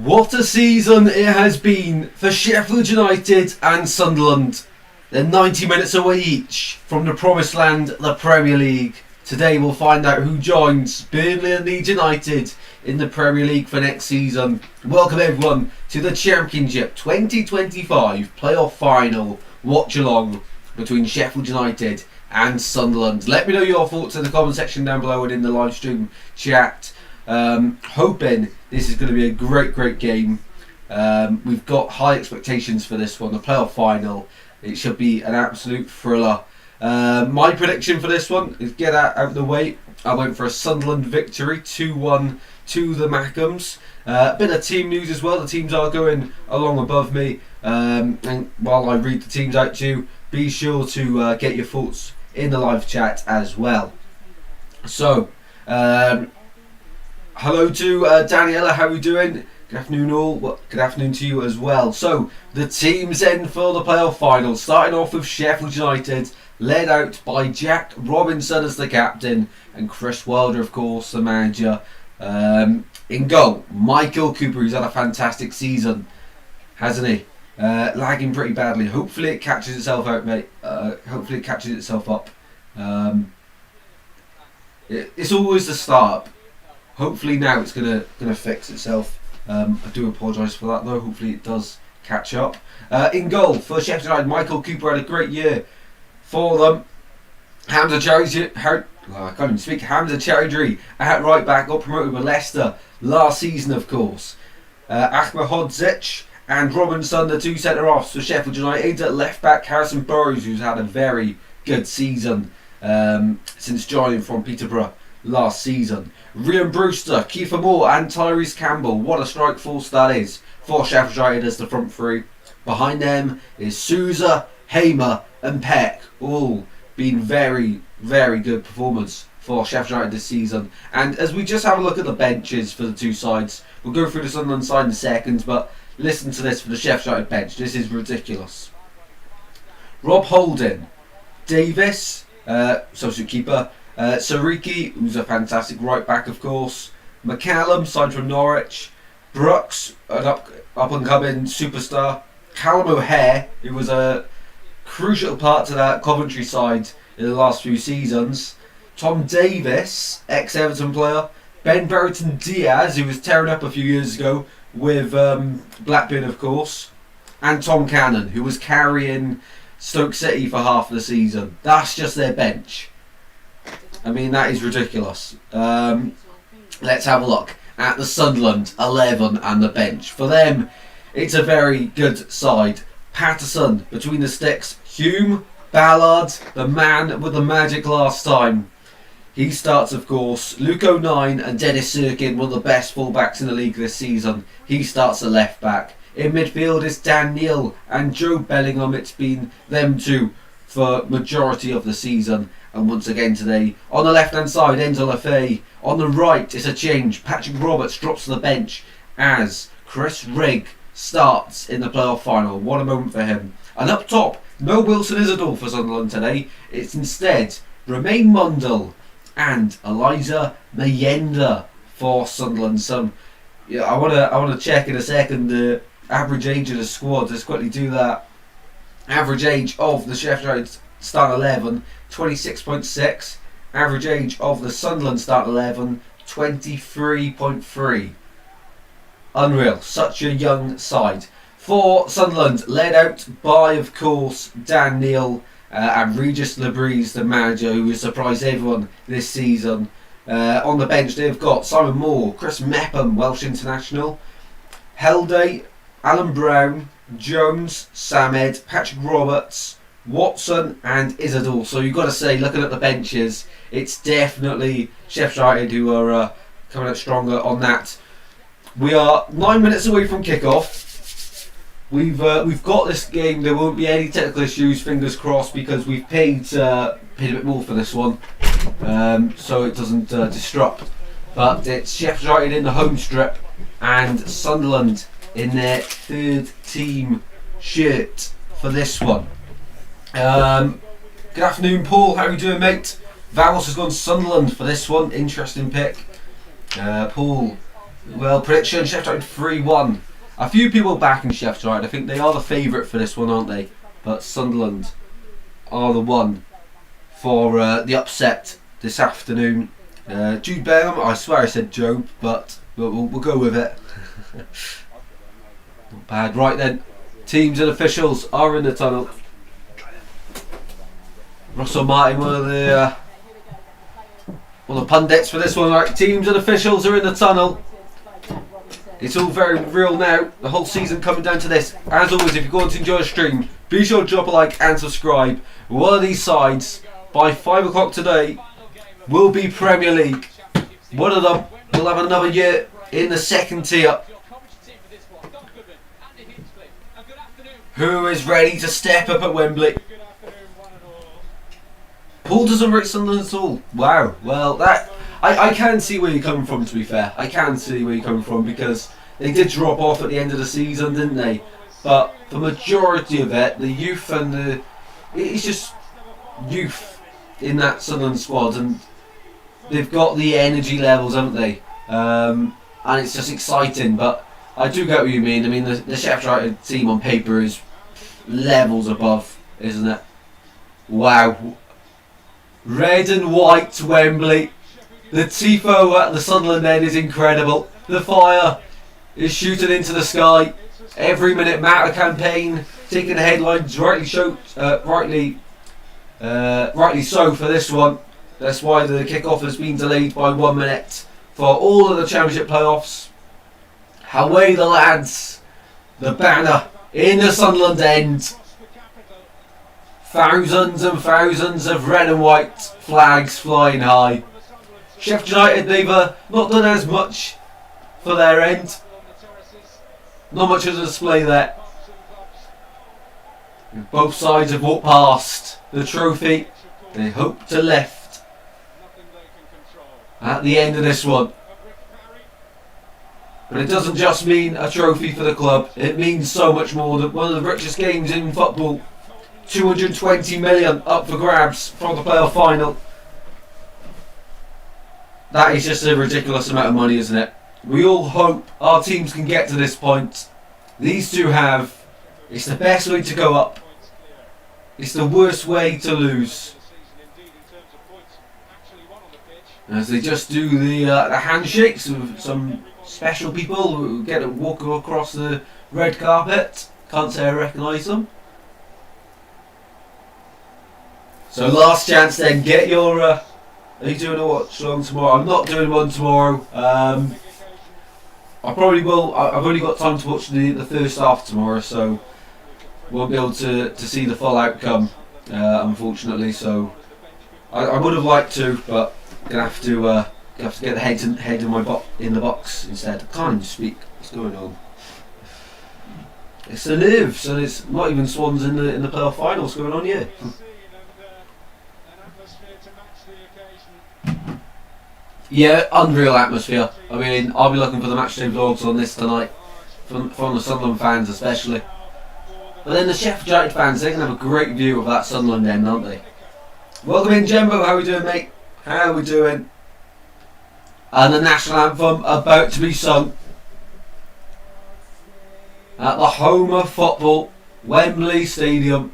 What a season it has been for Sheffield United and Sunderland. They're 90 minutes away each from the promised land, the Premier League. Today we'll find out who joins Burnley and Leeds United in the Premier League for next season. Welcome everyone to the Championship 2025 playoff final Watchalong between Sheffield United and Sunderland. Let me know your thoughts in the comment section down below and in the live stream chat. Hoping this is going to be a great game. We've got high expectations for this one, the playoff final. It should be an absolute thriller. My prediction for this one is get out of the way. I went for a Sunderland victory, 2-1 to the Mackhams. Bit of team news as well. The teams are going along above me. And while I read the teams out to you, be sure to get your thoughts in the live chat as well. So, hello to Daniela, how are you doing? Good afternoon all, well, good afternoon to you as well. So, the teams in for the playoff final, starting off with Sheffield United, led out by Jack Robinson as the captain, and Chris Wilder, of course, the manager. In goal, Michael Cooper, who's had a fantastic season, hasn't he? Lagging pretty badly. Hopefully it catches itself out, mate. Hopefully it catches itself up. It's always the start. Hopefully now it's gonna fix itself. I do apologise for that though. Hopefully it does catch up. In goal for Sheffield United, Michael Cooper had a great year for them. Hamza Chowdhury at right back, got promoted with Leicester last season, of course. Ahmed Hodzic and Robinson, the two centre-offs for Sheffield United. At left back, Harrison Burrows, who's had a very good season since joining from Peterborough last season. Ryan Brewster, Kiefer Moore and Tyrese Campbell. What a strike force that is for Sheffield United as the front three. Behind them is Souza, Hamer and Peck. All been very good performance for Sheffield United this season. And as we just have a look at the benches for the two sides, we'll go through the Sunderland side in a second, but listen to this for the Sheffield United bench. This is ridiculous. Rob Holding, Davis, substitute keeper, Sariki, who's a fantastic right back, of course. McCallum, signed from Norwich. Brooks, an up and coming superstar. Callum O'Hare, who was a crucial part to that Coventry side in the last few seasons. Tom Davis, ex-Everton player. Ben Brereton Diaz, who was tearing up a few years ago with Blackburn, of course. And Tom Cannon, who was carrying Stoke City for half the season. That's just their bench. I mean, that is ridiculous. Let's have a look at the Sunderland 11 and the bench. For them, it's a very good side. Patterson between the sticks. Hume, Ballard, the man with the magic last time. He starts, of course. Luke O'Nien and Dennis Sirkin, one of the best fullbacks in the league this season. He starts at left back. In midfield is Dan Neil and Joe Bellingham. It's been them two for majority of the season. And once again today, on the left-hand side, Enzo Lafay. On the right, it's a change. Patrick Roberts drops to the bench as Chris Rigg starts in the playoff final. What a moment for him. And up top, no Wilson Isidore for Sunderland today. It's instead Romain Mundle and Eliza Mayenda for Sunderland. I want to check in a second the average age of the squad. Let's quickly do that. Average age of the Sheffield United start 11, 26.6. Average age of the Sunderland start 11, 23.3. Unreal. Such a young side. For Sunderland, led out by, of course, Dan Neil and Regis Lebreeze, the manager, who has surprised everyone this season. On the bench, they've got Simon Moore, Chris Mepham, Welsh international, Helday, Alan Brown, Jones, Samed, Patrick Roberts, Watson and Isidore. So you've got to say, looking at the benches, it's definitely Sheffield United who are coming out stronger on that. We are 9 minutes away from kickoff. We've got this game. There won't be any technical issues, fingers crossed, because we've paid a bit more for this one, so it doesn't disrupt. But it's Sheffield United in the home strip and Sunderland in their third team shirt for this one. Good afternoon, Paul. How are you doing, mate? Vowels has gone Sunderland for this one. Interesting pick. Paul Well, prediction, Sheffield United 3-1. A few people back in Sheffield United. I think they are the favourite for this one, aren't they? But Sunderland are the one for the upset this afternoon. Jude Bellingham, I swear I said Job, but we'll go with it. Not bad. Right then, teams and officials are in the tunnel. Russell Martin, one of the pundits for this one. Right, teams and officials are in the tunnel. It's all very real now. The whole season coming down to this. As always, if you're going to enjoy the stream, be sure to drop a like and subscribe. One of these sides, by 5 o'clock today, will be Premier League. One of them will have another year in the second tier. Who is ready to step up at Wembley? Paul doesn't rate Sunderland at all. Wow. Well, that I can see where you're coming from, to be fair. I can see where you're coming from, because they did drop off at the end of the season, didn't they? But the majority of it, the youth and it's just youth in that Sunderland squad, and they've got the energy levels, haven't they? And it's just exciting. But I do get what you mean. I mean, the Sheffield United team on paper is levels above, isn't it? Wow. Red and white Wembley. The tifo at the Sunderland end is incredible. The fire is shooting into the sky. Every minute matter campaign taking the headlines, rightly so for this one. That's why the kickoff has been delayed by 1 minute for all of the Championship playoffs. Away the lads. The banner in the Sunderland end. Thousands and thousands of red and white flags flying high. Sheffield United, they've not done as much for their end. Not much of a display there. Both sides have walked past the trophy. They hope to lift at the end of this one. But it doesn't just mean a trophy for the club. It means so much more. Than one of the richest games in football. 220 million up for grabs from the playoff final. That is just a ridiculous amount of money, isn't it? We all hope our teams can get to this point. These two have. It's the best way to go up. It's the worst way to lose. As they just do the handshakes with some special people who get to walk across the red carpet. Can't say I recognise them. So last chance then, get your... are you doing a watch-along tomorrow? I'm not doing one tomorrow. I probably will. I've only got time to watch the first half tomorrow, so won't be able to see the full outcome, unfortunately. So I would have liked to, but gonna have to get the head in the box instead. I can't even speak. What's going on? It's the live, so it's not even Swans in the playoff final. What's going on here? Yeah, unreal atmosphere. I mean, I'll be looking for the matchday vlogs on this tonight, from the Sunderland fans especially. But then the Sheffield United fans, they can have a great view of that Sunderland end, aren't they? Welcome in, Jembo. How are we doing, mate? How are we doing? And the national anthem about to be sung at the home of football, Wembley Stadium.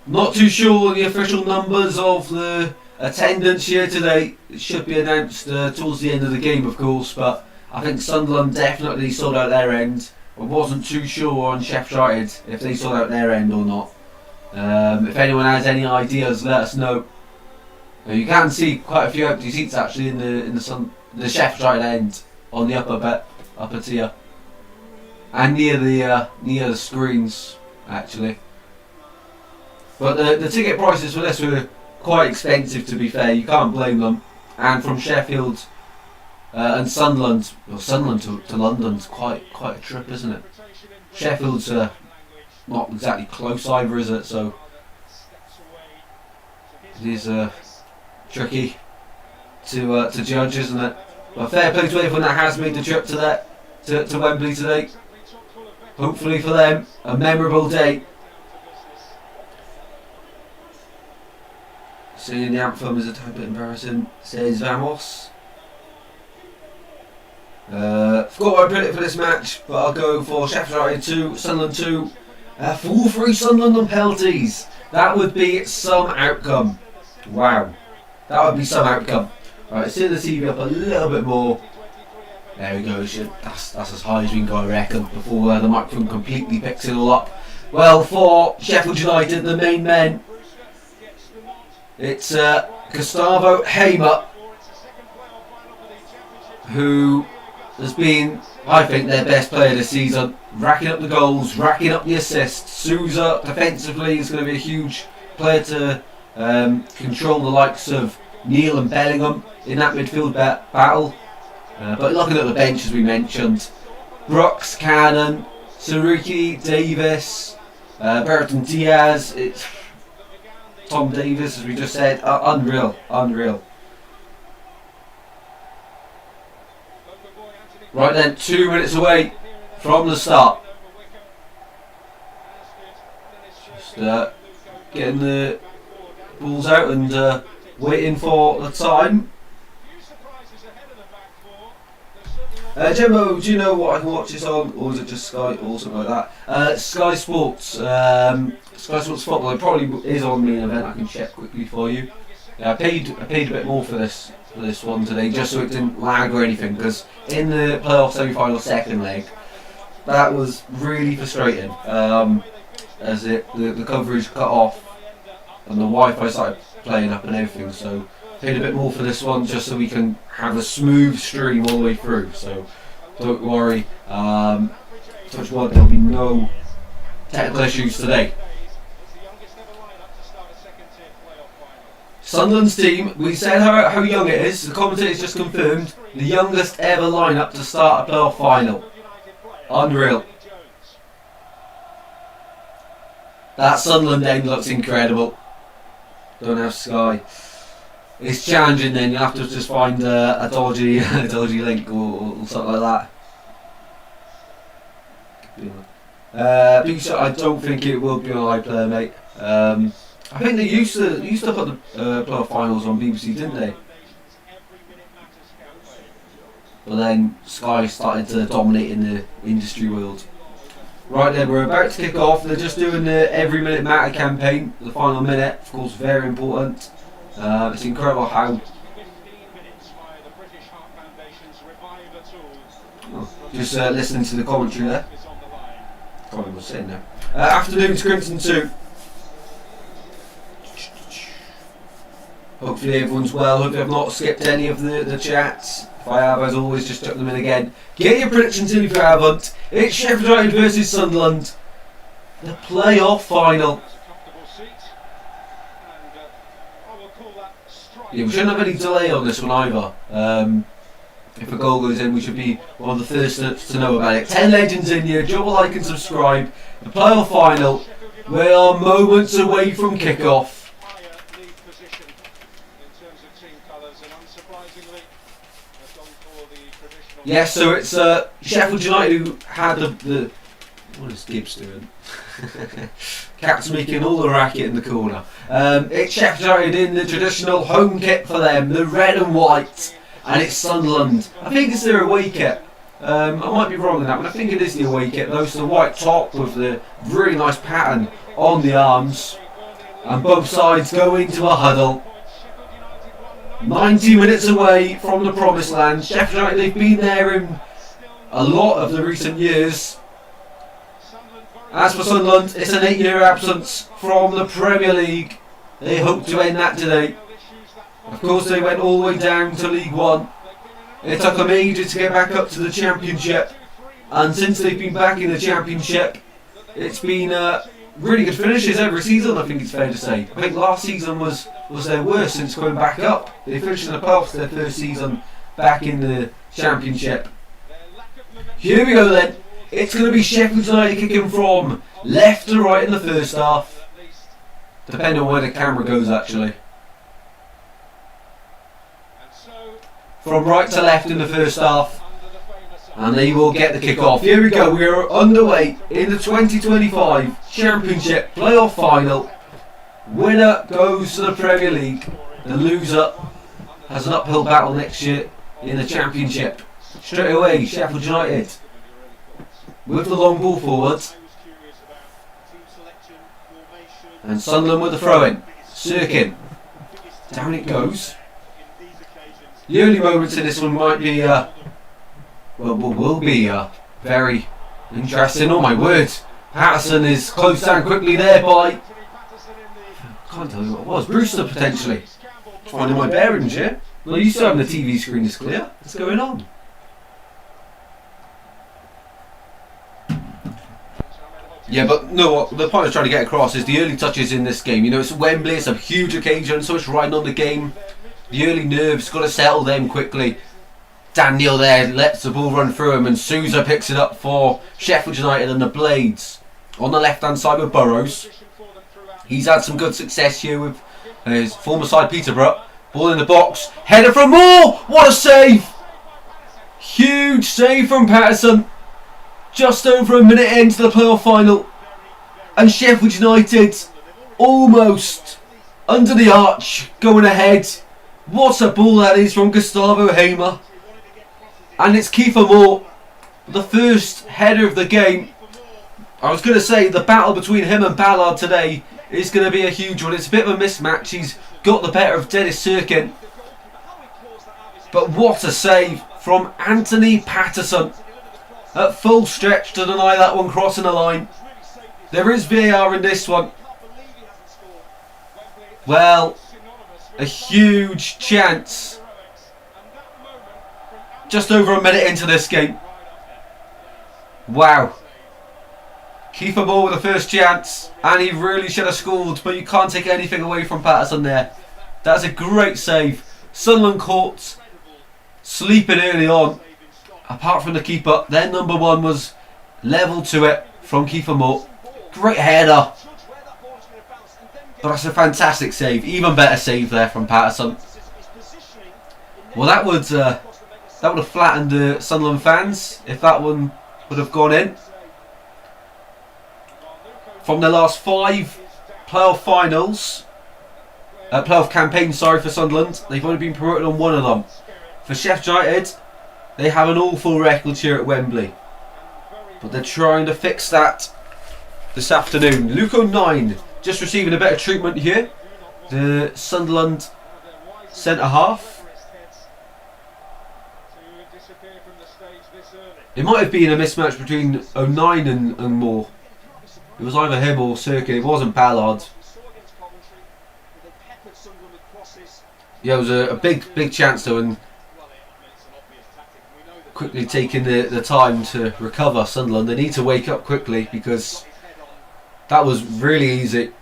Not too sure on the official numbers of the attendance here today. It should be announced towards the end of the game, of course, but I think Sunderland definitely sold out their end. I wasn't too sure on Sheffield United if they sold out their end or not. If anyone has any ideas, let us know. You can see quite a few empty seats actually in the Sheffield United end on the upper tier, and near the screens actually. But the ticket prices for this were quite expensive, to be fair. You can't blame them. And from Sheffield and Sunderland, well, Sunderland to London's quite a trip, isn't it? Sheffield's not exactly close either, is it? So it is tricky to judge, isn't it? But fair play to everyone that has made the trip to Wembley today. Hopefully for them, a memorable day. Seeing the anthem is a tad bit embarrassing, says Vamos. Forgot what I predict for this match, but I'll go for Sheffield United 2, Sunderland 2. 4-3 Sunderland on penalties. That would be some outcome. Wow. That would be some outcome. Right, let's turn the TV up a little bit more. There we go. That's as high as we can go, I reckon, before the microphone completely picks it all up. Well, for Sheffield United, the main men, it's Gustavo Hamer, who has been, I think, their best player this season, racking up the goals, racking up the assists. Souza defensively is going to be a huge player to control the likes of Neil and Bellingham in that midfield battle. But looking at the bench, as we mentioned, Brooks, Cannon, Saruki, Davis, Bertrand Diaz, Tom Davis, as we just said, unreal. Right then, 2 minutes away from the start. Just getting the balls out and waiting for the time. Gemmo, do you know what I can watch this on, or is it just Sky or something like that? Sky Sports, Sky Sports Football. It probably is on main event. I can check quickly for you. Yeah, I paid a bit more for this one today, just so it didn't lag or anything. Because in the playoff semi-final second leg, that was really frustrating. As the coverage cut off and the Wi-Fi started playing up and everything. So paid a bit more for this one just so we can have a smooth stream all the way through. So don't worry. Touch wood, there'll be no technical issues today. Sunderland's team, we said how young it is. The commentator's just confirmed the youngest ever lineup to start a playoff final. Unreal. That Sunderland end looks incredible. Don't have Sky. It's challenging then, you'll have to just find a dodgy link or something like that. I don't think it will be on iPlayer, mate. I think they used to put the playoff finals on BBC, didn't they? But then Sky started to dominate in the industry world. Right then, we're about to kick off. They're just doing the every minute matter campaign, the final minute, of course, very important. It's incredible how just listening to the commentary there. Probably was sitting there. Afternoon to Crimson 2. Hopefully everyone's well. Hopefully I've not skipped any of the chats. If I have, as always, just chuck them in again. Get your predictions in if you haven't. It's Sheffield United versus Sunderland. The playoff final. Yeah, we shouldn't have any delay on this one either. If a goal goes in, we should be one of the first to know about it. 10 legends in here. Drop a like and subscribe. The playoff final. We are moments away from kick-off. Yes, so it's Sheffield United who had the what is Gibbs doing? Cat's making all the racket in the corner. It's Sheffield United in the traditional home kit for them, the red and white, and it's Sunderland. I think it's their away kit. I might be wrong on that, but I think it is the away kit. Those the white top with the really nice pattern on the arms, and both sides go into a huddle. 90 minutes away from the promised land. Sheffield United, they've been there in a lot of the recent years. As for Sunderland, it's an 8-year absence from the Premier League. They hope to end that today. Of course, they went all the way down to League One. It took them ages to get back up to the Championship. And since they've been back in the Championship, it's been really good finishes every season, I think it's fair to say. I think last season was their worst since going back up. They finished in the playoffs their first season back in the Championship. Here we go then. It's going to be Sheffield United kicking from left to right in the first half. Depending on where the camera goes actually. From right to left in the first half. And they will get the kick-off. Here we go, we are underway in the 2025 Championship Playoff Final. Winner goes to the Premier League. The loser has an uphill battle next year in the Championship. Straight away, Sheffield United with the long ball forward. And Sunderland with the throw-in. Sirkin. Down it goes. The early moments in this one might be, will be very interesting. Oh my word. Patterson is closed down quickly there by... Can't tell you what it was. Brewster potentially. Finding my bearings here. Well, you still having the TV screen is clear. What's going on? Yeah, but no, what the point I was trying to get across is the early touches in this game. You know, it's Wembley, it's a huge occasion, so it's riding on the game. The early nerves, got to settle them quickly. Daniel there lets the ball run through him, and Sousa picks it up for Sheffield United and the Blades. On the left-hand side with Burrows. He's had some good success here with his former side Peterborough. Ball in the box, header from Moore! What a save! Huge save from Patterson. Just over a minute into the playoff final, and Sheffield United almost under the arch, going ahead. What a ball that is from Gustavo Hamer, and it's Kiefer Moore, the first header of the game. I was going to say the battle between him and Ballard today is going to be a huge one. It's a bit of a mismatch. He's got the better of Dennis Sirkin, but what a save from Anthony Patterson. At full stretch to deny that one crossing the line. There is VAR in this one. Well, a huge chance. Just over a minute into this game. Wow. Kiefer Moore with the first chance, and he really should have scored, but you can't take anything away from Patterson there. That's a great save. Sunderland caught sleeping early on. Apart from the keeper, their number one was level to it from Kiefer Moore. Great header. But that's a fantastic save. Even better save there from Patterson. Well, that would have flattened the Sunderland fans if that one would have gone in. From the last 5 playoff finals, playoff campaigns, for Sunderland, they've only been promoted on one of them. For Sheffield United, they have an awful record here at Wembley, but they're trying to fix that this afternoon. Luco 9 just receiving a bit of treatment here. The Sunderland centre half. It might have been a mismatch between 09 and Moore. It was either him or Sirkin. It wasn't Ballard. Yeah, it was a big chance though, and quickly taking the time to recover Sunderland. They need to wake up quickly because that was really easy.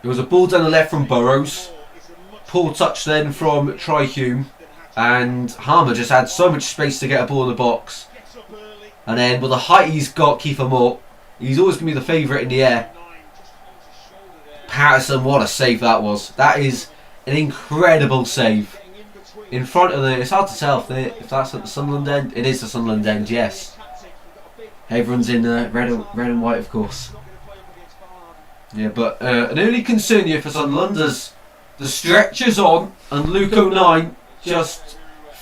It was a ball down the left from Burrows. Poor touch then from Trihume, and Harmer just had so much space to get a ball in the box. And then with the height he's got, Kiefer Moore, he's always going to be the favourite in the air. Patterson, what a save that was. That is an incredible save. In front of the... It's hard to tell if that's at the Sunderland end. It is the Sunderland end, yes. Everyone's in red and white, of course. Yeah, but an early concern here for Sunderland as the stretch is on, and Luke 09 just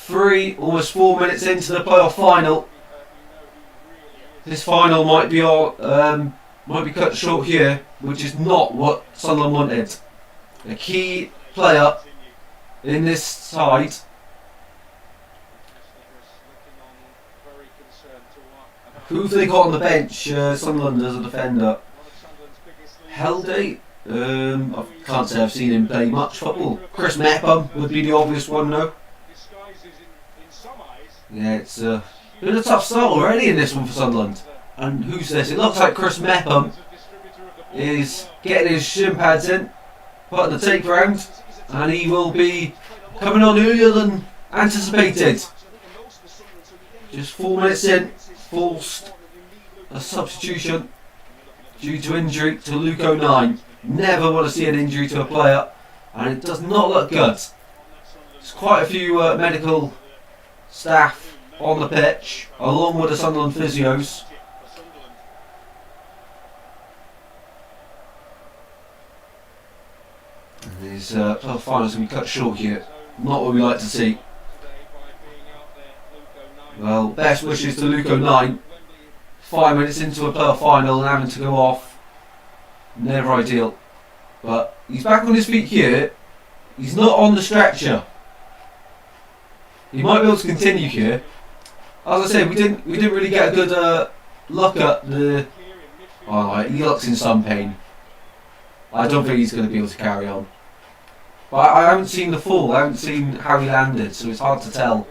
almost 4 minutes into the playoff final. This final might be cut short here, which is not what Sunderland wanted. A key player in this side. Who have they got on the bench? Sunderland as a defender. Helday. I can't say I've seen him play much football. Chris Mepham would be the obvious one, though. Yeah, it's been a tough start already in this one for Sunderland. And who's this? It looks like Chris Mepham is getting his shin pads in, putting the tape round, and he will be coming on earlier than anticipated. Just 4 minutes in, forced a substitution due to injury to Luke 09. Never want to see an injury to a player, and it does not look good. There's quite a few medical staff on the pitch, along with the Sunderland physios. And these finals going to be cut short here. Not what we like to see. Well, best wishes to Luke 09. 5 minutes into a playoff final and having to go off. Never ideal. But he's back on his feet here. He's not on the stretcher. He might be able to continue here. As I said, we didn't really get a good look at the. Oh, he looks in some pain. I don't think he's going to be able to carry on. But I haven't seen the fall. I haven't seen how he landed, so it's hard to tell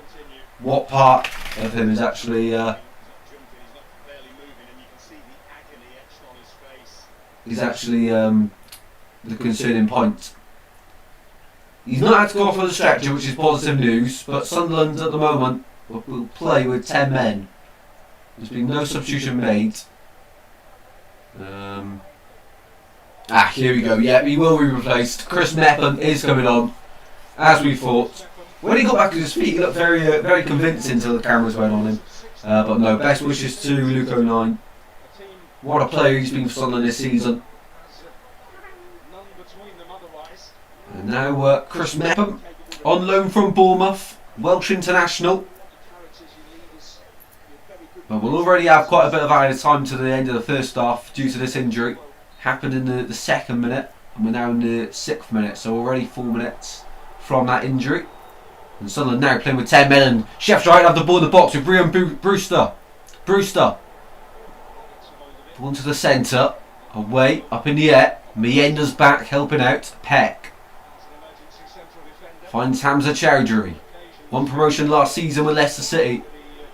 what part of him is actually the concerning point. He's not had to go off on the stretcher, which is positive news, but Sunderland at the moment will play with 10 men. There's been no substitution made. Here we go. Yeah, he will be replaced. Chris Mepham is coming on, as we thought. When he got back to his feet, he looked very very convincing until the cameras went on him. But no, best wishes to Luke 09. What a player he's been for Sunderland this season. And now Chris Mepham, on loan from Bournemouth, Welsh international. But we'll already have quite a bit of added time to the end of the first half due to this injury. Happened in the second minute, and we're now in the 6th minute, so already 4 minutes from that injury. And Sunderland now playing with 10 men, and Sheff United have the ball in the box with Brian Brewster. Ball to the centre, away, up in the air. Mienda's back, helping out. Peck finds Hamza Chowdhury. One promotion last season with Leicester City.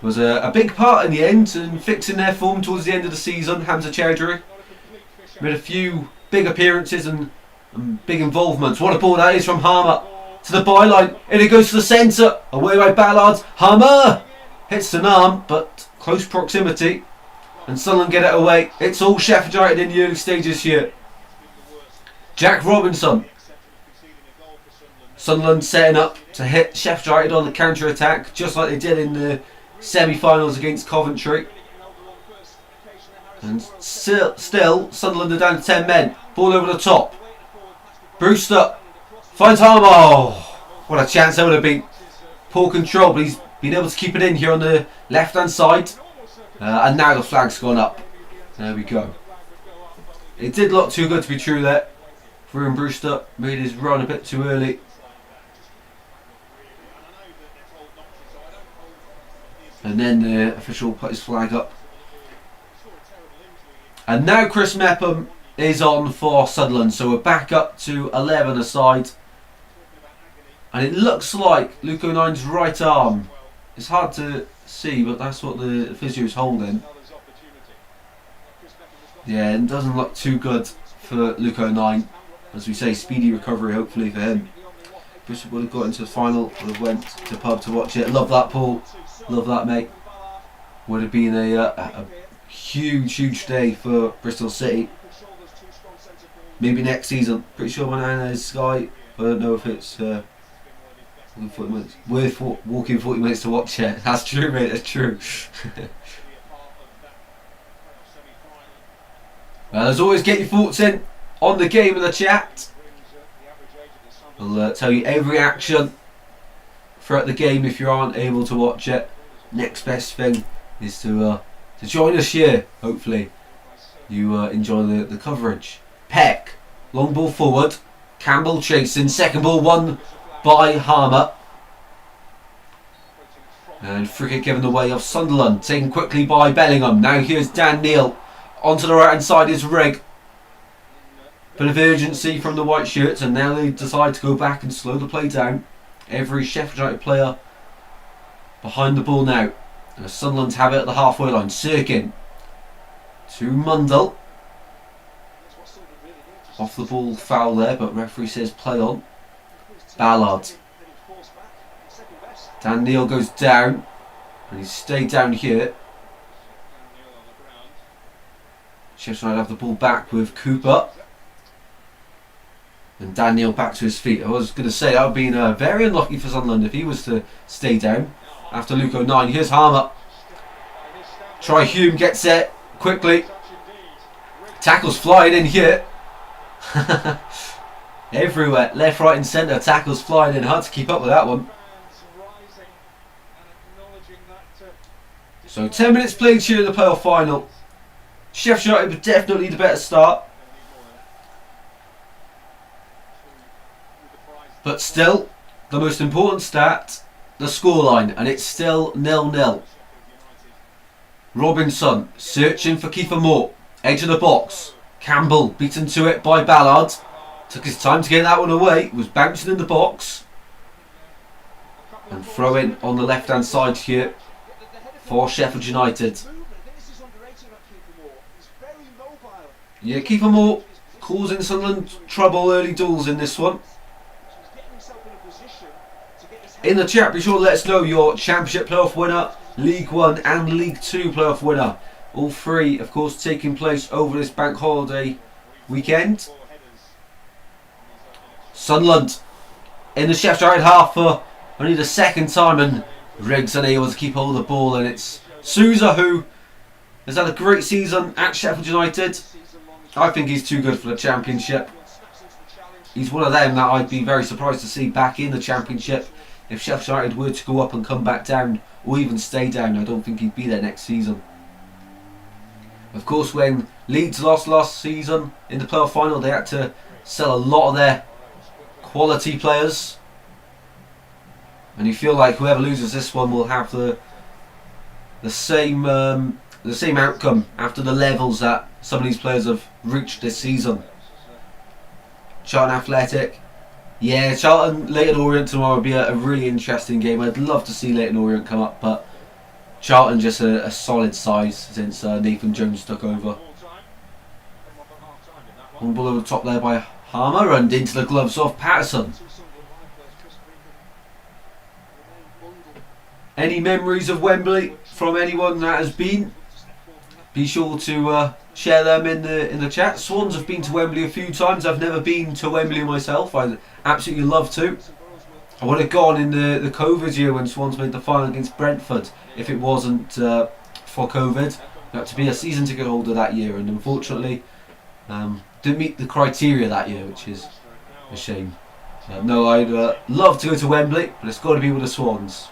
Was a big part in the end in fixing their form towards the end of the season. Hamza Chowdhury made a few big appearances and big involvements. What a ball that is from Harmer to the byline, and it goes to the centre, away by Ballard. Harmer hits an arm, but close proximity, and Sunderland get it away. It's all Sheffield United in the early stages here. Jack Robinson. Sunderland setting up to hit Sheffield United on the counter attack, just like they did in the semi-finals against Coventry. And still Sunderland are down to 10 men. Ball over the top. Brewster finds Harmer. Oh, what a chance that would have been. Poor control, but he's been able to keep it in here on the left-hand side. And now the flag's gone up. There we go. It did look too good to be true there. Brian Brewster made his run a bit too early. And then the official put his flag up. And now Chris Mepham is on for Sunderland. So we're back up to 11 aside. And it looks like Luke 09's right arm. It's hard to see, but that's what the physio's holding. Yeah, it doesn't look too good for Luke 09. As we say, speedy recovery hopefully for him. Bristol would have got into the final, would have went to the pub to watch it. Love that, Paul. Love that, mate. Would have been a huge day for Bristol City. Maybe next season. Pretty sure Manana is Sky. I don't know if it's worth walking 40 minutes to watch it. That's true, mate. That's true. Well, as always, get your thoughts in on the game in the chat. I'll tell you every action throughout the game if you aren't able to watch it. Next best thing is to join us here. Hopefully you enjoy the coverage. Peck, long ball forward. Campbell chasing. Second ball won by Harmer. And free kick given the way of Sunderland. Taken quickly by Bellingham. Now here's Dan Neil. Onto the right hand side is Rigg. Bit of urgency from the white shirts, and now they decide to go back and slow the play down. Every Sheffield United player behind the ball now. And Sunderland have it at the halfway line. Sirkin to Mundell. Off the ball foul there, but referee says play on. Ballard. Dan Neil goes down, and he's stayed down here. Sheffield United have the ball back with Cooper. And Dan Neil back to his feet. I was going to say that would have been very unlucky for Sunderland if he was to stay down after Luke 09. Here's Harmer. Troy Hume gets it quickly. Tackles flying in here. Everywhere. Left, right and centre. Tackles flying in. Hard to keep up with that one. So 10 minutes played here in the playoff final. Sheffield United were definitely the better start. But still, the most important stat, the scoreline, and it's still 0-0. Robinson searching for Kiefer Moore. Edge of the box. Campbell beaten to it by Ballard. Took his time to get that one away. Was bouncing in the box. And throwing on the left hand side here for Sheffield United. Yeah, Kiefer Moore causing Sunderland trouble early doors in this one. In the chat, be sure to let us know your Championship playoff winner, League 1 and League 2 playoff winner. All three, of course, taking place over this bank holiday weekend. Sunderland in the Sheffield United half for only the second time, and Riggs unable to keep hold of the ball, and it's Sousa who has had a great season at Sheffield United. I think he's too good for the Championship. He's one of them that I'd be very surprised to see back in the Championship. If Sheffield United were to go up and come back down, or even stay down, I don't think he'd be there next season. Of course, when Leeds lost last season in the playoff final, they had to sell a lot of their quality players. And you feel like whoever loses this one will have the same outcome after the levels that some of these players have reached this season. Charlton Athletic. Yeah, Charlton Leyton Orient tomorrow would be a really interesting game. I'd love to see Leyton Orient come up, but Charlton just a solid size since Nathan Jones took over. One ball over the top there by Harmer and into the gloves of Patterson. Any memories of Wembley from anyone that has been? Be sure to share them in the chat. Swans have been to Wembley a few times. I've never been to Wembley myself. I'd absolutely love to. I would have gone in the COVID year when Swans made the final against Brentford if it wasn't for COVID. I had to be a season ticket holder that year, and unfortunately didn't meet the criteria that year, which is a shame. No, I'd love to go to Wembley, but it's got to be with the Swans.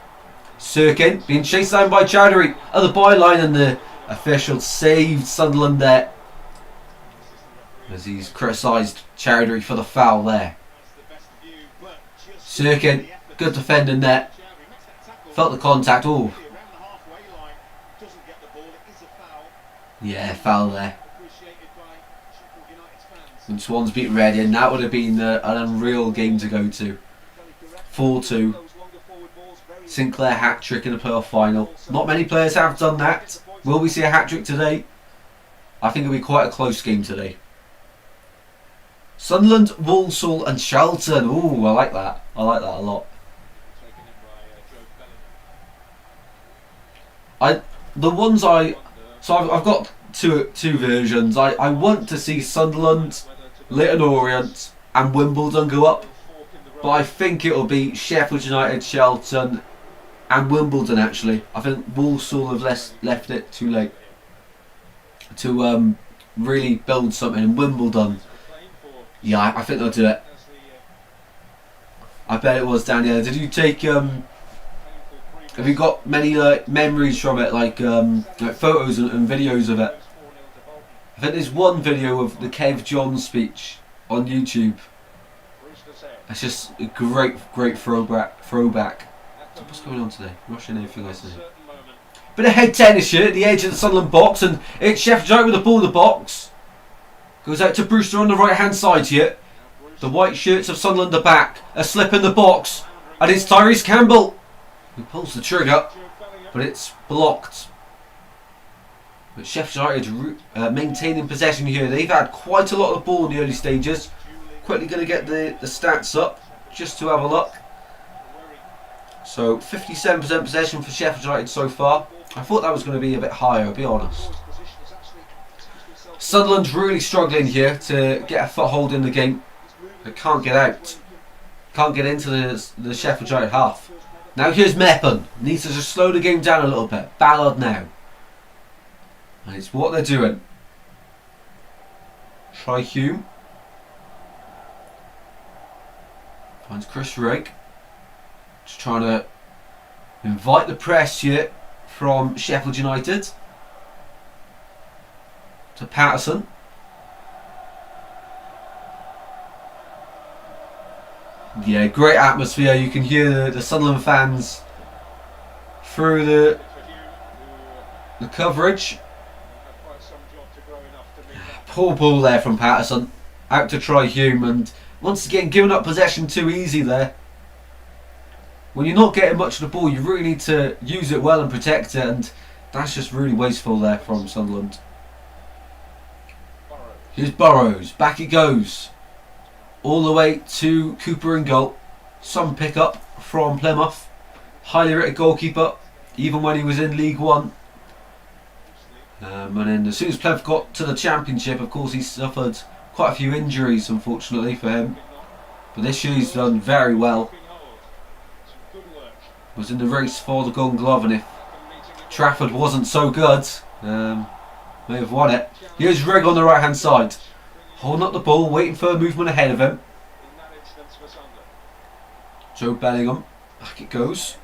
Sirkin being chased down by Chowdhury at the byline, and the official saved Sunderland there as he's criticised Chowdhury for the foul there. Sirkin, good defending there. Felt the contact. Oh, yeah, foul there. And Swans beat Reading. That would have been an unreal game to go to. 4-2. Sinclair hat-trick in the playoff final. Not many players have done that. Will we see a hat-trick today? I think it'll be quite a close game today. Sunderland, Walsall and Charlton. Ooh, I like that. I like that a lot. I've got two versions. I want to see Sunderland, Leyton Orient and Wimbledon go up. But I think it'll be Sheffield United, Charlton and Wimbledon actually. I think Walsall have left it too late to really build something. And Wimbledon, yeah, I think they'll do it. I bet it was Daniel. Did you take have you got many memories from it, like photos and videos of it? I think there's one video of the Kev John speech on YouTube. It's just a great throwback. What's going on today? Rushing everything I say. Bit of head tennis here at the edge of the Sunderland box, and it's Sheffield United with the ball in the box. Goes out to Brewster on the right hand side here. The white shirts of Sunderland are back. A slip in the box, and it's Tyrese Campbell who pulls the trigger, but it's blocked. But Sheffield United maintaining possession here. They've had quite a lot of the ball in the early stages. Quickly going to get the stats up just to have a look. So 57% possession for Sheffield United so far. I thought that was going to be a bit higher, I'll be honest. Sunderland's really struggling here to get a foothold in the game. They can't get out. Can't get into the Sheffield United half. Now here's Meppen. Needs to just slow the game down a little bit. Ballard now. And it's what they're doing. Try Hume. Finds Chris Rigg. Just trying to Invite the press here from Sheffield United. To Patterson. Yeah, great atmosphere. You can hear the Sunderland fans through the coverage. Poor ball there from Patterson. Out to try Hume, and once again giving up possession too easy there. When you're not getting much of the ball, you really need to use it well and protect it, and that's just really wasteful there from Sunderland. Here's Burrows. Back it goes. All the way to Cooper in goal. Some pick-up from Plymouth. Highly rated goalkeeper, even when he was in League One. And then as soon as Plymouth got to the Championship, of course, he suffered quite a few injuries, unfortunately, for him. But this year he's done very well. Was in the race for the Golden Glove, and if Trafford wasn't so good, may have won it. Here's Rigg on the right hand side, holding up the ball, waiting for a movement ahead of him. Joe Bellingham, back it goes.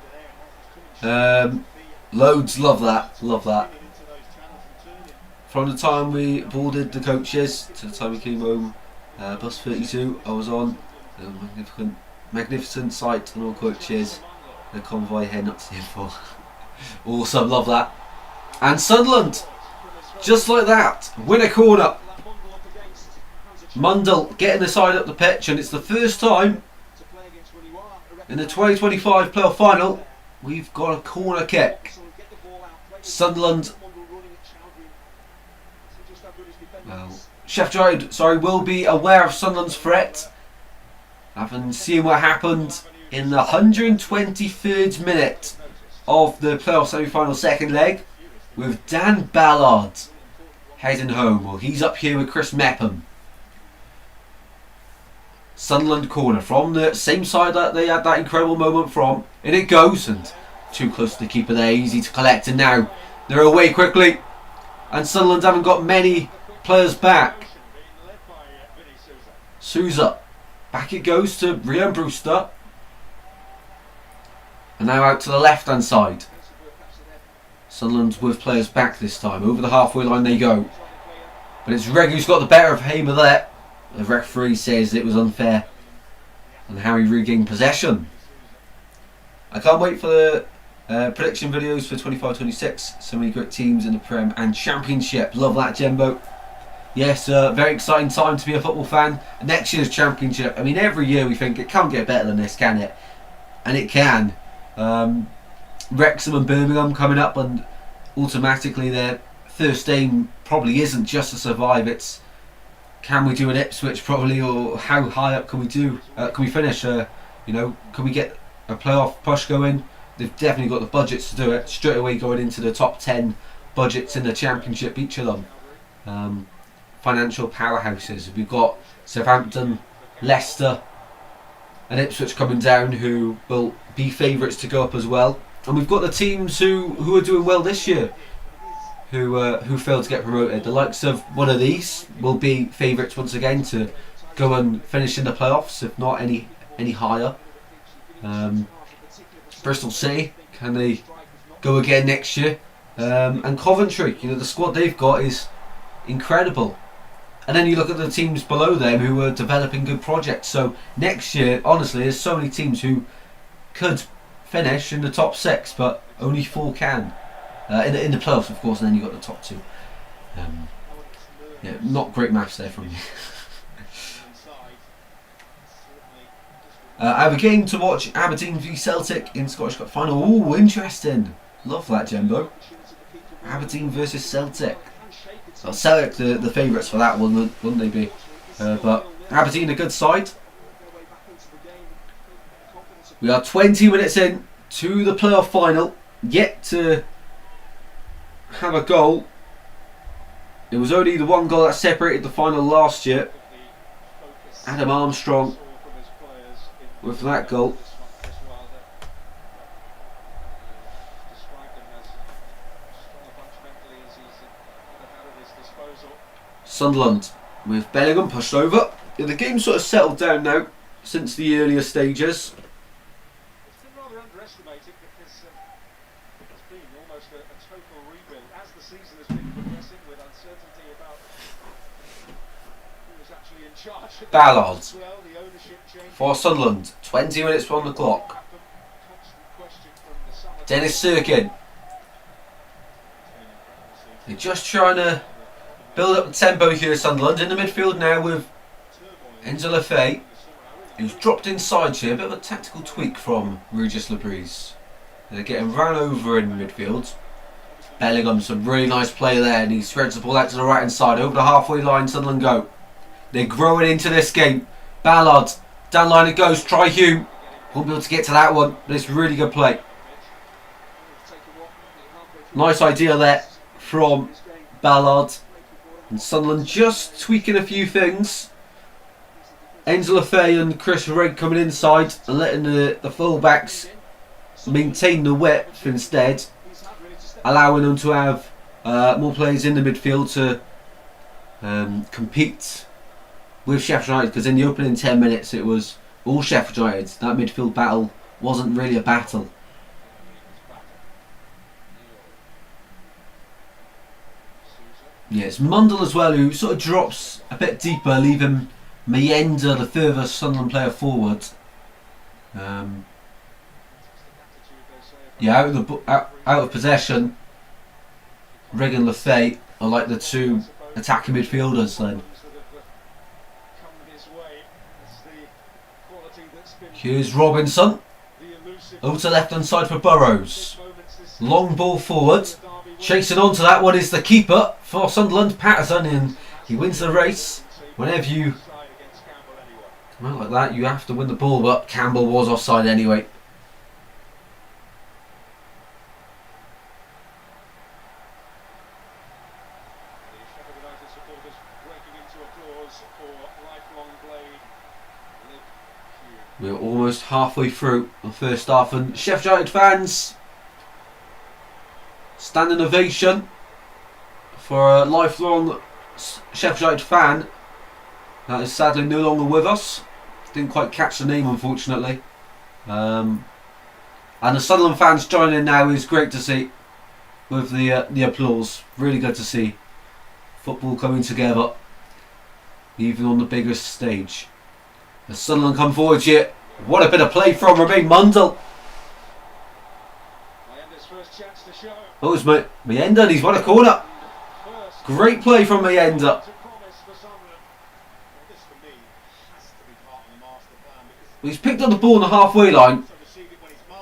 Loads, love that. From the time we boarded the coaches to the time we came home, bus 32, I was on a magnificent sight and all coaches. The convoy heading up to the info. Awesome, love that. And Sunderland, just like that, win a corner. Mundell getting the side up the pitch, and it's the first time in the 2025 playoff final we've got a corner kick. Sunderland, Sheffield United, will be aware of Sunderland's threat, having seen what happened in the 123rd minute of the playoff semi-final second leg, with Dan Ballard heading home. Well, he's up here with Chris Mepham. Sunderland corner from the same side that they had that incredible moment from. In it goes, and too close to the keeper there, easy to collect, and now they're away quickly. And Sunderland haven't got many players back. Souza, back it goes to Rian Brewster. And now out to the left hand side. Sunderland with players back this time. Over the halfway line they go. But it's Reg who's got the better of Hamer there. The referee says it was unfair, and Harry regained possession. I can't wait for the prediction videos for 25-26. So many great teams in the Prem and Championship. Love that, Jembo. Yes, very exciting time to be a football fan. Next year's Championship, I mean, every year we think it can't get better than this, can it? And it can. Wrexham and Birmingham coming up, and automatically their first aim probably isn't just to survive. It's, can we do an Ipswich probably, or how high up can we do? Can we finish? Can we get a playoff push going? They've definitely got the budgets to do it. Straight away going into the top 10 budgets in the Championship, each of them. Financial powerhouses. We've got Southampton, Leicester and Ipswich coming down, who will be favourites to go up as well. And we've got the teams who are doing well this year, who failed to get promoted. The likes of one of these will be favourites once again to go and finish in the playoffs, if not any higher. Bristol City, can they go again next year? And Coventry, the squad they've got is incredible. And then you look at the teams below them who are developing good projects. So next year, honestly, there's so many teams who could finish in the top 6, but only 4 can. In the playoffs, of course, and then you've got the top 2. Not great maths there from you. I have a game to watch, Aberdeen v Celtic in Scottish Cup final. Ooh, interesting. Love that, Jembo. Aberdeen versus Celtic. Well, Celtic the favourites for that one, wouldn't they be? But Aberdeen a good side. We are 20 minutes in to the playoff final. Yet to have a goal. It was only the one goal that separated the final last year. Adam Armstrong with that goal. Sunderland with Bellingham pushed over. The game's sort of settled down now since the earlier stages. Ballard for Sunderland. 20 minutes on the clock. Dennis Sirkin. They're just trying to build up the tempo here, Sunderland. In the midfield now with Enzo Lefebvre, who's dropped inside here. A bit of a tactical tweak from Regis Labrise. They're getting ran over in midfield. Bellingham, some really nice play there, and he spreads the ball out to the right hand side. Over the halfway line, Sunderland go. They're growing into this game. Ballard, down line it goes. Try Hume. Won't be able to get to that one, but it's really good play. Nice idea there from Ballard. And Sunderland just tweaking a few things. Enzo Lefebvre and Chris Rigg coming inside and letting the fullbacks maintain the width instead, allowing them to have more players in the midfield to compete with Sheffield United, because in the opening 10 minutes it was all Sheffield United. That midfield battle wasn't really a battle. Yeah, it's Mundell as well who sort of drops a bit deeper, leaving Mayenda the furthest Sunderland player forward. Yeah, out of possession, Rigg and Lefebvre are like the two attacking midfielders then. Here's Robinson. Over to left hand side for Burrows. Long ball forward. Chasing on to that one is the keeper for Sunderland, Patterson, and he wins the race. Whenever you come out like that, you have to win the ball, but Campbell was offside anyway. We're almost halfway through the first half, and Sheffield United fans, standing ovation for a lifelong Sheffield United fan that is sadly no longer with us. Didn't quite catch the name, unfortunately. And the Sunderland fans joining in now is great to see with the applause. Really good to see football coming together, even on the biggest stage. As Sunderland come forward here, what a bit of play from Romain Mundell. Oh, it's Mayenda, and he's won a corner. Great play from Mayenda. He's picked up the ball on the halfway line,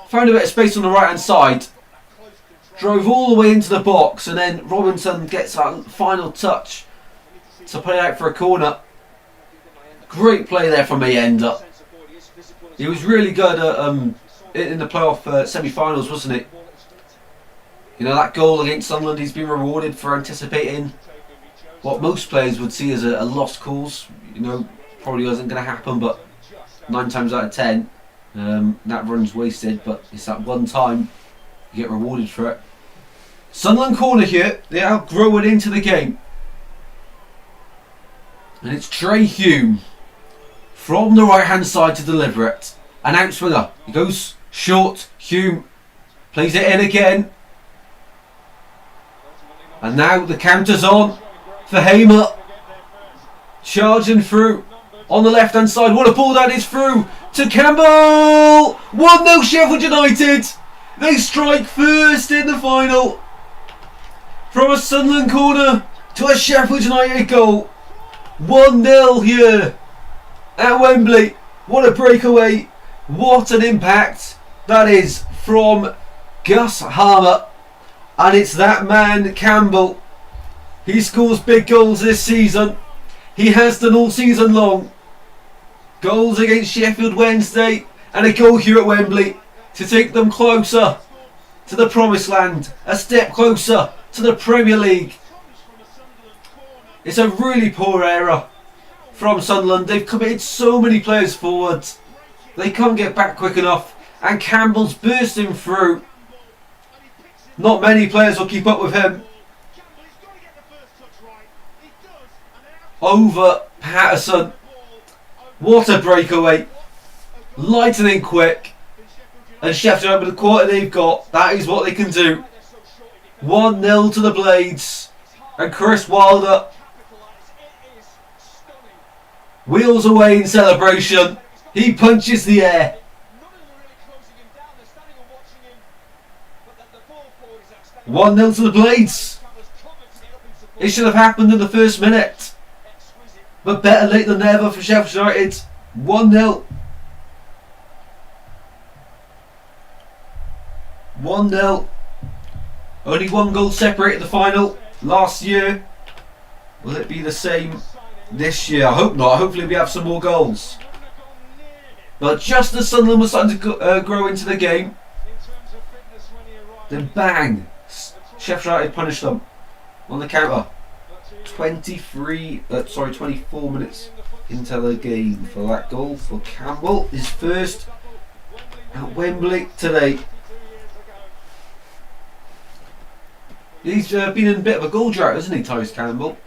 found a bit of space on the right hand side, drove all the way into the box, and then Robinson gets that final touch to play out for a corner. Great play there from Mayenda. He was really good in the playoff semi-finals, wasn't he? You know, that goal against Sunderland, he's been rewarded for anticipating what most players would see as a lost cause. You know, probably wasn't going to happen, but 9 times out of 10, that run's wasted. But it's that one time you get rewarded for it. Sunderland corner here. They are growing into the game. And it's Trey Hume from the right hand side to deliver it. An outswinger. He goes short. Hume plays it in again. And now the counter's on for Hamer. Charging through on the left hand side. What a ball that is through to Campbell. 1-0 Sheffield United. They strike first in the final. From a Sunderland corner to a Sheffield United goal. 1-0 here at Wembley. What a breakaway. What an impact. That is from Gus Harmer. And it's that man, Campbell. He scores big goals this season. He has done all season long. Goals against Sheffield Wednesday and a goal here at Wembley to take them closer to the promised land. A step closer to the Premier League. It's a really poor error from Sunderland. They've committed so many players forward. They can't get back quick enough. And Campbell's bursting through. Not many players will keep up with him. Over Patterson. What a breakaway. Lightning quick. And Sheffield United with the quality they've got, that is what they can do. 1-0 to the Blades. And Chris Wilder wheels away in celebration. He punches the air. 1-0 to the Blades. It should have happened in the first minute. But better late than never for Sheffield United. 1-0. 1-0. Only one goal separated the final last year. Will it be the same this year? I hope not. Hopefully we have some more goals. But just as Sunderland was starting to grow into the game, then bang, Sheffield United punished them on the counter. 24 minutes into the game for that goal for Campbell. His first at Wembley today. He's been in a bit of a goal drought, hasn't he, Tyrese Campbell?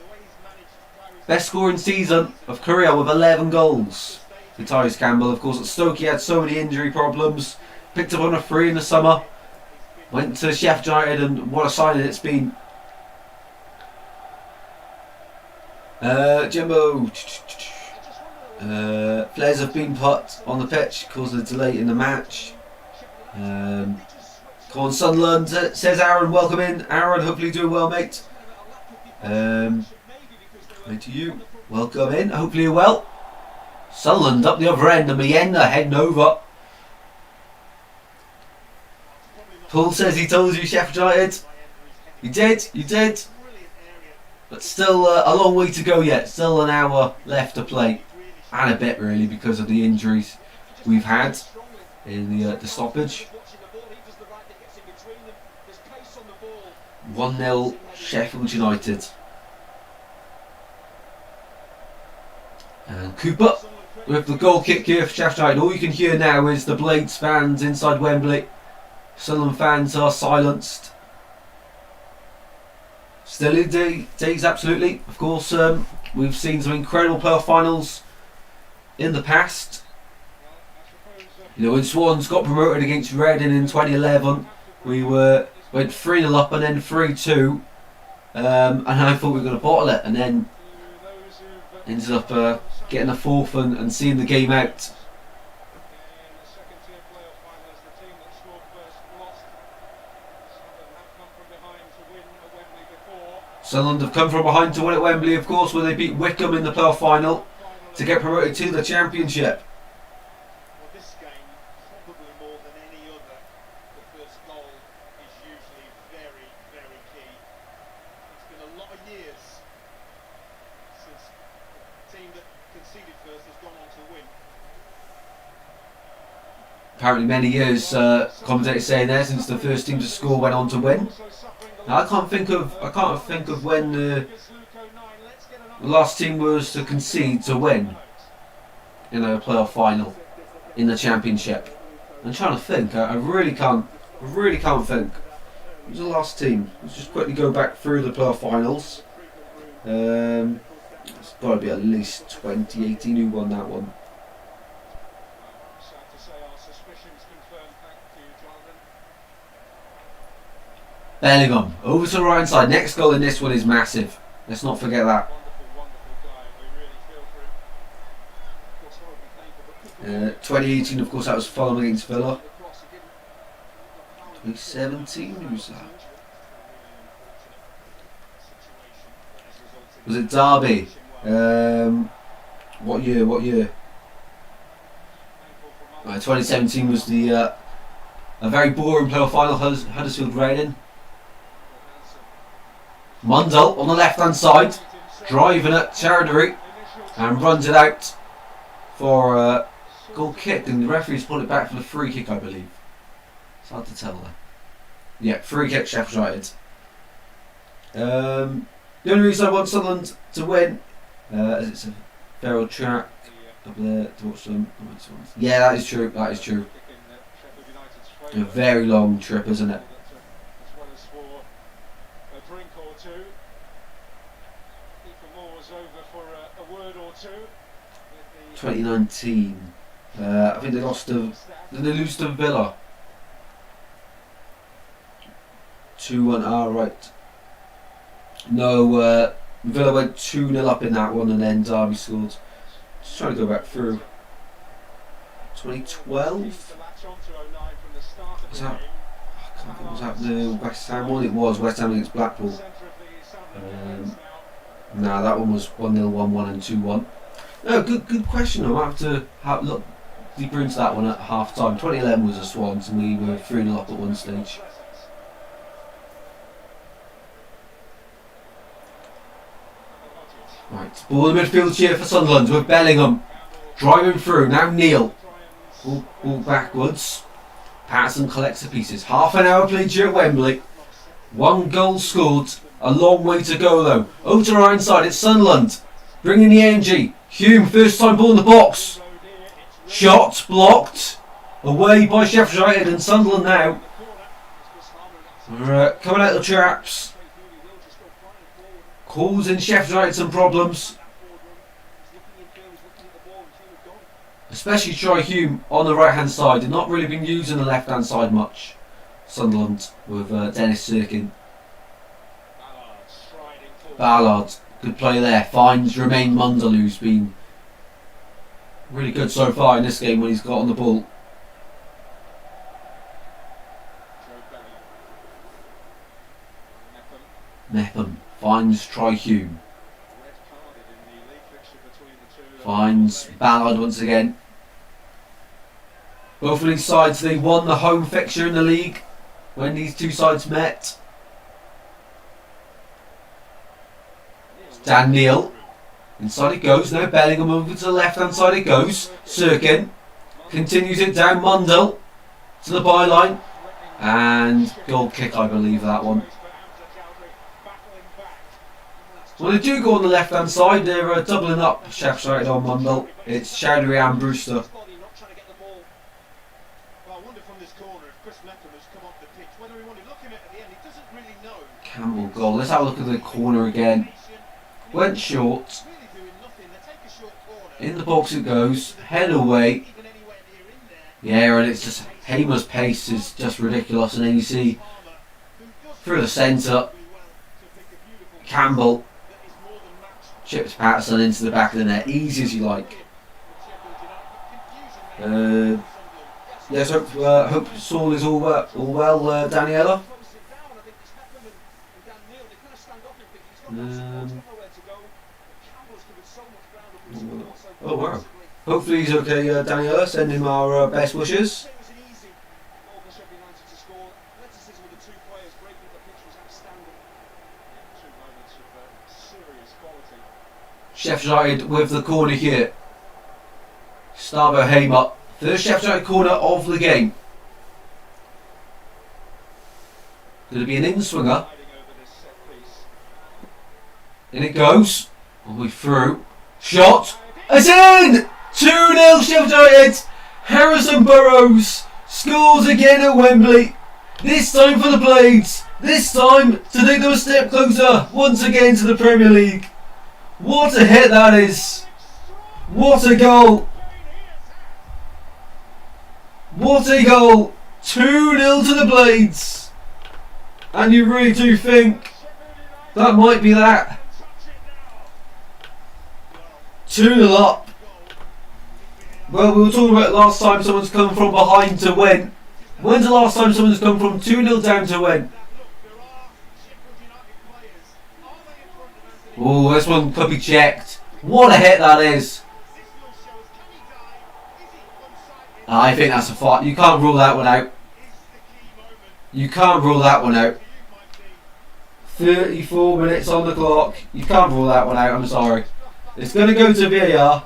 Best scoring season of career with 11 goals for Tyrese Campbell. Of course, at Stoke he had so many injury problems. Picked up on a free in the summer. Went to Sheffield United, and what a signing it's been. Jimbo. Players have been put on the pitch, causing a delay in the match. Come on, Sunderland, says Aaron. Welcome in, Aaron. Hopefully doing well, mate. Right to you. Welcome in. Hopefully you're well. Sunderland up the other end, and Mienda heading over. Paul says he told you, Sheffield United. You did, you did. But still a long way to go yet. Still an hour left to play. And a bit, really, because of the injuries we've had in the stoppage. 1-0 Sheffield United. And Cooper with the goal kick here for Sheffield United. All you can hear now is the Blades fans inside Wembley. Sunderland fans are silenced. Still in days, absolutely. Of course, we've seen some incredible playoff finals in the past. You know, when Swans got promoted against Reading in 2011, we went 3-0 up and then 3-2. And I thought we were going to bottle it, and then ended up getting a fourth and seeing the game out. Sunderland have come from behind to win at Wembley, of course, where they beat Wycombe in the playoff final to get promoted to the Championship. Well, this game, probably more than any other, the first goal is usually very, very key. It's been a lot of years since the team that conceded first has gone on to win. Apparently many years, commentators saying there, since the first team to score went on to win. Now, I can't think of when the last team was to concede to win in a playoff final in the Championship. I'm trying to think. I really can't think. Who's the last team? Let's just quickly go back through the playoff finals. It's got to be at least 2018 who won that one. Bellingham, over to the right hand side. Next goal in this one is massive. Let's not forget that. 2018, of course, that was Fulham against Villa. 2017, who's that? Was it Derby? What year? 2017 was a very boring playoff final. Huddersfield Reading. Mundell on the left hand side, driving at territory, and runs it out for a goal kick, and the referee's put it back for the free kick, I believe. It's hard to tell there. Yeah, free kick, Sheffield United. The only reason I want Sunderland to win is it's a feral track up there to watch them. Yeah, that is true. That is true. A very long trip, isn't it? 2019. I think they lost to. Did they lose to Villa? 2-1. Right. No, Villa went 2-0 up in that one, and then Derby scored. Just trying to go back through. 2012? Was that? I can't think. Was that the West Ham one? It was West Ham against Blackpool. Nah, that one was 1-0, 1-1, and 2-1. No, good question. I'll have to look deeper into that one at half time. 2011 was a Swans, and we were 3-0 up at one stage. Right, ball in midfield here for Sunderland with Bellingham driving through. Now Neil. All backwards. Patterson collects the pieces. Half an hour played here at Wembley. 1 goal scored. A long way to go though. Over to the right side, it's Sunderland. Bringing the energy. Hume, first time ball in the box. Shot blocked. Away by Sheffield United, and Sunderland now. Coming out of the traps. Causing Sheffield United some problems. Especially Troy Hume on the right hand side. They've not really been using the left hand side much. Sunderland with Dennis Sirkin. Ballard, good play there. Finds Romain Mundell, who's been really good so far in this game when he's got on the ball. Mepham finds Troy Hume. Finds Ballard once again. Both of these sides, they won the home fixture in the league when these two sides met. Dan Neil. Inside it goes. Now Bellingham over to the left hand side it goes. Sirkin continues it down. Mundell to the byline. And goal kick, I believe, that one. Well, they do go on the left hand side. They're doubling up Sheffield United on Mundell. It's Chowdhury and Brewster. Campbell goal. Let's have a look at the corner again. Went short. In the box it goes. Head away. Yeah, and it's just Hamer's pace is just ridiculous. And then you see through the centre, Campbell chips Patterson into the back of the net, easy as you like. Yes, hope Saul is all well, Daniela. Oh wow. Hopefully he's okay, Daniela. Send him our best wishes. Sheffield United with the corner here. Starbo Hamer. First Sheffield United corner of the game. Going to be an in-swinger. In it goes. All the way through. Shot. It's in! 2-0 Sheffield United. Harrison Burrows scores again at Wembley. This time for the Blades. This time to take them a step closer once again to the Premier League. What a hit that is! What a goal! What a goal! 2-0 to the Blades! And you really do think that might be that? 2-0 up. Well, we were talking about last time someone's come from behind to win. When's the last time someone's come from 2-0 down to win? Oh, this one could be checked. What a hit that is. I think that's a fight. You can't rule that one out. You can't rule that one out. 34 minutes on the clock. You can't rule that one out, I'm sorry. It's going to go to VAR,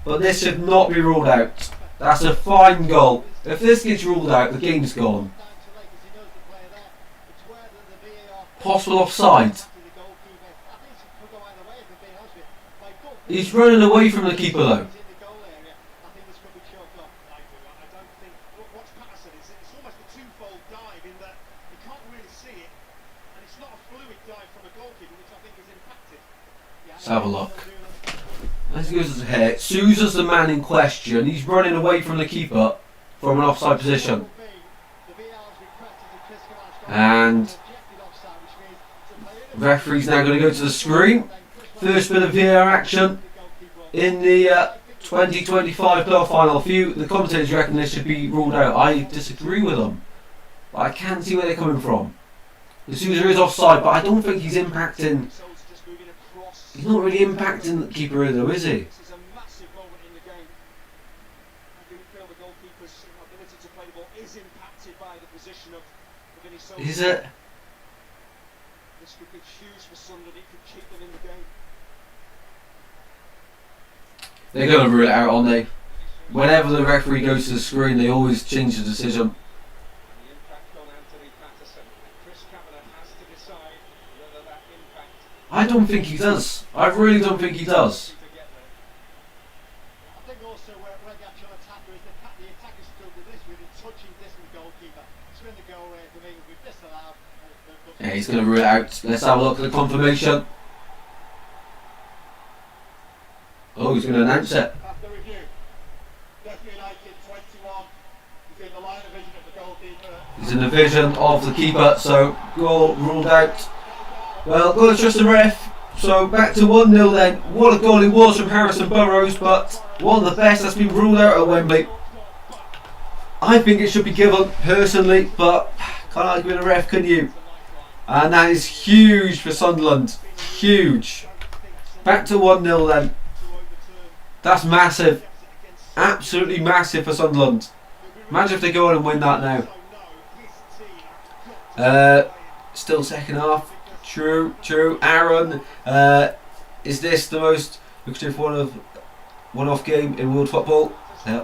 but this should not be ruled out. That's a fine goal. If this gets ruled out, the game's gone. Possible offside. He's running away from the keeper though. Let's have a look. As he goes ahead, Sousa's the man in question. He's running away from the keeper from an offside position. And Referee's now going to go to the screen. First bit of VAR action in the 2025 playoff final. A few the commentators reckon this should be ruled out. I disagree with them. But I can see where they're coming from. The Sousa is offside, but I don't think he's impacting. He's not really impacting the keeper though, is he? Is it? This could be huge for Sunderland. It could keep them in the game. They're going to rule it out, aren't they? Whenever the referee goes to the screen, they always change the decision. I don't think he does. I really don't think he does. I think also where the actual attacker is, the attacker's still with this within touching distance goalkeeper. Spin the goal away for me with Disallowed. Yeah, he's going to rule it out. Let's have a look at the confirmation. Oh, he's going to announce it. After review, Sheffield United 21 is in the line of vision of the goalkeeper. He's in the vision of the keeper, so goal ruled out. Well, got to trust the ref. So back to 1-0 then. What a goal it was from Harrison Burrows, but one of the best that's been ruled out at Wembley. I think it should be given personally, but can't argue with the ref, can you? And that is huge for Sunderland. Huge. Back to 1-0 then. That's massive. Absolutely massive for Sunderland. Imagine if they go on and win that now. Still second half. True. Aaron, is this the most lucrative one-off game in world football?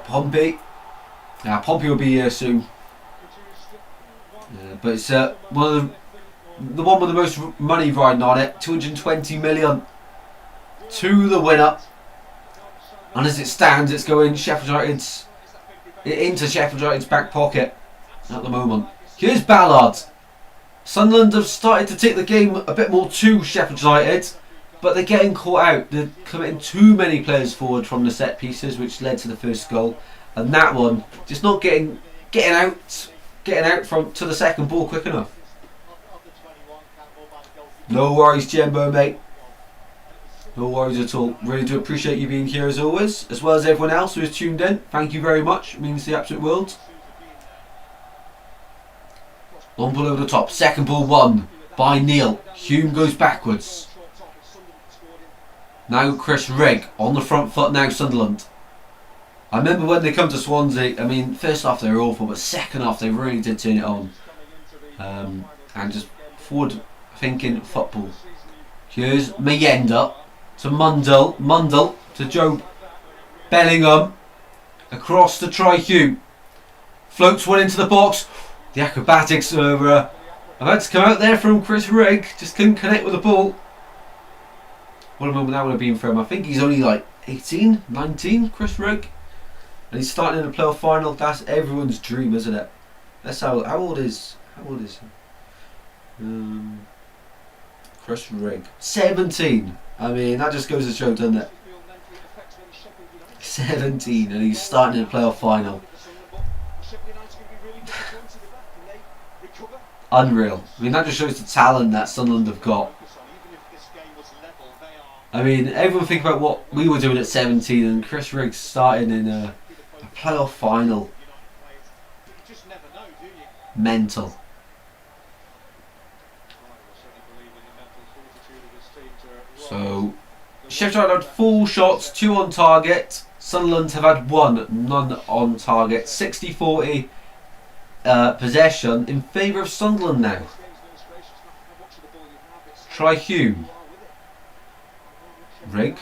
Pompey. Pompey will be here soon. But it's the one with the most money riding on it. 220 million to the winner. And as it stands, it's going Sheffield United's into Sheffield United's back pocket at the moment. Here's Ballard. Sunderland have started to take the game a bit more to Sheffield United, but they're getting caught out. They're committing too many players forward from the set pieces, which led to the first goal. And that one just not getting out from to the second ball quick enough. No worries, Jembo, mate. No worries at all. Really do appreciate you being here as always, as well as everyone else who has tuned in. Thank you very much. It means the absolute world. Long ball over the top. Second ball won by Neil. Hume goes backwards. Now Chris Rigg on the front foot now, Sunderland. I remember when they come to Swansea, I mean, first half they were awful, but second half they really did turn it on. And just forward thinking football. Here's Mayenda to Mundell to Joe Bellingham. Across to Troy Hume. Floats one into the box. The acrobatics are about to come out there from Chris Rigg. Just couldn't connect with the ball. What a moment that would have been for him. I think he's only like 18, 19, Chris Rigg. And he's starting in the playoff final. That's everyone's dream, isn't it? That's how old is he? Chris Rigg. 17. I mean, that just goes to show, doesn't it? 17, and he's starting in the playoff final. Unreal. I mean, that just shows the talent that Sunderland have got. I mean, everyone think about what we were doing at 17 and Chris Rigg starting in a playoff final. Mental. So, Sheffield United had 4 shots, 2 on target. Sunderland have had 1, none on target. 60-40 possession in favour of Sunderland now. Try Hume. Rigg.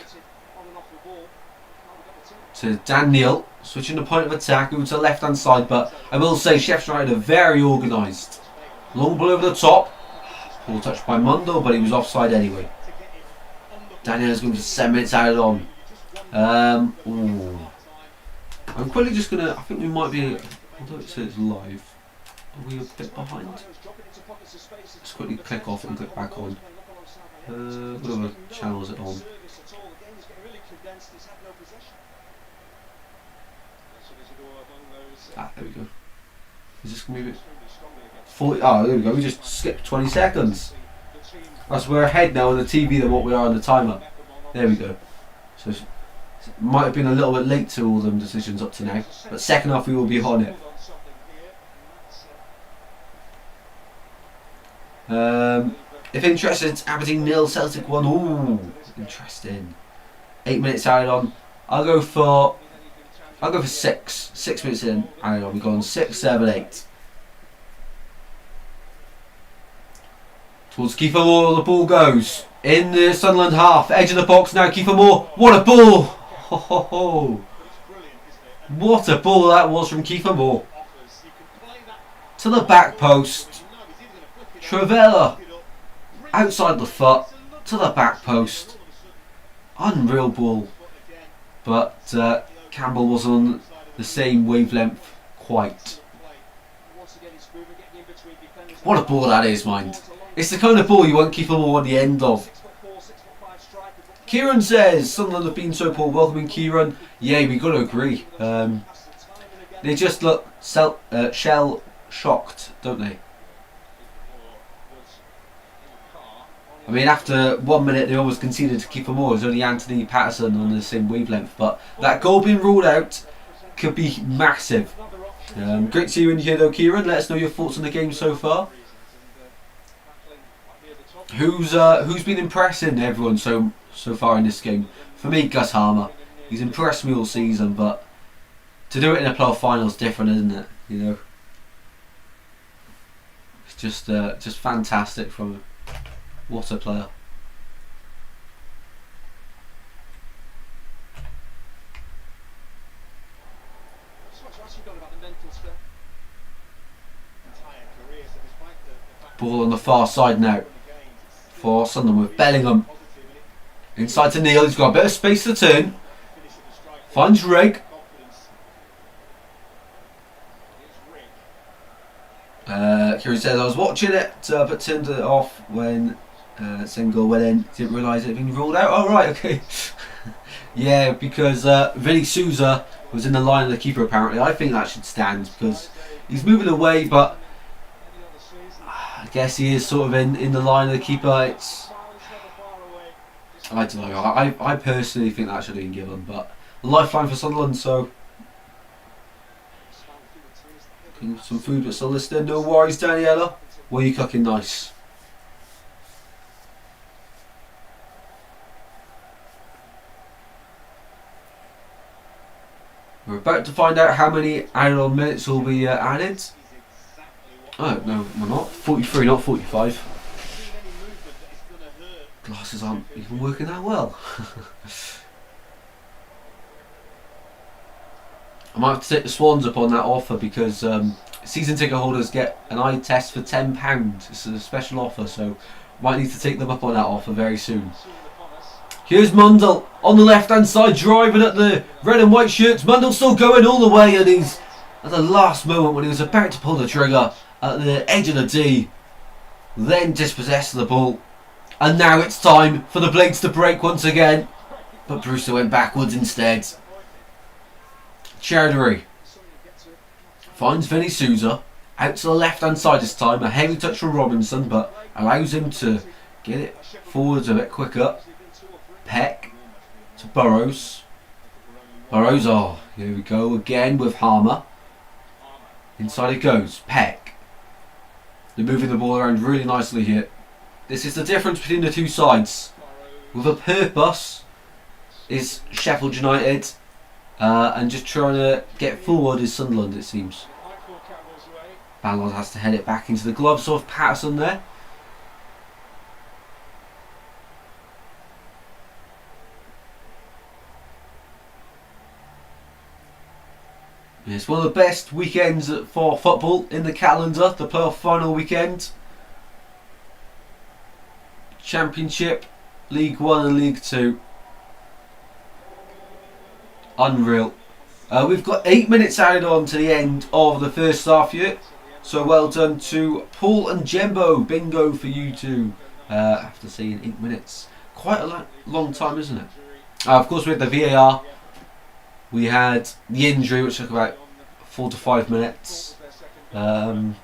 To Daniel. Switching the point of attack over to the left hand side, but I will say Sheffield United are very organised. Long ball over the top. Ball touched by Mundell, but he was offside anyway. Daniel's going to 7 minutes added on. I'm quickly just going to, I think we might be, although it says live, are we a bit behind? Let's quickly click off and click back on. Whatever channel is it on? There we go. Is this going to be a bit 40? Oh, there we go. We just skipped 20 seconds. As we're ahead now on the TV than what we are on the timer. There we go. So it might have been a little bit late to all them decisions up to now, but second half we will be on it. If interested, Aberdeen 0, Celtic 1. Ooh, interesting. 8 minutes added on. I'll go for 6. 6 minutes in. Added on. We've gone 6, 7, 8. Towards Kiefer Moore, the ball goes in the Sunderland half, edge of the box now. Kiefer Moore, what a ball! Ho, ho, ho. What a ball that was from Kiefer Moore to the back post. Travella outside the foot to the back post. Unreal ball, but Campbell was on the same wavelength quite. What a ball that is, mind. It's the kind of ball you want Kiefer Moore on the end of. Kieran says, Sunderland have been so poor welcoming Kieran. Yeah, we got to agree. They just look shell shocked, don't they? I mean, after 1 minute they almost conceded to Kiefer Moore. It was only Anthony Patterson on the same wavelength. But that goal being ruled out could be massive. Great to see you in here though, Kieran. Let us know your thoughts on the game so far. Who's been impressing everyone so far in this game? For me, Gus Harmer. He's impressed me all season, but to do it in a playoff final is different, isn't it? You know, it's just fantastic from him. What a player! Ball on the far side now for Sunderland with Bellingham. Inside to Neil, he's got a bit of space to turn. Finds Rigg. Kieran says, I was watching it, but turned it off when Single went in. Didn't realise it had been ruled out. Oh, right, okay. Yeah, because Vinny Souza was in the line of the keeper apparently. I think that should stand because he's moving away, but I guess he is sort of in the line of the keeper. I don't know. I personally think that should have been given, but a lifeline for Sunderland. So some food but still listening. No worries, Daniela. What are you cooking? Nice. We're about to find out how many added-on minutes will be added. Oh no, we're not. 43, not 45. Glasses aren't even working that well. I might have to take the Swans up on that offer because season ticket holders get an eye test for £10. It's a special offer, so might need to take them up on that offer very soon. Here's Mundell on the left hand side driving at the red and white shirts. Mundell still going all the way, and he's at the last moment when he was about to pull the trigger at the edge of the D, then dispossessed the ball. And now it's time for the blades to break once again. But Brewster went backwards instead. Chowdhury finds Vinny Souza. Out to the left hand side this time. A heavy touch from Robinson, but allows him to get it forwards a bit quicker. Peck to Burrows. Burrows, oh, here we go again with Harmer. Inside it goes. Peck. They're moving the ball around really nicely here. This is the difference between the two sides. With a purpose is Sheffield United, and just trying to get forward is Sunderland, it seems. Ballard has to head it back into the gloves of Patterson there. It's one of the best weekends for football in the calendar, the playoff final weekend. Championship, League 1 and League 2. Unreal. We've got 8 minutes added on to the end of the first half here. So well done to Paul and Jembo. Bingo for you two. After seeing 8 minutes. Quite a long time, isn't it? Of course, with the VAR, we had the injury, which took about 4 to 5 minutes. VAR,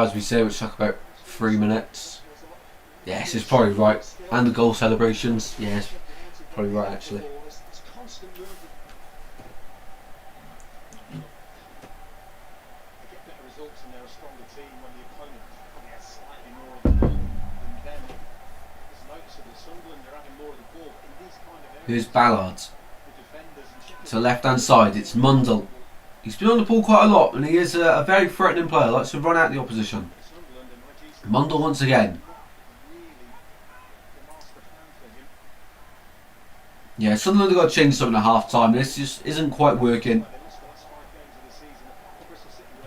as we say, which took about 3 minutes. Yes, it's probably right. And the goal celebrations. Yes, probably right actually. Here's Ballard. To the left hand side, it's Mundell. He's been on the ball quite a lot and he is a very threatening player, likes to run out the opposition. Mundell once again. Yeah, Sunderland have got to change something at half time. This just isn't quite working.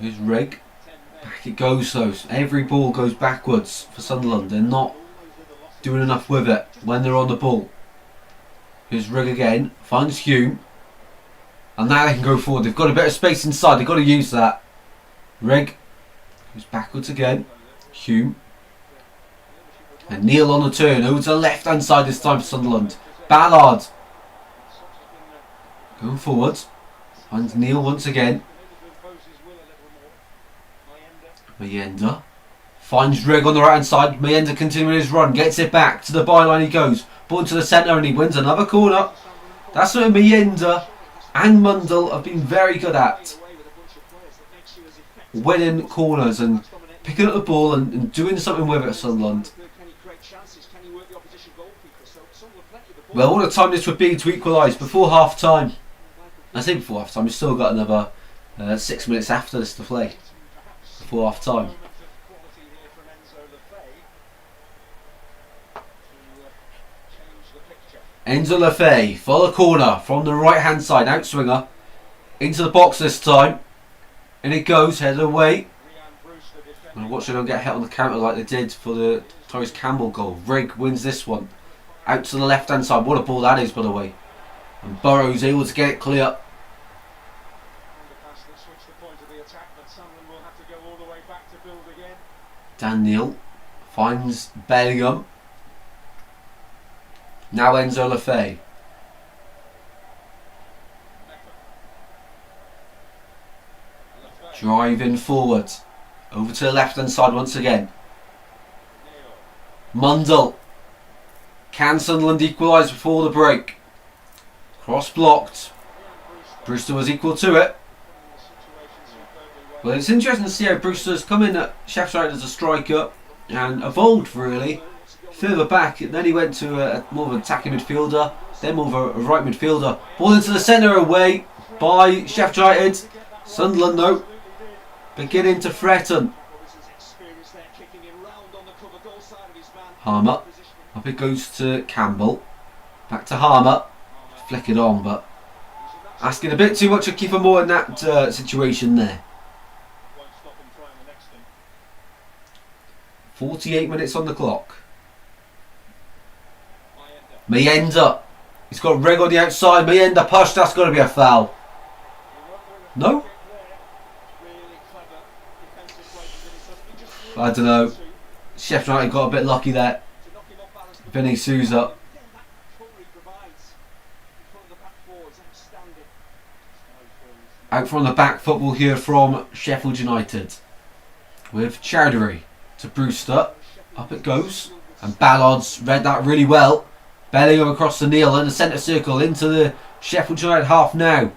Here's Rigg. Back it goes though. Every ball goes backwards for Sunderland. They're not doing enough with it when they're on the ball. Here's Rigg again. Finds Hume. And now they can go forward. They've got a bit of space inside. They've got to use that. Rigg goes backwards again. Hume. And Neil on the turn. Over to the left hand side this time for Sunderland. Ballard. Going forward. Finds Neil once again. Mayenda. Finds Rigg on the right hand side. Mayenda continuing his run. Gets it back. To the byline he goes. Ball to the centre and he wins another corner. That's what Mayenda and Mundell have been very good at. Winning corners and picking up the ball and doing something with it at Sunderland. Well, what a time this would be to equalise before half time. I say before half time, we've still got another 6 minutes after this to play. Before half time. Enzo Lefebvre for the corner from the right hand side, outswinger. Into the box this time. And it goes, headed away. And watching them get hit on the counter like they did for the Torres Campbell goal. Rigg wins this one. Out to the left hand side. What a ball that is, by the way. And Burrows able to get it clear. Dan Neil finds Bellingham. Now Enzo Lefebvre. Driving forward. Over to the left hand side once again. Mundell. Can Sunderland equalise before the break? Cross blocked. Brewster was equal to it. Well, it's interesting to see how Brewster's come in at Sheffield United as a striker and evolved really further back. Then he went to a more of an attacking midfielder, then more of a right midfielder. Ball into the centre away by Sheffield United. Sunderland though beginning to threaten. Harmer. Up it goes to Campbell. Back to Harmer. Flick it on, but asking a bit too much of Kiefer Moore in that situation there. 48 minutes on the clock. Mayenda. He's got Rigg on the outside. Mayenda push. That's got to be a foul. No? I don't know. Sheffield United got a bit lucky there. Vinny Souza. Out from the back foot we'll hear from Sheffield United. With Chowdhury to Brewster. Up it goes. And Ballard's read that really well. Bellingham across the Neil in the centre circle into the Sheffield United half now.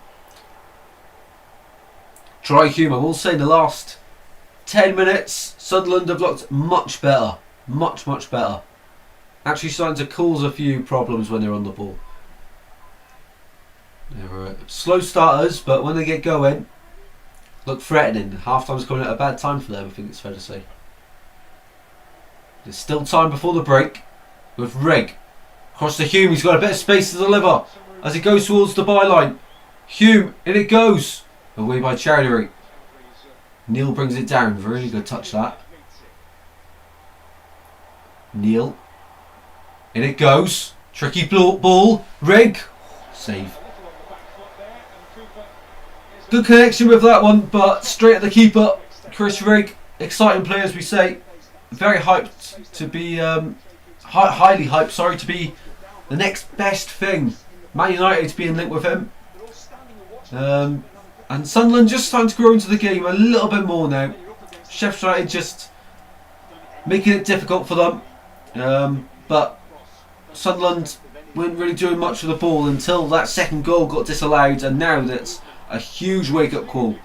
Troy Hume, I will say in the last 10 minutes Sunderland have looked much better. Much better. Actually starting to cause a few problems when they're on the ball. They're slow starters, but when they get going, look threatening. Half time's coming at a bad time for them, I think it's fair to say. There's still time before the break with Rigg. Across to Hume, he's got a bit of space to deliver as he goes towards the byline. Hume, in it goes. Away by Chowdhury. Neil brings it down, really good touch that. Neil. In it goes. Tricky ball. Rigg. Save. Good connection with that one, but straight at the keeper. Chris Rigg. Exciting player, as we say. Very hyped to be... highly hyped, sorry, to be the next best thing. Man United's being linked with him. And Sunderland just starting to grow into the game a little bit more now. Sheffield United just making it difficult for them. But Sunderland weren't really doing much with the ball until that second goal got disallowed, and now that's a huge wake-up call.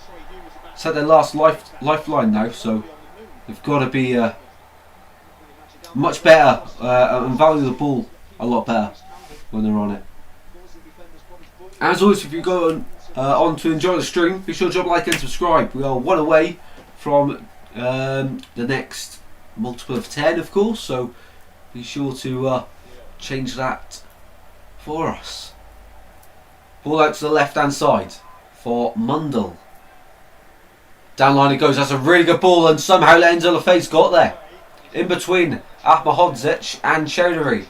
It's at their last lifeline now, so they've got to be much better and value the ball a lot better when they're on it. As always, if you go on to enjoy the stream, be sure to drop a like and subscribe. We are one away from the next multiple of 10, of course, so be sure to change that for us. Ball out to the left hand side for Mundell. Down line it goes. That's a really good ball, and somehow Lenzo Lafay's got there in between Ahmedhodzic and Chowdhury.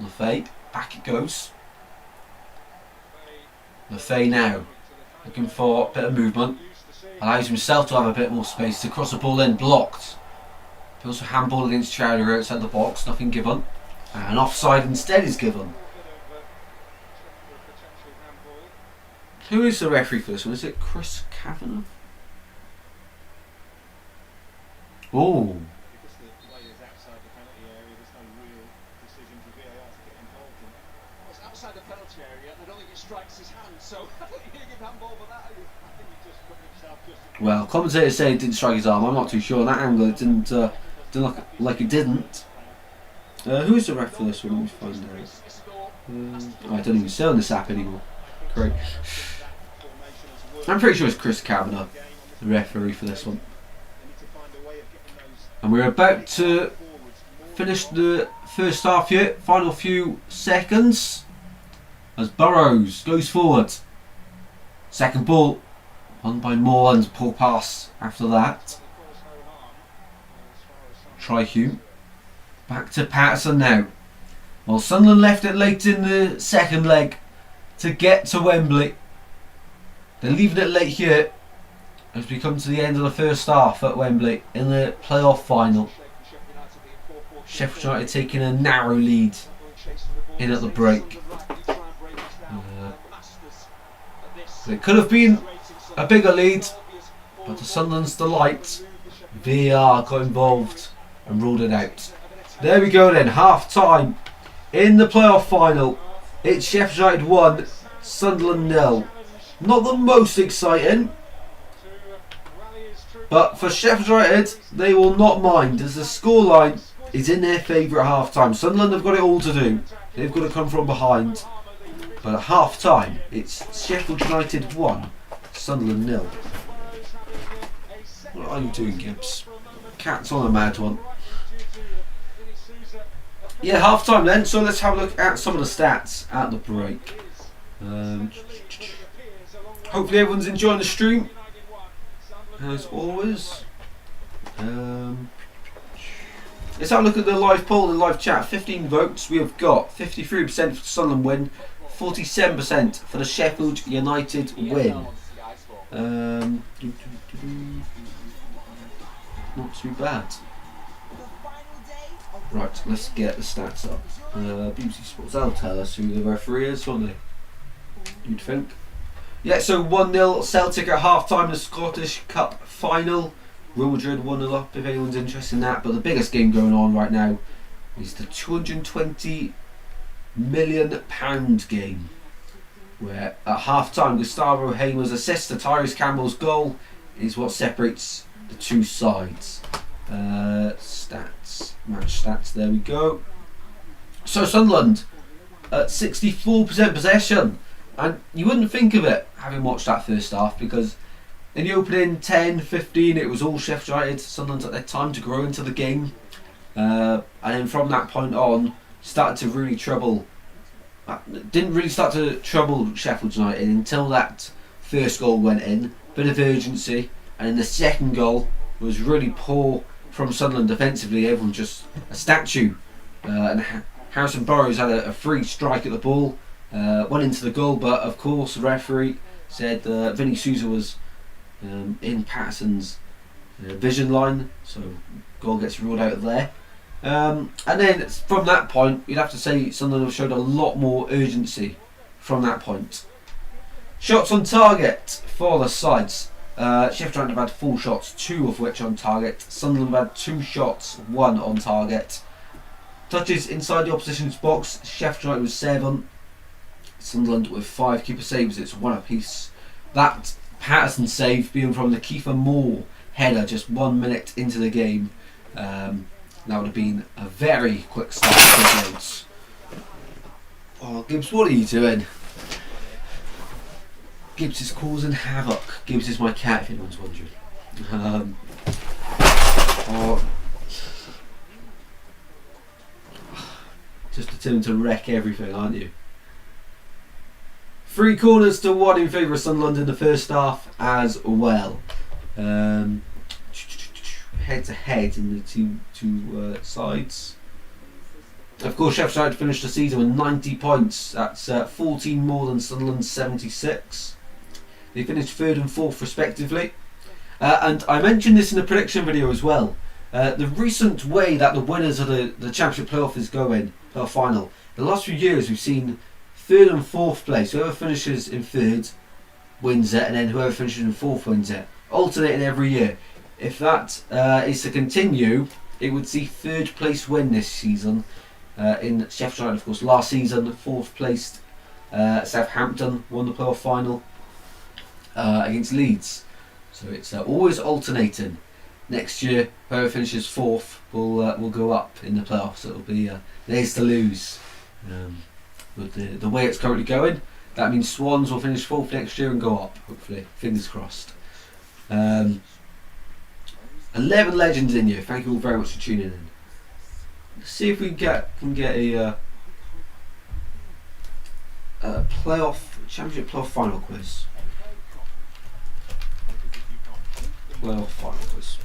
Lafay, back it goes. Lafay now looking for a bit of movement. Allows himself to have a bit more space to cross the ball in, blocked. Feels a handball against Chowdhury outside the box, nothing given. And offside instead is given. Who is the referee for this one? Is it Chris Kavanagh? Oh. Outside the penalty area, I don't think it strikes his hand, so I think he didn't give handball for that. I think he just put himself just. Well, commentators say it didn't strike his arm. I'm not too sure. That angle, it didn't look like it didn't. Who is the ref for this one? Let me find out. I don't even say on this app anymore. Great. I'm pretty sure it's Chris Kavanagh, the referee for this one. And we're about to finish the first half here. Final few seconds as Burrows goes forward. Second ball won by Moreland. Poor pass after that. Trihume. Back to Patterson now. Well, Sunderland left it late in the second leg to get to Wembley. They're leaving it late here as we come to the end of the first half at Wembley in the playoff final. Sheffield United taking a narrow lead in at the break. It could have been a bigger lead, but to Sunderland's delight, VAR got involved and ruled it out. There we go then, half time in the playoff final. It's Sheffield United 1, Sunderland 0. Not the most exciting, but for Sheffield United, they will not mind as the scoreline is in their favour at half time. Sunderland have got it all to do. They've got to come from behind. But at half time, it's Sheffield United 1, Sunderland 0. What are you doing, Gibbs? Cat's on a mad one. Yeah, half time then, so let's have a look at some of the stats at the break. Hopefully everyone's enjoying the stream, as always. Let's have a look at the live poll and live chat. 15 votes. We have got 53% for the Sunderland win, 47% for the Sheffield United win. Not too bad. Right, let's get the stats up. BBC Sports, that'll tell us who the referee is, won't they? You'd think. Yeah, so 1-0 Celtic at half time in the Scottish Cup final. Real Madrid 1-0 up if anyone's interested in that. But the biggest game going on right now is the £220 million game, where at half time Gustavo Hamer's assist to Tyrese Campbell's goal is what separates the two sides. Stats, match stats, there we go. So Sunderland at 64% possession, and you wouldn't think of it having watched that first half, because in the opening 10-15 it was all Sheffield United. Sunderland took their time to grow into the game, and then from that point on started to really trouble. Didn't really start to trouble Sheffield United until that first goal went in. Bit of urgency, and then the second goal was really poor from Sunderland defensively. Everyone just a statue, and Harrison Burrows had a free strike at the ball, went into the goal, but of course the referee said Vinny Souza was in Patterson's vision line, so goal gets ruled out of there. And then from that point, you'd have to say Sunderland have showed a lot more urgency from that point. Shots on target for the sides. Sheffield United have had 4 shots, 2 of which on target. Sunderland have had 2 shots, 1 on target. Touches inside the opposition's box, Sheffield United with 7. Sunderland with 5 keeper saves, it's 1 apiece. That Patterson save being from the Kiefer Moore header just 1 minute into the game. That would have been a very quick start for the Blades. Oh, Gibbs, what are you doing? Gibbs is causing havoc. Gibbs is my cat, if anyone's wondering. Just determined to wreck everything, aren't you? 3 corners to 1 in favour of Sunderland in the first half as well. Head to head in the two sides. Of course, Sheffield United finished the season with 90 points. That's 14 more than Sunderland's 76. They finished 3rd and 4th respectively. And I mentioned this in the prediction video as well. The recent way that the winners of the Championship playoff is going, playoff final, the last few years we've seen 3rd and 4th place. Whoever finishes in 3rd wins it, and then whoever finishes in 4th wins it. Alternating every year. If that is to continue, it would see 3rd place win this season. In Sheffield United, of course, last season 4th placed Southampton won the playoff final against Leeds. So it's always alternating. Next year, whoever finishes 4th will go up in the playoffs. It'll be theirs to lose. With the way it's currently going, that means Swans will finish 4th next year and go up. Hopefully, fingers crossed. 11 legends in you. Thank you all very much for tuning in. Let's see if we can get a championship playoff final quiz. Playoff final quiz.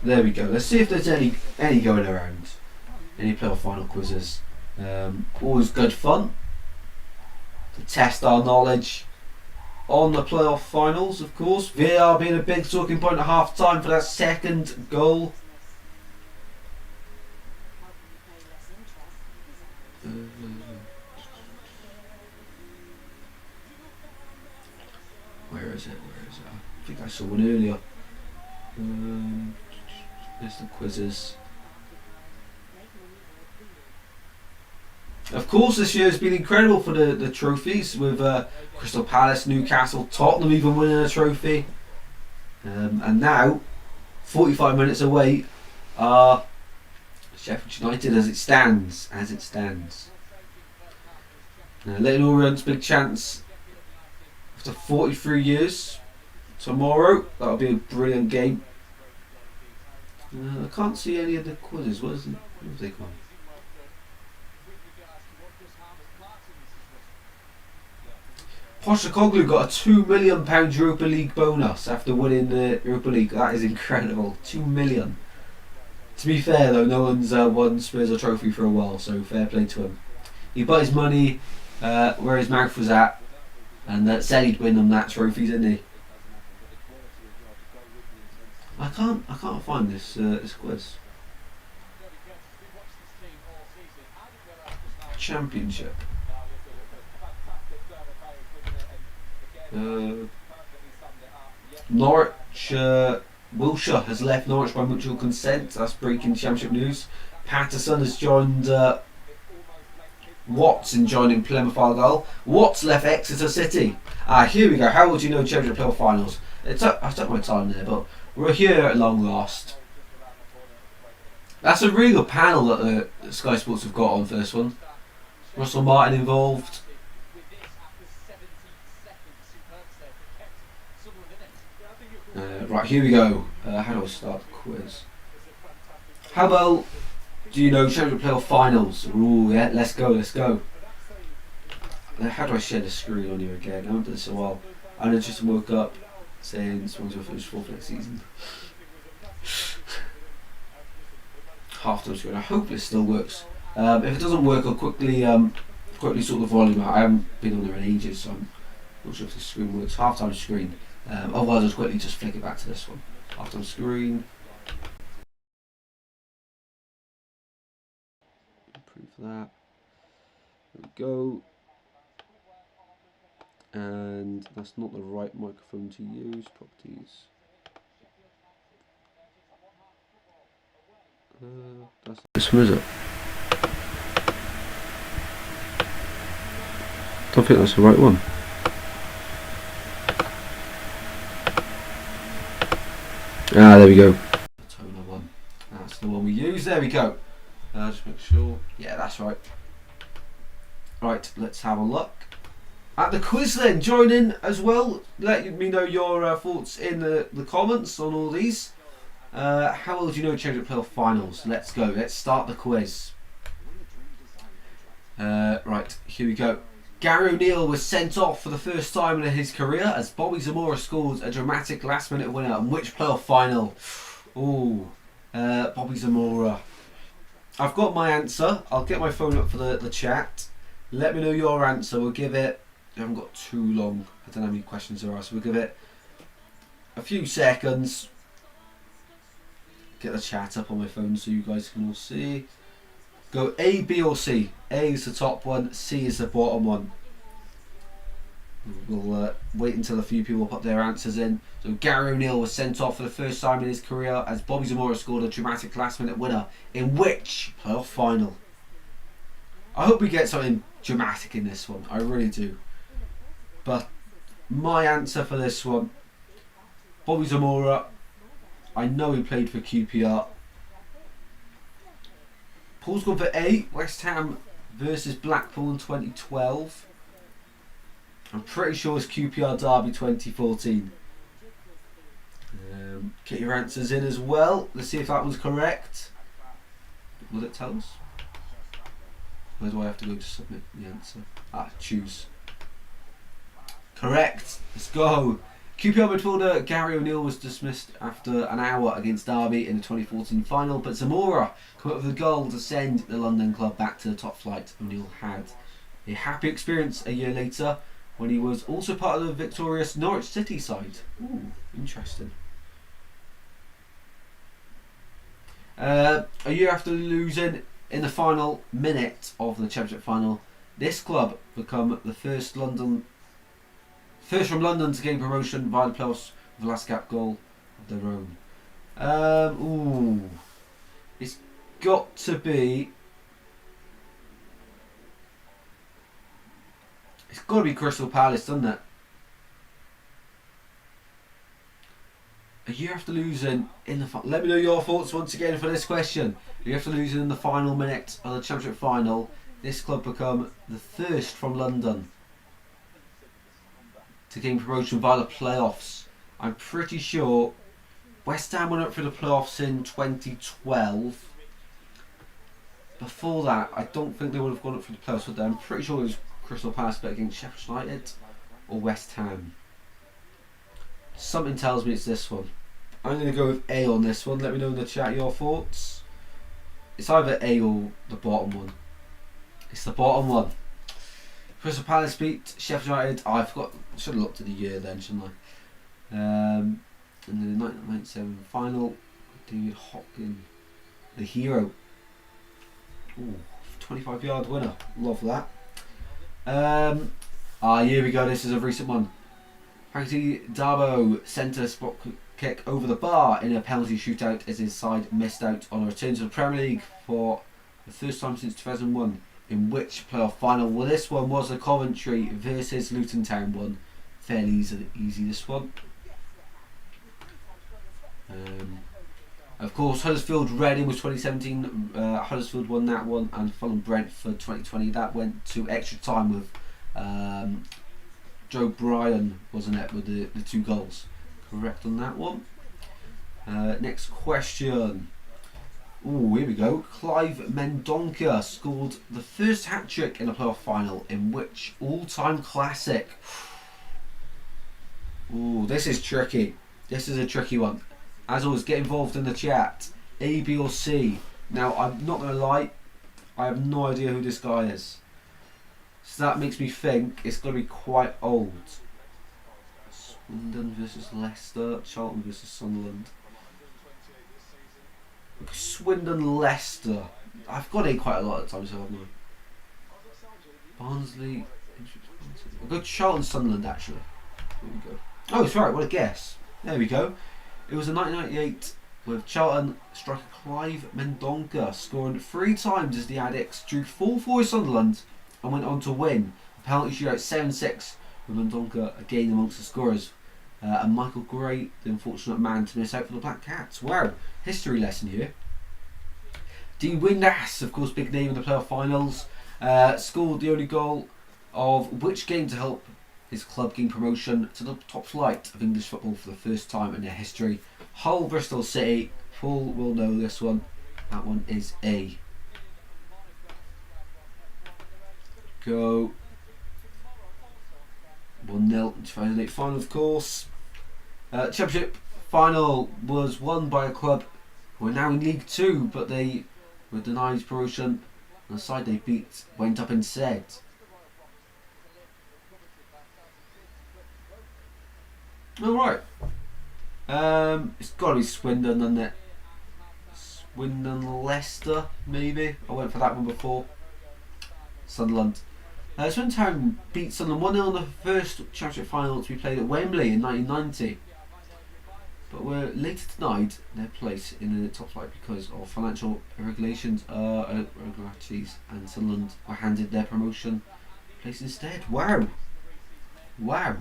There we go. Let's see if there's any going around. Any playoff final quizzes. Always good fun to test our knowledge on the playoff finals, of course. VAR being a big talking point at half time for that second goal. Where is it? I think I saw one earlier. There's the quizzes. Of course, this year has been incredible for the trophies, with Crystal Palace, Newcastle, Tottenham even winning a trophy. And now, 45 minutes away, are Sheffield United as it stands. Leighton Orient's big chance after 43 years tomorrow. That'll be a brilliant game. I can't see any of the quizzes. What have they got? Postecoglou got a £2 million Europa League bonus after winning the Europa League. That is incredible. £2 million. To be fair though, no one's won Spurs a trophy for a while, so fair play to him. He put his money where his mouth was at, and said he'd win them that trophy, didn't he? I can't find this quiz. Championship. Norwich, Wilshere has left Norwich by mutual consent. That's breaking championship news. Patterson has joined Watts in joining Plymouth Argyle. Watts left Exeter City. Here we go. How would you know championship playoff finals? I took my time there, but we're here at long last. That's a really good panel that the Sky Sports have got on for this one. Russell Martin involved. Right, here we go. How do I start the quiz? How well do you know championship playoff finals? Ooh, yeah, let's go. How do I share the screen on you again? I haven't done this in a while. I just woke up saying Swans will finish 4th next season. Half time screen. I hope it still works. If it doesn't work, I'll quickly sort the volume out. I haven't been on there in ages, so I'm not sure if the screen works. Half time screen. Otherwise, I'll quickly just flick it back to this one. Half time screen. Improve that. There we go. And that's not the right microphone to use. Properties. That's this one, is it? Don't think that's the right one. Ah, there we go. The toner one. That's the one we use. There we go. Just make sure. Yeah, that's right. Right, let's have a look at the quiz then. Join in as well. Let me know your thoughts in the comments on all these. How well do you know Championship Playoff Finals? Let's go. Let's start the quiz. Right, here we go. Gary O'Neill was sent off for the first time in his career as Bobby Zamora scored a dramatic last-minute winner in which playoff final? Ooh, Bobby Zamora. I've got my answer. I'll get my phone up for the chat. Let me know your answer. We'll give it... I haven't got too long. I don't know how many questions there are, so we'll give it a few seconds. Get the chat up on my phone so you guys can all see. Go A, B or C. A is the top one, C is the bottom one. We'll wait until a few people put their answers in. So Gary O'Neill was sent off for the first time in his career as Bobby Zamora scored a dramatic last-minute winner in which playoff final? I hope we get something dramatic in this one. I really do. But my answer for this one, Bobby Zamora. I know he played for QPR. Paul's gone for A, West Ham versus Blackpool in 2012. I'm pretty sure it's QPR Derby 2014. Get your answers in as well. Let's see if that one's correct. Will it tell us? Where do I have to go to submit the answer? Choose. Correct. Let's go. QPR midfielder Gary O'Neill was dismissed after an hour against Derby in the 2014 final, but Zamora came up with a goal to send the London club back to the top flight. O'Neill had a happy experience a year later when he was also part of the victorious Norwich City side. Ooh, interesting. A year after losing in the final minute of the Championship final, this club become the first from London to gain promotion via the playoffs with the last gap goal of their own. It's got to be. It's got to be Crystal Palace, doesn't it? A year after losing in the final. Let me know your thoughts once again for this question. A year after losing in the final minute of the Championship final, this club become the first from London to gain promotion via the playoffs. I'm pretty sure West Ham went up for the playoffs in 2012. Before that, I don't think they would have gone up for the playoffs, would they? I'm pretty sure it was Crystal Palace, but against Sheffield United or West Ham. Something tells me it's this one. I'm going to go with A on this one. Let me know in the chat your thoughts. It's either A or the bottom one. It's the bottom one. Crystal Palace beat Sheffield United. I forgot. Should have looked at the year then, shouldn't I? And then the 1997 final, David Hopkins, the hero. Ooh, 25-yard winner. Love that. Here we go. This is a recent one. Frankie Darbo centre spot kick over the bar in a penalty shootout as his side missed out on a return to the Premier League for the first time since 2001. In which playoff final? Well, this one was the Coventry versus Luton Town one. Fairly easy this one. Of course, Huddersfield Reading was 2017. Huddersfield won that one, and Fulham Brentford 2020. That went to extra time with Joe Bryan, wasn't it, with the 2 goals. Correct on that one. Next question. Ooh, here we go. Clive Mendonca scored the first hat-trick in a playoff final in which all-time classic? Ooh, this is tricky. This is a tricky one. As always, get involved in the chat. A, B or C. Now, I'm not going to lie. I have no idea who this guy is. So that makes me think it's going to be quite old. Swindon versus Leicester. Charlton versus Sunderland. Swindon Leicester. I've got it quite a lot of times, haven't I? Barnsley I'll go Charlton Sunderland actually. There we go. Oh, it's right. What a guess. There we go. It was a 1998 with Charlton striker Clive Mendonca scoring 3 times as the Addicts drew 4-4 with Sunderland and went on to win a penalty shootout 7-6 with Mendonca again amongst the scorers. And Michael Gray, the unfortunate man to miss out for the Black Cats. Wow, history lesson here. Dean Windass, of course, big name in the playoff finals, scored the only goal of which game to help his club gain promotion to the top flight of English football for the first time in their history. Hull Bristol City. Paul will know this one. That one is A. Go. 1-0 2008 final, of course. Championship final was won by a club who are now in League 2, but they were denied promotion. And the side they beat went up instead. Alright. It's got to be Swindon, isn't it? Swindon Leicester, maybe. I went for that one before. Sunderland. Swindon Town beat Sunderland 1-0 in the first championship final to be played at Wembley in 1990. But were later denied their place in the top flight because of financial irregularities, and Sunderland were handed their promotion place instead. Wow. Wow.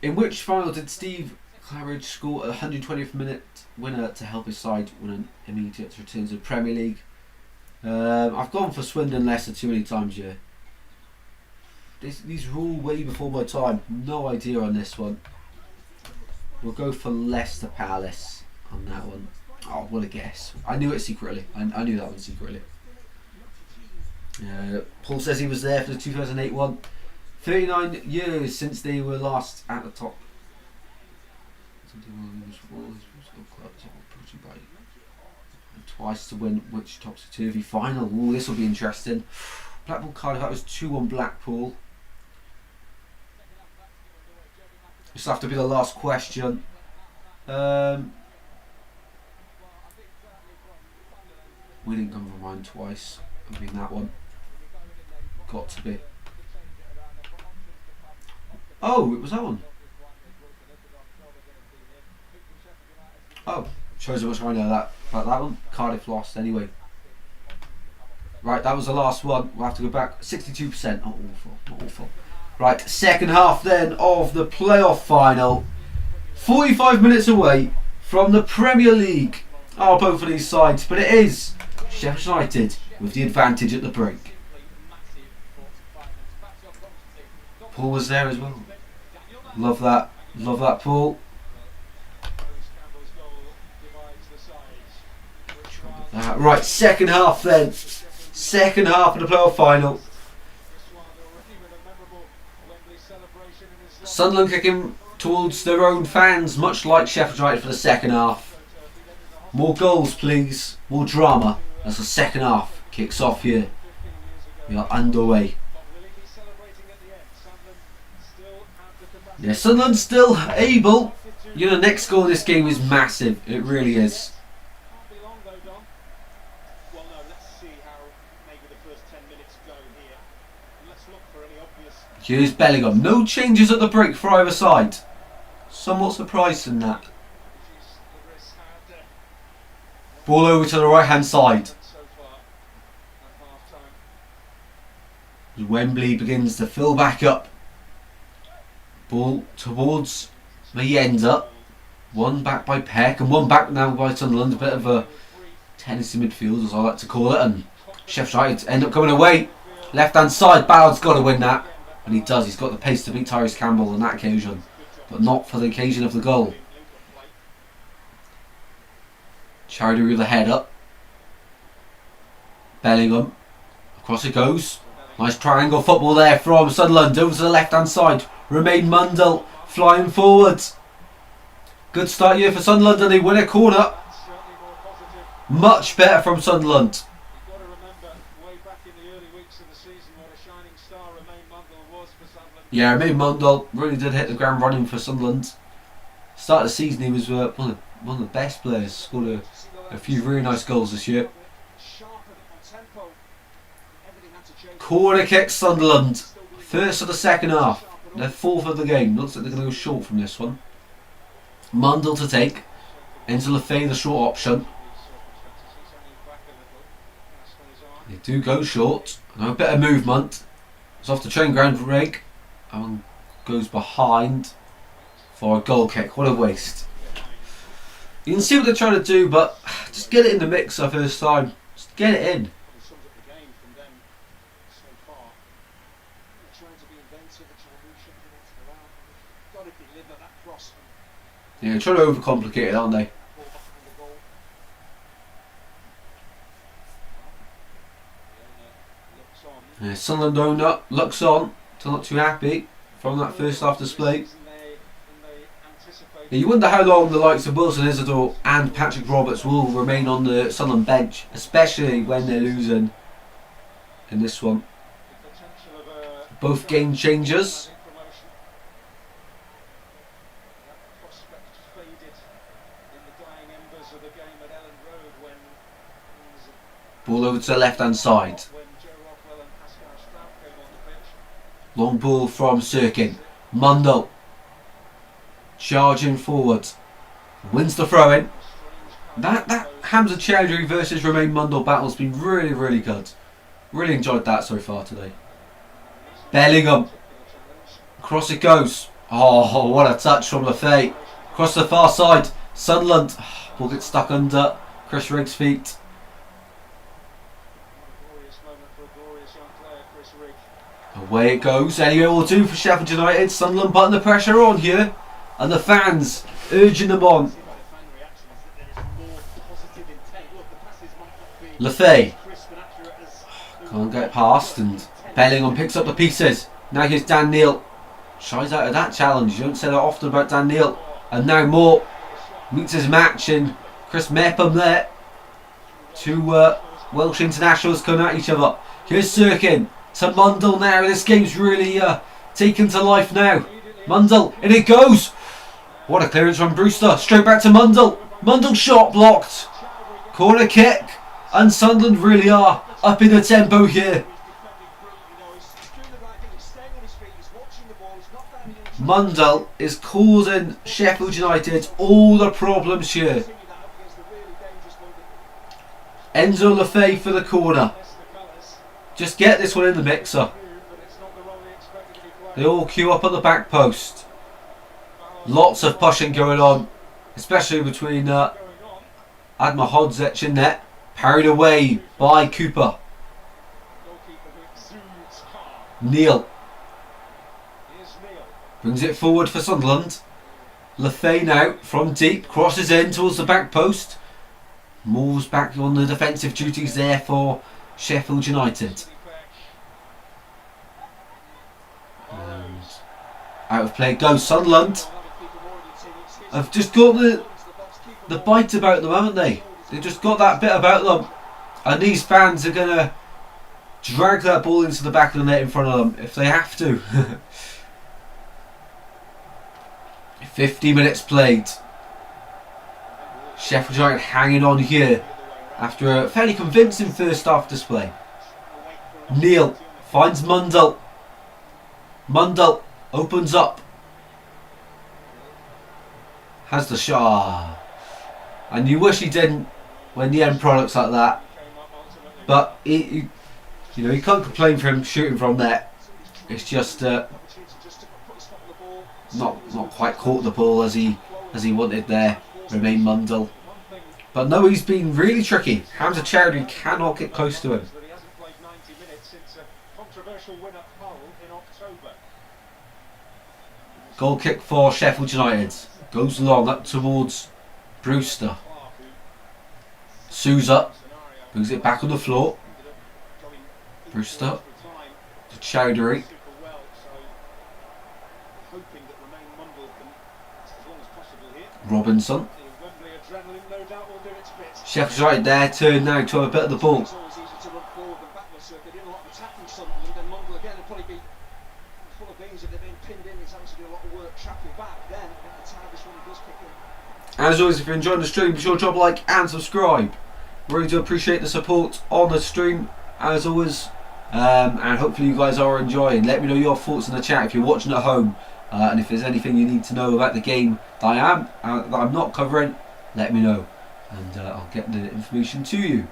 In which final did Steve Claridge score a 120th minute winner to help his side win an immediate return to the Premier League? I've gone for Swindon Leicester too many times here. These are all way before my time. No idea on this one. We'll go for Leicester Palace on that one. Oh, what a guess. I knew it secretly. I knew that one secretly. Paul says he was there for the 2008 one. 39 years since they were last at the top. Twice to win which topsy-turvy final. Ooh, this will be interesting. Blackpool Cardiff, that was 2-1 Blackpool. This will have to be the last question. We didn't come from mine twice. I mean that one. Got to be. Oh, it was that one. Oh, shows how much I know about that one. Cardiff lost anyway. Right, that was the last one. We'll have to go back. 62%. Not awful. Not awful. Right, second half then of the playoff final. 45 minutes away from the Premier League are both of these sides, but it is Sheffield United with the advantage at the break. Paul was there as well. Love that. Love that, Paul. Right, second half then. Second half of the playoff final. Sunderland kicking towards their own fans, much like Sheffield United for the second half. More goals, please. More drama as the second half kicks off here. We are underway. Yeah, Sunderland still able. You know, next goal in this game is massive. It really is. Here's Bellingham. No changes at the break for either side. Somewhat surprised in that. Ball over to the right hand side. As Wembley begins to fill back up. Ball towards Mayenda. One back by Peck and one back now by Sunderland. A bit of a tennis in midfield, as I like to call it. And Sheffield United end up coming away. Left hand side. Ballard's got to win that. And he does. He's got the pace to beat Tyrese Campbell on that occasion. But not for the occasion of the goal. Charity with the head up. Bellingham. Across it goes. Nice triangle football there from Sunderland. Over to the left hand side. Romain Mundell flying forward. Good start here for Sunderland and they win a corner. Much better from Sunderland. Yeah, Romain Mundell really did hit the ground running for Sunderland. Start of the season he was one of the best players. Scored a few really nice goals this year. Corner kick Sunderland. First of the second half. They're fourth of the game. Looks like they're going to go short from this one. Mundell to take. Into Lefay, the short option. They do go short. Now a bit of movement. It's off the train ground rig. And goes behind for a goal kick. What a waste. You can see what they're trying to do, but just get it in the mixer first time. Just get it in. Yeah, they're trying to overcomplicate it, aren't they? Yeah, Sunderland owner looks on, still not too happy from that first half display. Yeah, you wonder how long the likes of Wilson Isidore and Patrick Roberts will remain on the Sunderland bench, especially when they're losing in this one. Both game changers. Ball over to the left hand side. Long ball from Sirkin. Mundell charging forward. Wins the throw in. That Hamza Chowdhury versus Romain Mundell battle's been really, really good. Really enjoyed that so far today. Bellingham. Across it goes. Oh, what a touch from Lefay. Across the far side. Sunderland. Ball gets stuck under Chris Rigg's feet. Away it goes. Anyway, will do for Sheffield United. Sunderland putting the pressure on here. And the fans urging them on. Lefay. Can't get past. And Bellingham picks up the pieces. Now here's Dan Neil. Shies out of that challenge. You don't say that often about Dan Neil. And now Moore meets his match. And Chris Mepham there. Two Welsh internationals coming at each other. Here's Sirkin. To Mundell now. This game's really taken to life now. Mundell, and it goes. What a clearance from Brewster. Straight back to Mundell. Mundell shot blocked. Corner kick. And Sunderland really are up in the tempo here. Mundell is causing Sheffield United all the problems here. Enzo Lefay for the corner. Just get this one in the mixer. They all queue up at the back post. Lots of pushing going on, especially between Admahodzic and net. Parried away by Cooper. Neil brings it forward for Sunderland. Lefay now from deep, crosses in towards the back post. Moves back on the defensive duties there for Sheffield United. And out of play goes Sunderland. Have just got the bite about them, haven't they? They've just got that bit about them. And these fans are going to drag that ball into the back of the net in front of them if they have to. 50 minutes played. Sheffield United hanging on here after a fairly convincing first half display. Neil finds Mundell. Mundell opens up. Has the shot. And you wish he didn't when the end product's like that. But you can't complain for him shooting from there. It's just not quite caught the ball as he wanted there. Romain Mundell. But no, he's been really tricky. Hamza Chowdhury cannot get close to him. Goal kick for Sheffield United. Goes long up towards Brewster. Souza brings it back on the floor. Brewster to Chowdhury. Robinson. Sheffield United there, turn now to have a bit of the ball. As always, if you're enjoying the stream, be sure to drop a like and subscribe. Really do appreciate the support on the stream. As always, and hopefully you guys are enjoying. Let me know your thoughts in the chat if you're watching at home, and if there's anything you need to know about the game that I'm not covering, let me know, and I'll get the information to you.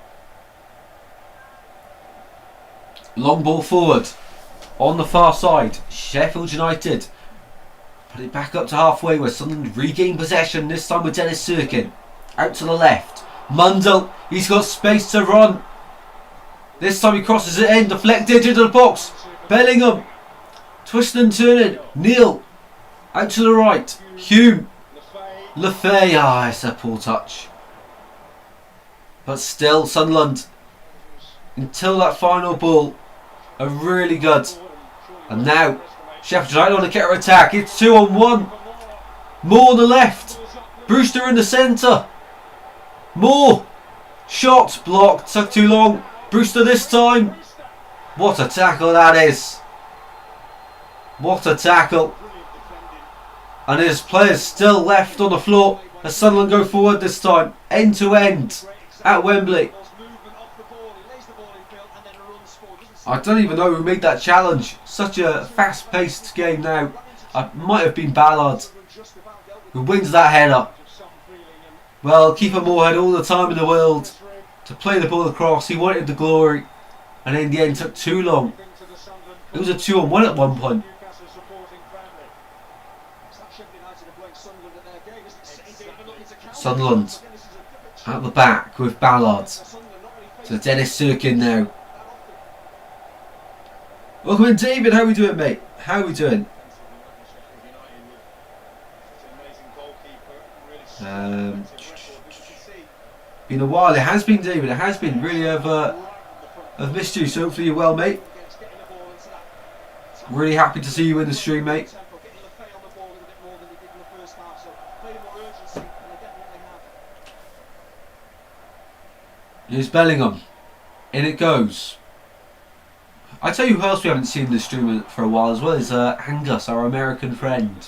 Long ball forward on the far side. Sheffield United put it back up to halfway where Sunderland regain possession, this time with Dennis Sirkin. Out to the left. Mundell, he's got space to run. This time he crosses it in, deflected into the box. Bellingham, twisting and turning. Neil, out to the right. Hume, Lefay, it's a poor touch. But still, Sunderland, until that final ball, are really good. And now, Sheffield United on the counter attack. It's 2-on-1. Moore on the left. Brewster in the centre. Moore. Shot blocked. Took too long. Brewster this time. What a tackle that is. What a tackle. And there's players still left on the floor as Sunderland go forward this time. End to end at Wembley. I don't even know who made that challenge. Such a fast-paced game now. It might have been Ballard who wins that header. Well, Keeper Moore had all the time in the world to play the ball across. He wanted the glory, and in the end took too long. It was a 2-on-1 at one point. Sunderland at the back with Ballard. So Dennis Sirkin now. Welcome in, David. How are we doing, mate? How are we doing? Been a while. It has been, David. It has been. Really, I've missed you. So hopefully you're well, mate. Really happy to see you in the stream, mate. Here's Bellingham. In it goes. I tell you who else we haven't seen in the stream for a while as well is Angus, our American friend.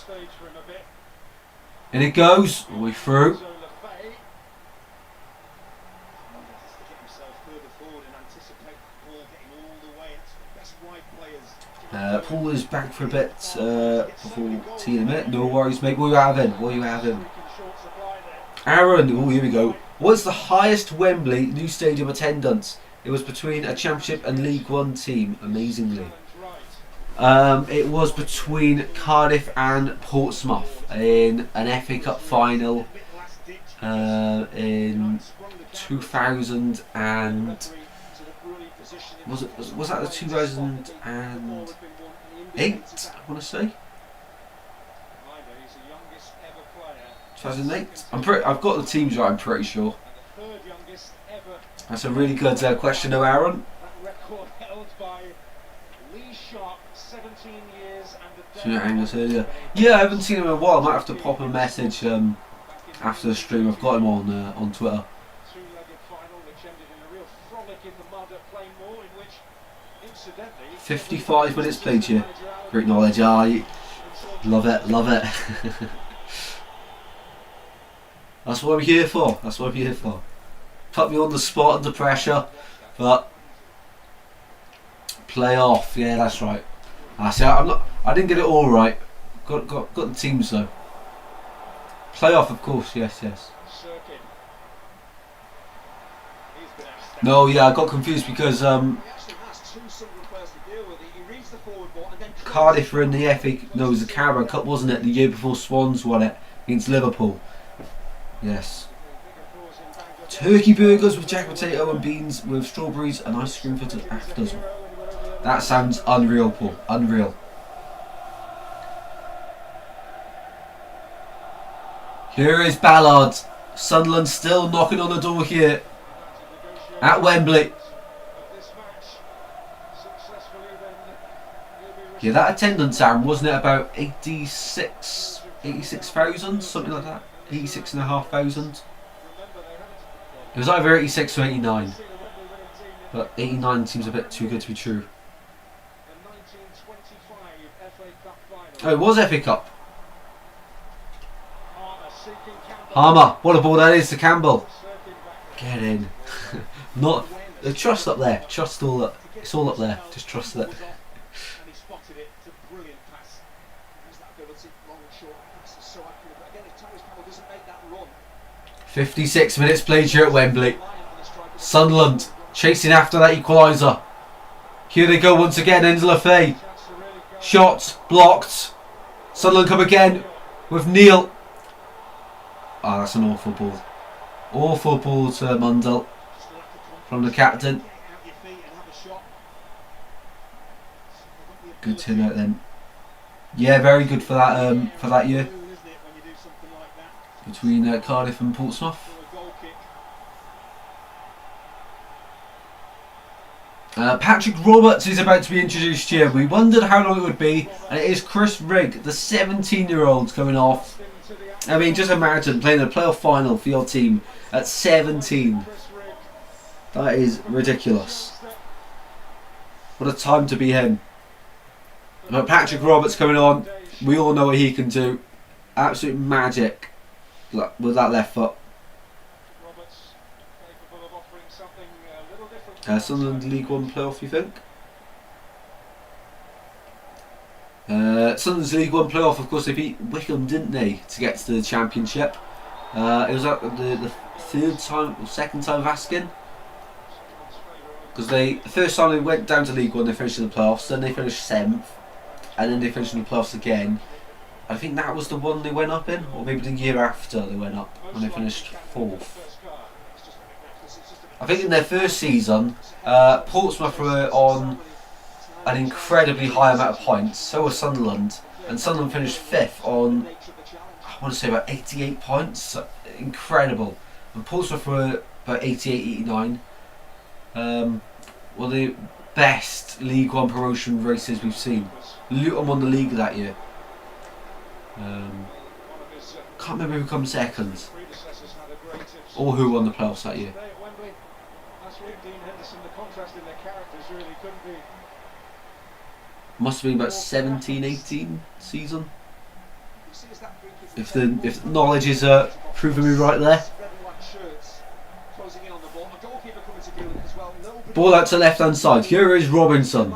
In it goes. All the way through. Paul is back for a bit before tea in a minute. No worries, mate. What are you having? What are you having? Aaron. Oh, here we go. What's the highest Wembley new stadium attendance? It was between a Championship and League One team, amazingly. It was between Cardiff and Portsmouth in an FA Cup final in 2000 and... Was that the 2008? I want to say 2008. I've got the teams right. I'm pretty sure. That's a really good question, though, Aaron. Angus earlier. Yeah, I haven't seen him in a while. I might have to pop a message after the stream. I've got him on Twitter. 55 minutes played here. Great knowledge. I love it, love it. That's what I'm here for. That's what I'm here for. Put me on the spot under pressure, but play off. Yeah, that's right. I didn't get it all right. Got the teams though. Play off, of course. Yes. No, yeah, I got confused because Cardiff were in the FA. No, it was the Carabao Cup, wasn't it? The year before Swans won it against Liverpool. Yes. Turkey burgers with jack potato and beans with strawberries and ice cream for afters. That sounds unreal, Paul. Unreal. Here is Ballard. Sunderland still knocking on the door here at Wembley. Yeah, that attendance, Aaron, wasn't it about 86,000, something like that? 86,500. It was either 86 or 89, but 89 seems a bit too good to be true. Oh, it was FA Cup. Harmer, what a ball that is to Campbell. Get in. Not trust up there. Trust all that. It's all up there. Just trust it. And he spotted it. It's a brilliant pass. There's that ability, long and short pass is so accurate. But again, if Thomas Campbell doesn't make that run, 56 minutes played here at Wembley. Sunderland chasing after that equaliser. Here they go once again. Enzo Lafay. Shot blocked. Sunderland come again with Neil. Oh, that's an awful ball. Awful ball to Mundell from the captain. Good turn out then. Yeah, very good for that year between Cardiff and Portsmouth. Patrick Roberts is about to be introduced here. We wondered how long it would be, and it is Chris Rigg, the 17-year-old, going off. I mean, just imagine playing a playoff final for your team at 17. That is ridiculous. What a time to be him. But Patrick Roberts coming on. We all know what he can do. Absolute magic with that left foot. Sunderland League One playoff, you think? Sunderland's League One playoff, of course, they beat Wycombe, didn't they, to get to the Championship? It was the third time or second time of asking. Because the first time they went down to League One, they finished in the playoffs, then they finished 7th, and then they finished in the playoffs again. I think that was the one they went up in, or maybe the year after they went up, when they finished 4th. I think in their first season, Portsmouth were on an incredibly high amount of points, so was Sunderland, and Sunderland finished 5th on, I want to say about 88 points, incredible. And Portsmouth were about 88, 89. Well, the best League One promotion races we've seen. Luton won the league that year. Can't remember who come second, or who won the playoffs that year. Must have been about 17-18 season. If knowledge is proving me right there. Ball out to left hand side. Here is Robinson.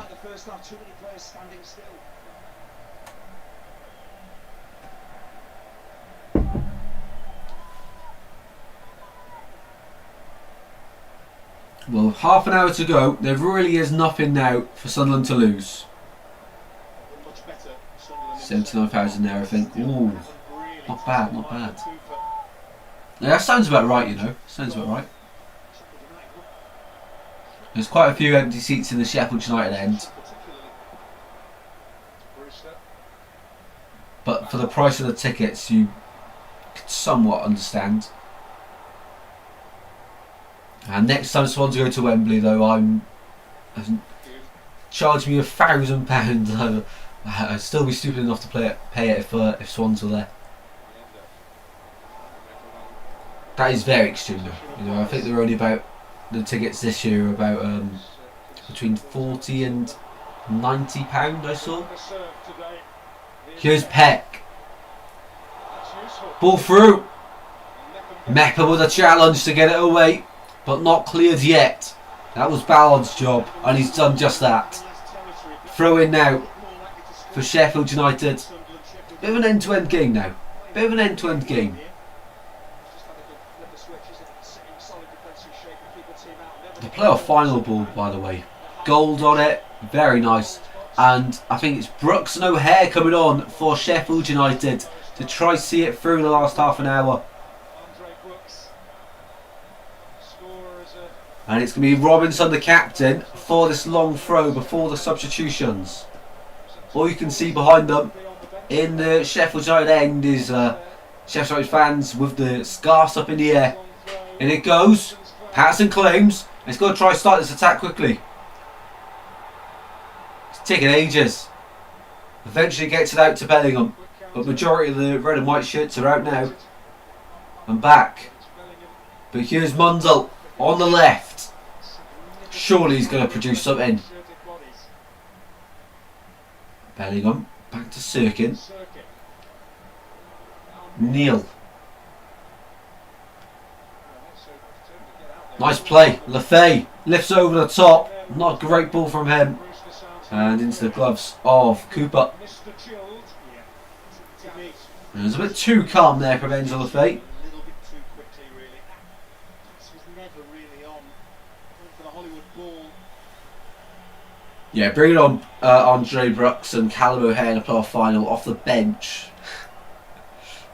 Well, half an hour to go. There really is nothing now for Sunderland to lose. 79,000 there, I think. Ooh, not bad, not bad. Yeah, that sounds about right, you know. Sounds about right. There's quite a few empty seats in the Sheffield United end. But for the price of the tickets, you could somewhat understand. And next time Swans go to Wembley, though, charge me £1,000. I'd still be stupid enough to pay it if Swans were there. That is very extreme, though. You know, I think they're only about, the tickets this year are about between £40 and £90. I saw. Here's Peck. Ball through. Mepper with a challenge to get it away, but not cleared yet. That was Ballard's job, and he's done just that. Throw in now for Sheffield United. Bit of an end-to-end game now. Bit of an end-to-end game. The playoff final ball, by the way. Gold on it. Very nice. And I think it's Brooks and O'Hare coming on for Sheffield United to try see it through the last half an hour. And it's going to be Robinson, the captain, for this long throw before the substitutions. All you can see behind them in the Sheffield United end is Sheffield United fans with the scarves up in the air. And it goes. Patterson claims. He's got to try and start this attack quickly. It's taking ages. Eventually gets it out to Bellingham. But majority of the red and white shirts are out now. And back. But here's Mundell on the left. Surely he's going to produce something. Bellingham. Back to Sirkin. Neil. Nice play. Lafay lifts over the top. Not a great ball from him. And into the gloves of Cooper. It was a bit too calm there from Angel of Fate. A little bit too quickly, really. This was never really on for the Hollywood ball. Yeah, bringing on Andre Brooks and Callum O'Hare in a playoff final off the bench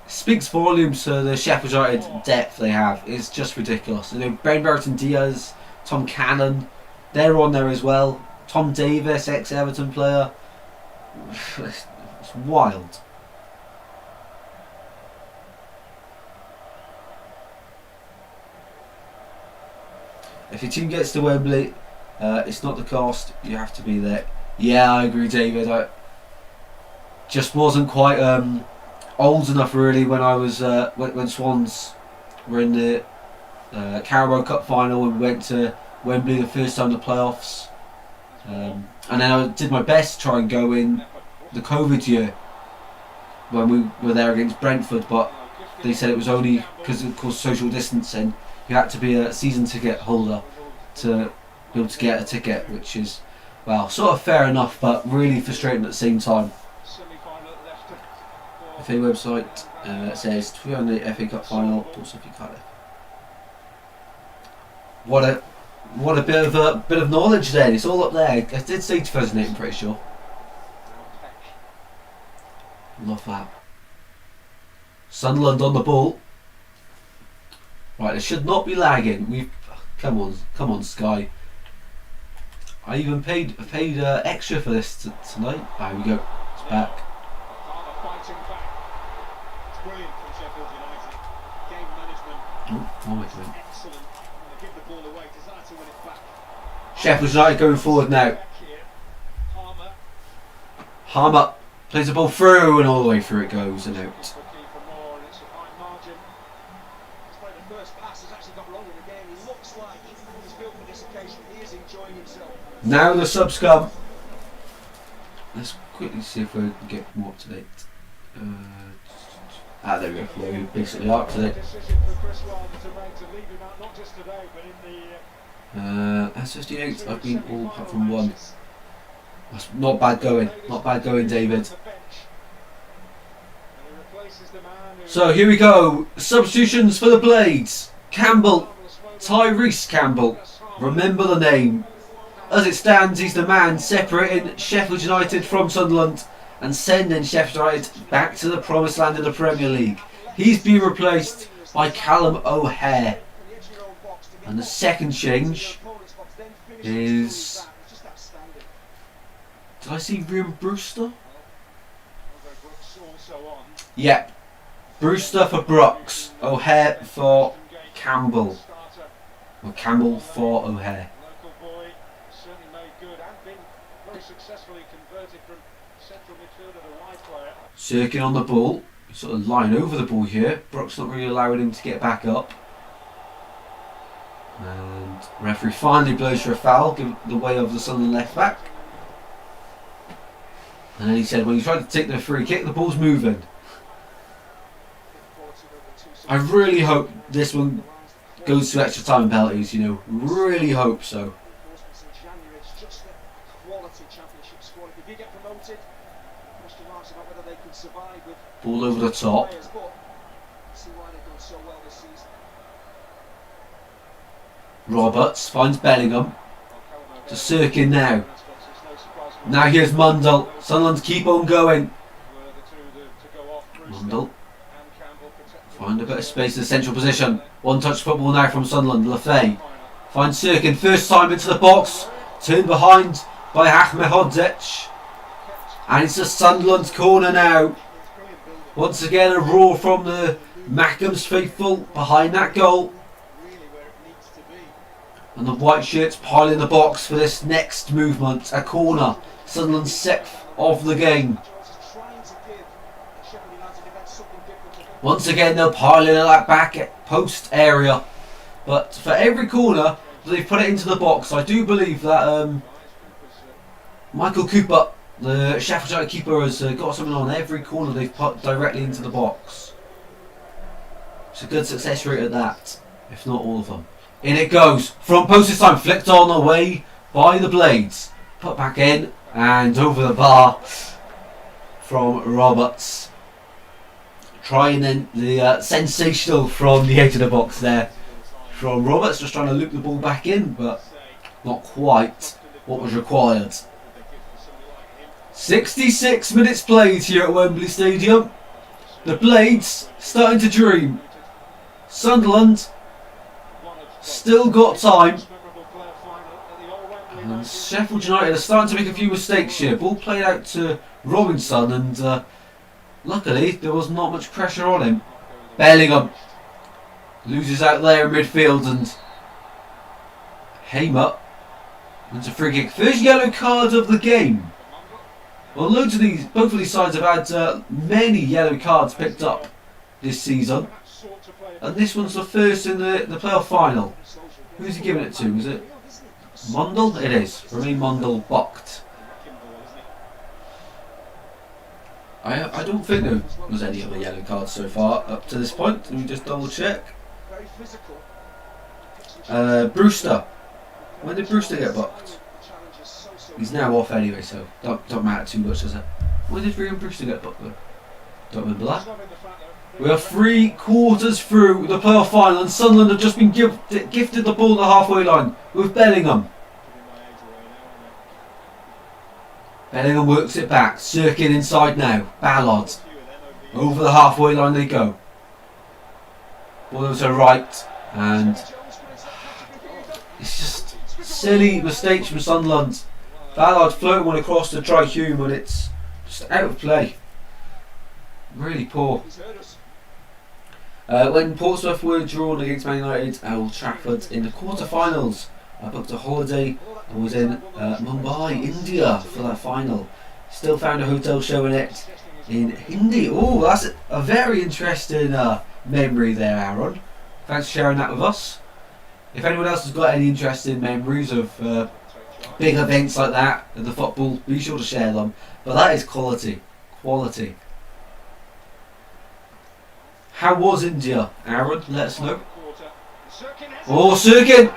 speaks volumes to the Sheffield United depth they have. It's just ridiculous. You know, Ben Burton Diaz, Tom Cannon, they're on there as well. Tom Davis, ex-Everton player. It's wild. If your team gets to Wembley, it's not the cost, you have to be there. Yeah, I agree, David. I just wasn't quite old enough really when I was when Swans were in the Carabao Cup final and we went to Wembley the first time in the playoffs. And then I did my best to try and go in the COVID year when we were there against Brentford, but they said it was only because of course social distancing. You had to be a season ticket holder to be able to get a ticket, which is, well, sort of fair enough, but really frustrating at the same time. FA website says to be on the FA Cup final, also FA Cardiff. What a bit of knowledge then. It's all up there. I did say 2008, I'm pretty sure. Love that. Sunderland on the ball. Right, it should not be lagging. We've come on, Sky. I even paid extra for this tonight. There we go. It's back. It's brilliant from Sheffield United. Game management. Oh my God. Excellent. They give the ball away. Desire to win it back. Sheffield United going forward now. Harmer plays the ball through and all the way through it goes and out. Now the subs come. Let's quickly see if we can get more up to date. There we go. Yeah, we basically are up to date. That's 58. I've been all apart from one. That's not bad going. Not bad going, David. So here we go. Substitutions for the Blades. Campbell. Tyrese Campbell. Remember the name. As it stands, he's the man separating Sheffield United from Sunderland and sending Sheffield United back to the promised land of the Premier League. He's been replaced by Callum O'Hare. And the second change is... Did I see Rhian Brewster? Yeah. Brewster for Brooks. O'Hare for Campbell. Or Campbell for O'Hare. Cirkin on the ball, sort of line over the ball here. Brooks not really allowing him to get back up. And referee finally blows for a foul, give the way of the Sunderland left back. And then he said when he tried to take the free kick, the ball's moving. I really hope this one goes to extra time penalties, you know. Really hope so. Ball over the top. Roberts finds Bellingham. To Cirkin now. Now here's Mundell. Sunderland keep on going. Mundell. Find a bit of space in the central position. One touch football now from Sunderland. Lafay finds Cirkin. First time into the box. Turned behind by Ahmedhodzic. And it's a Sunderland corner now. Once again a roar from the Mackham's faithful behind that goal. And the white shirts pile in the box for this next movement. A corner. Sunderland's sixth of the game. Once again they'll pile in at that back post area. But for every corner they've put it into the box. I do believe that Michael Cooper, the Sheffield United keeper, has got something on every corner they've put directly into the box. It's a good success rate at that, if not all of them. In it goes. Front post this time, flicked on away by the Blades. Put back in and over the bar from Roberts. Trying then the sensational from the edge of the box there from Roberts, just trying to loop the ball back in, but not quite what was required. 66 minutes played here at Wembley Stadium. The Blades starting to dream. Sunderland still got time. And Sheffield United are starting to make a few mistakes here. Ball played out to Robinson, and luckily there was not much pressure on him. Bellingham loses out there in midfield, and Hamer wins a free kick. First yellow card of the game. Well, both of these sides have had many yellow cards picked up this season, and this one's the first in the playoff final. Who's he giving it to? Is it Mundell? It is. Remain Mundell bucked. I don't think there was any other yellow cards so far up to this point. Let me just double check. Brewster. When did Brewster get bucked? He's now off anyway, so don't matter too much, does it? When did Ryan Brewster get bucked though? Don't remember that. We are 3/4 through the playoff final, and Sunderland have just been gifted the ball at the halfway line with Bellingham. Bellingham works it back, circling inside now. Ballard. Over the halfway line they go. Ball over to right, and it's just silly mistakes from Sunderland. Ballard floating one across to try Hume, and it's just out of play. Really poor. When Portsmouth were drawn against Man United at Old Trafford in the quarter-finals, I booked a holiday and was in Mumbai, India for that final. Still found a hotel showing it in Hindi. Oh, that's a very interesting memory there, Aaron. Thanks for sharing that with us. If anyone else has got any interesting memories of big events like that in the football, be sure to share them. But that is quality. Quality. How was India, Aaron? Let us know. Oh, Sirkin!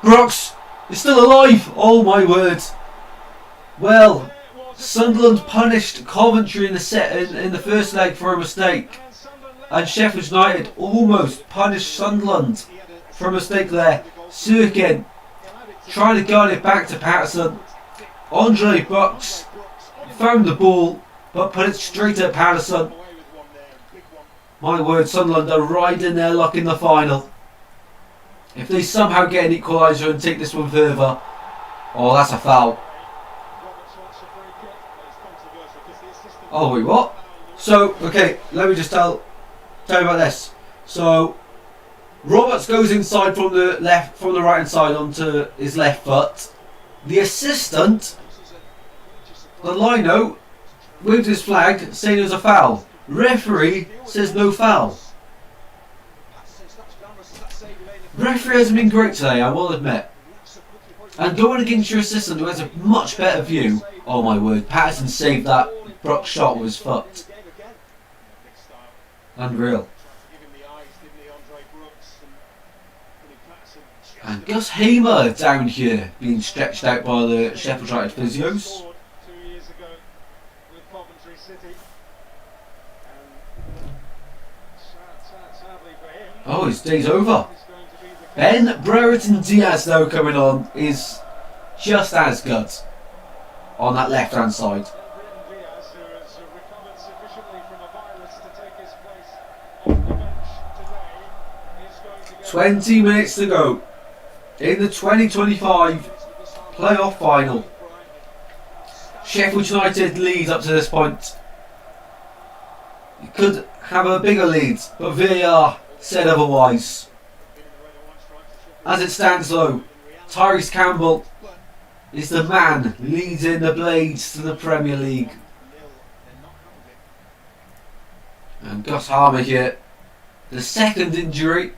Brooks is still alive! Oh my word! Well, Sunderland punished Coventry in the first leg for a mistake, and Sheffield United almost punished Sunderland for a mistake there. Sirkin trying to guide it back to Patterson. Andre Brooks found the ball but put it straight at Patterson. My word, Sunderland are riding their luck in the final. If they somehow get an equaliser and take this one further, oh, that's a foul. Oh wait, what? So, okay, let me just tell you about this. So, Roberts goes inside from the right hand side onto his left foot. The assistant, the lino, waved his flag saying there's a foul. Referee says no foul. Referee hasn't been great today, I will admit. And going against your assistant who has a much better view, oh my word, Patterson saved that Brooks shot with his foot. Unreal. And Gus Hamer down here, being stretched out by the Sheffield United physios. Oh, his day's over. Ben Brereton Diaz, though, coming on, is just as good on that left hand side. 20 minutes to go in the 2025 playoff final. Sheffield United lead up to this point. You could have a bigger lead, but VAR said otherwise. As it stands though, Tyrese Campbell is the man leading the Blades to the Premier League. And Gus Hamer here, the second injury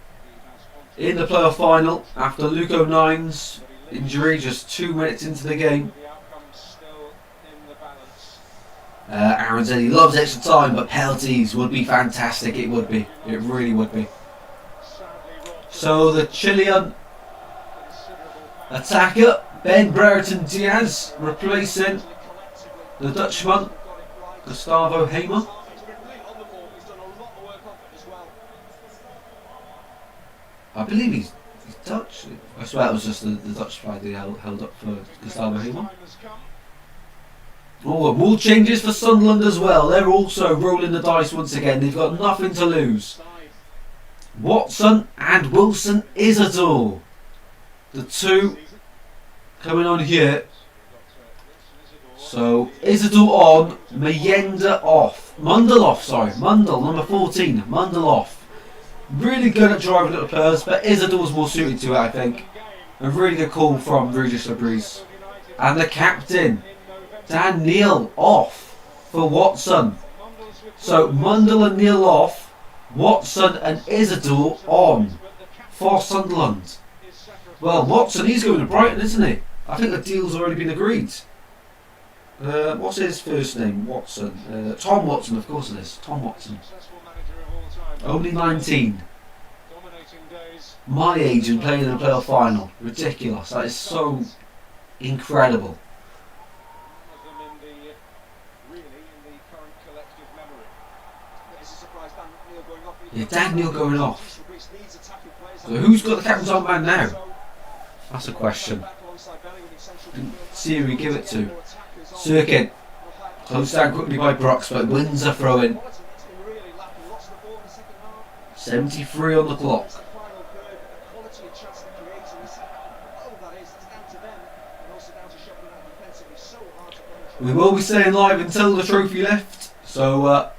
in the playoff final after Luke O'Nine's injury just 2 minutes into the game. Aaron said he loves extra time, but penalties would be fantastic. It would be. It really would be. So the Chilean attacker Ben Brereton Diaz replacing the Dutchman, Gustavo Hamer. I believe he's Dutch. I swear it was just the Dutch flag they held up for Gustavo Hamer. Oh, more changes for Sunderland as well. They're also rolling the dice once again. They've got nothing to lose. Watson and Wilson Isidore. The two coming on here. So Isidore on, Mayenda off. Mundell off, sorry. Mundell, number 14. Mundell off. Really good at driving little players, but Isidore's more suited to it, I think. A really good call from Regis Labrise. And the captain, Dan Neil, off for Watson. So Mundell and Neil off, Watson and Isidore on for Sunderland. Well, Watson, he's going to Brighton, isn't he? I think the deal's already been agreed. What's his first name? Watson. Tom Watson, of course it is. Tom Watson. Only 19. My age and playing in a playoff final. Ridiculous. That is so incredible. Yeah, Dan Neil going off. So who's got the captain's armband now? That's a question. Didn't see who we give it to. Sirkin. Closed down quickly by Brooks, but wins a throw-in. 73 on the clock. We will be staying live until the trophy lift, so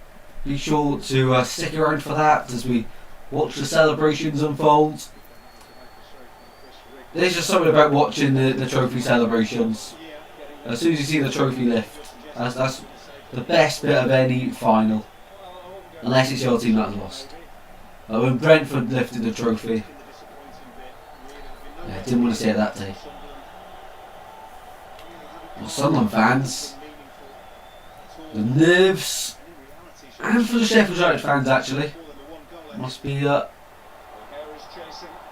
be sure to stick around for that as we watch the celebrations unfold. There's just something about watching the trophy celebrations. As soon as you see the trophy lift, that's the best bit of any final, unless it's your team that has lost. When Brentford lifted the trophy, yeah, didn't want to see it that day. Well, Sunderland fans, the nerves, and for the Sheffield United fans actually, must be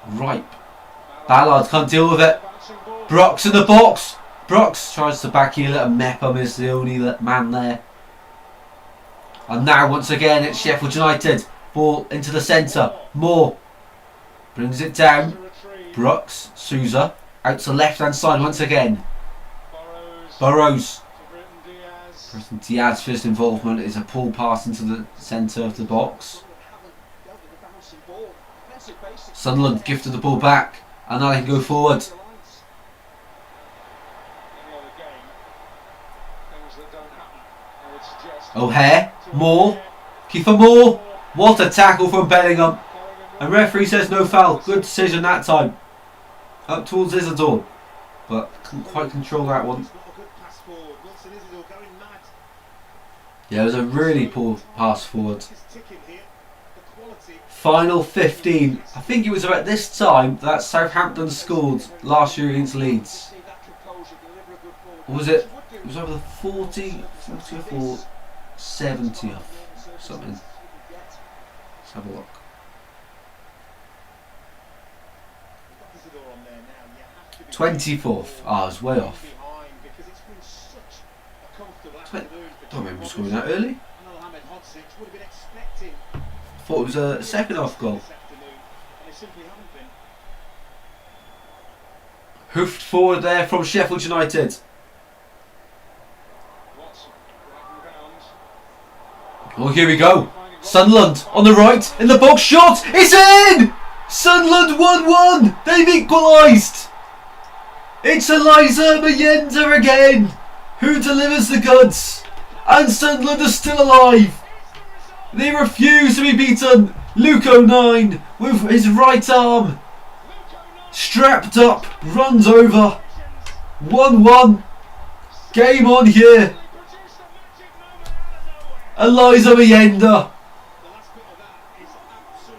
ripe. Ballard can't deal with it. Brooks in the box. Brooks tries to backheel it, and Mepham is the only man there. And now once again it's Sheffield United. Ball into the centre. Moore brings it down. Brooks, Souza out to left hand side once again. Burrows. Britton Diaz's first involvement is a pull pass into the centre of the box. Sunderland gifted the ball back, and now they can go forward. O'Hare, Moore, Kiefer Moore. What a tackle from Bellingham. And referee says no foul. Good decision that time. Up towards Isidore, but couldn't quite control that one. Yeah, it was a really poor pass forward. Final 15. I think it was about this time that Southampton scored last year against Leeds. Or was it? It was over the 40 or 70th something. Let's have a look. 24th. I was way off. I don't remember scoring that early. Thought it was a second half goal. Hoofed forward there from Sheffield United. Oh, here we go. Sunderland on the right, in the box, shot, it's in! Sunderland 1-1, they've equalised! It's Eliza Mayenda again, who delivers the goods, and Sunderland are still alive. They refuse to be beaten. Luke O'Nien with his right arm strapped up, runs over. 1-1, game on here. Eliza Mayenda,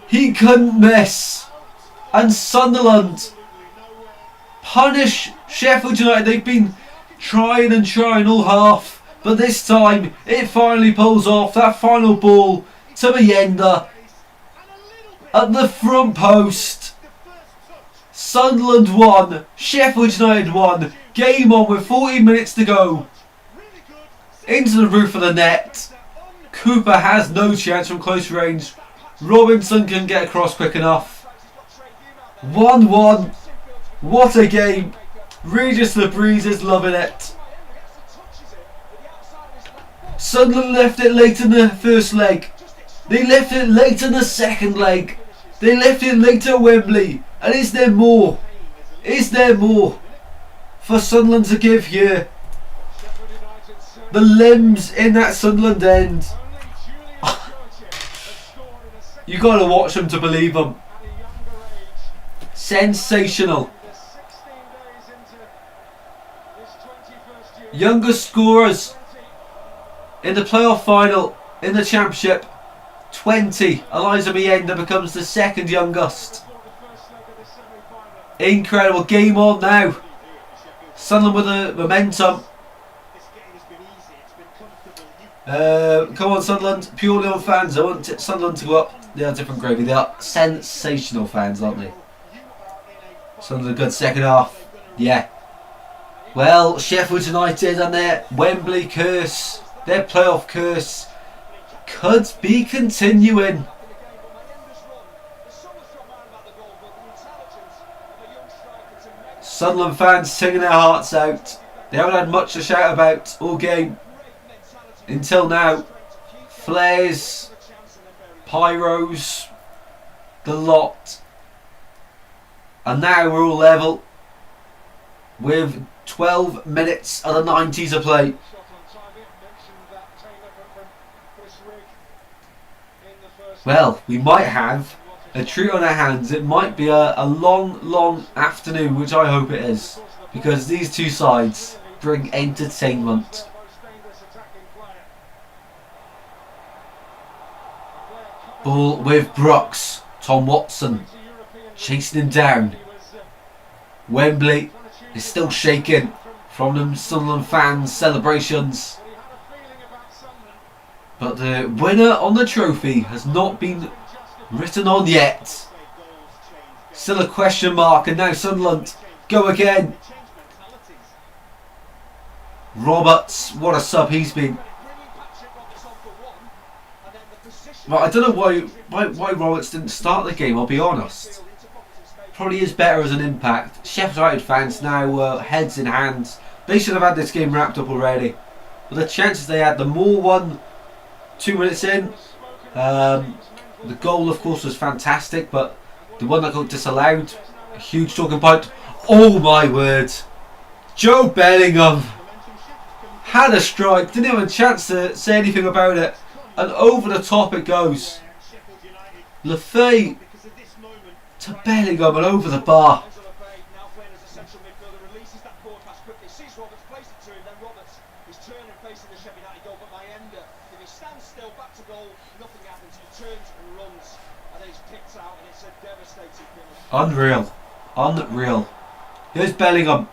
he couldn't miss, and Sunderland punish Sheffield United. They've been trying and trying all half, but this time it finally pulls off. That final ball to Mayenda at the front post. Sunderland 1, Sheffield United 1. Game on with 14 minutes to go. Into the roof of the net. Cooper has no chance from close range. Robinson can get across quick enough. 1-1. What a game. Regis the Breeze is loving it. Sunderland left it late in the first leg. They left it late in the second leg. They left it late at Wembley. And is there more? Is there more for Sunderland to give here? The limbs in that Sunderland end. You gotta watch them to believe them. Sensational. Youngest scorers in the playoff final in the Championship. 20. Eliza Mienda becomes the second youngest. Incredible. Game on now. Sunderland with the momentum. Come on, Sunderland. Purely on fans. I want Sunderland to go up. They are different gravy. They are sensational fans, aren't they? Sunderland a good second half. Yeah. Well, Sheffield United and their Wembley curse, their playoff curse, could be continuing. Sunderland fans singing their hearts out. They haven't had much to shout about all game until now. Flares, pyros, the lot. And now we're all level with 12 minutes of the 90s to play. Well, we might have a treat on our hands. It might be a long afternoon, which I hope it is, because these two sides bring entertainment. Ball with Brooks. Tom Watson chasing him down. Wembley is still shaking from them Sunderland fans' celebrations. But the winner on the trophy has not been written on yet. Still a question mark, and now Sunderland go again. Roberts, what a sub he's been. Well, I don't know why Roberts didn't start the game, I'll be honest. Probably is better as an impact. Sheffield United fans now heads in hands. They should have had this game wrapped up already. But the chances they had, the Moore one 2 minutes in. The goal, of course, was fantastic, but the one that got disallowed, a huge talking point. Oh my word! Joe Bellingham had a strike, didn't have a chance to say anything about it, and over the top it goes. Lefay to Bellingham and over the bar. Unreal. Unreal. Here's Bellingham.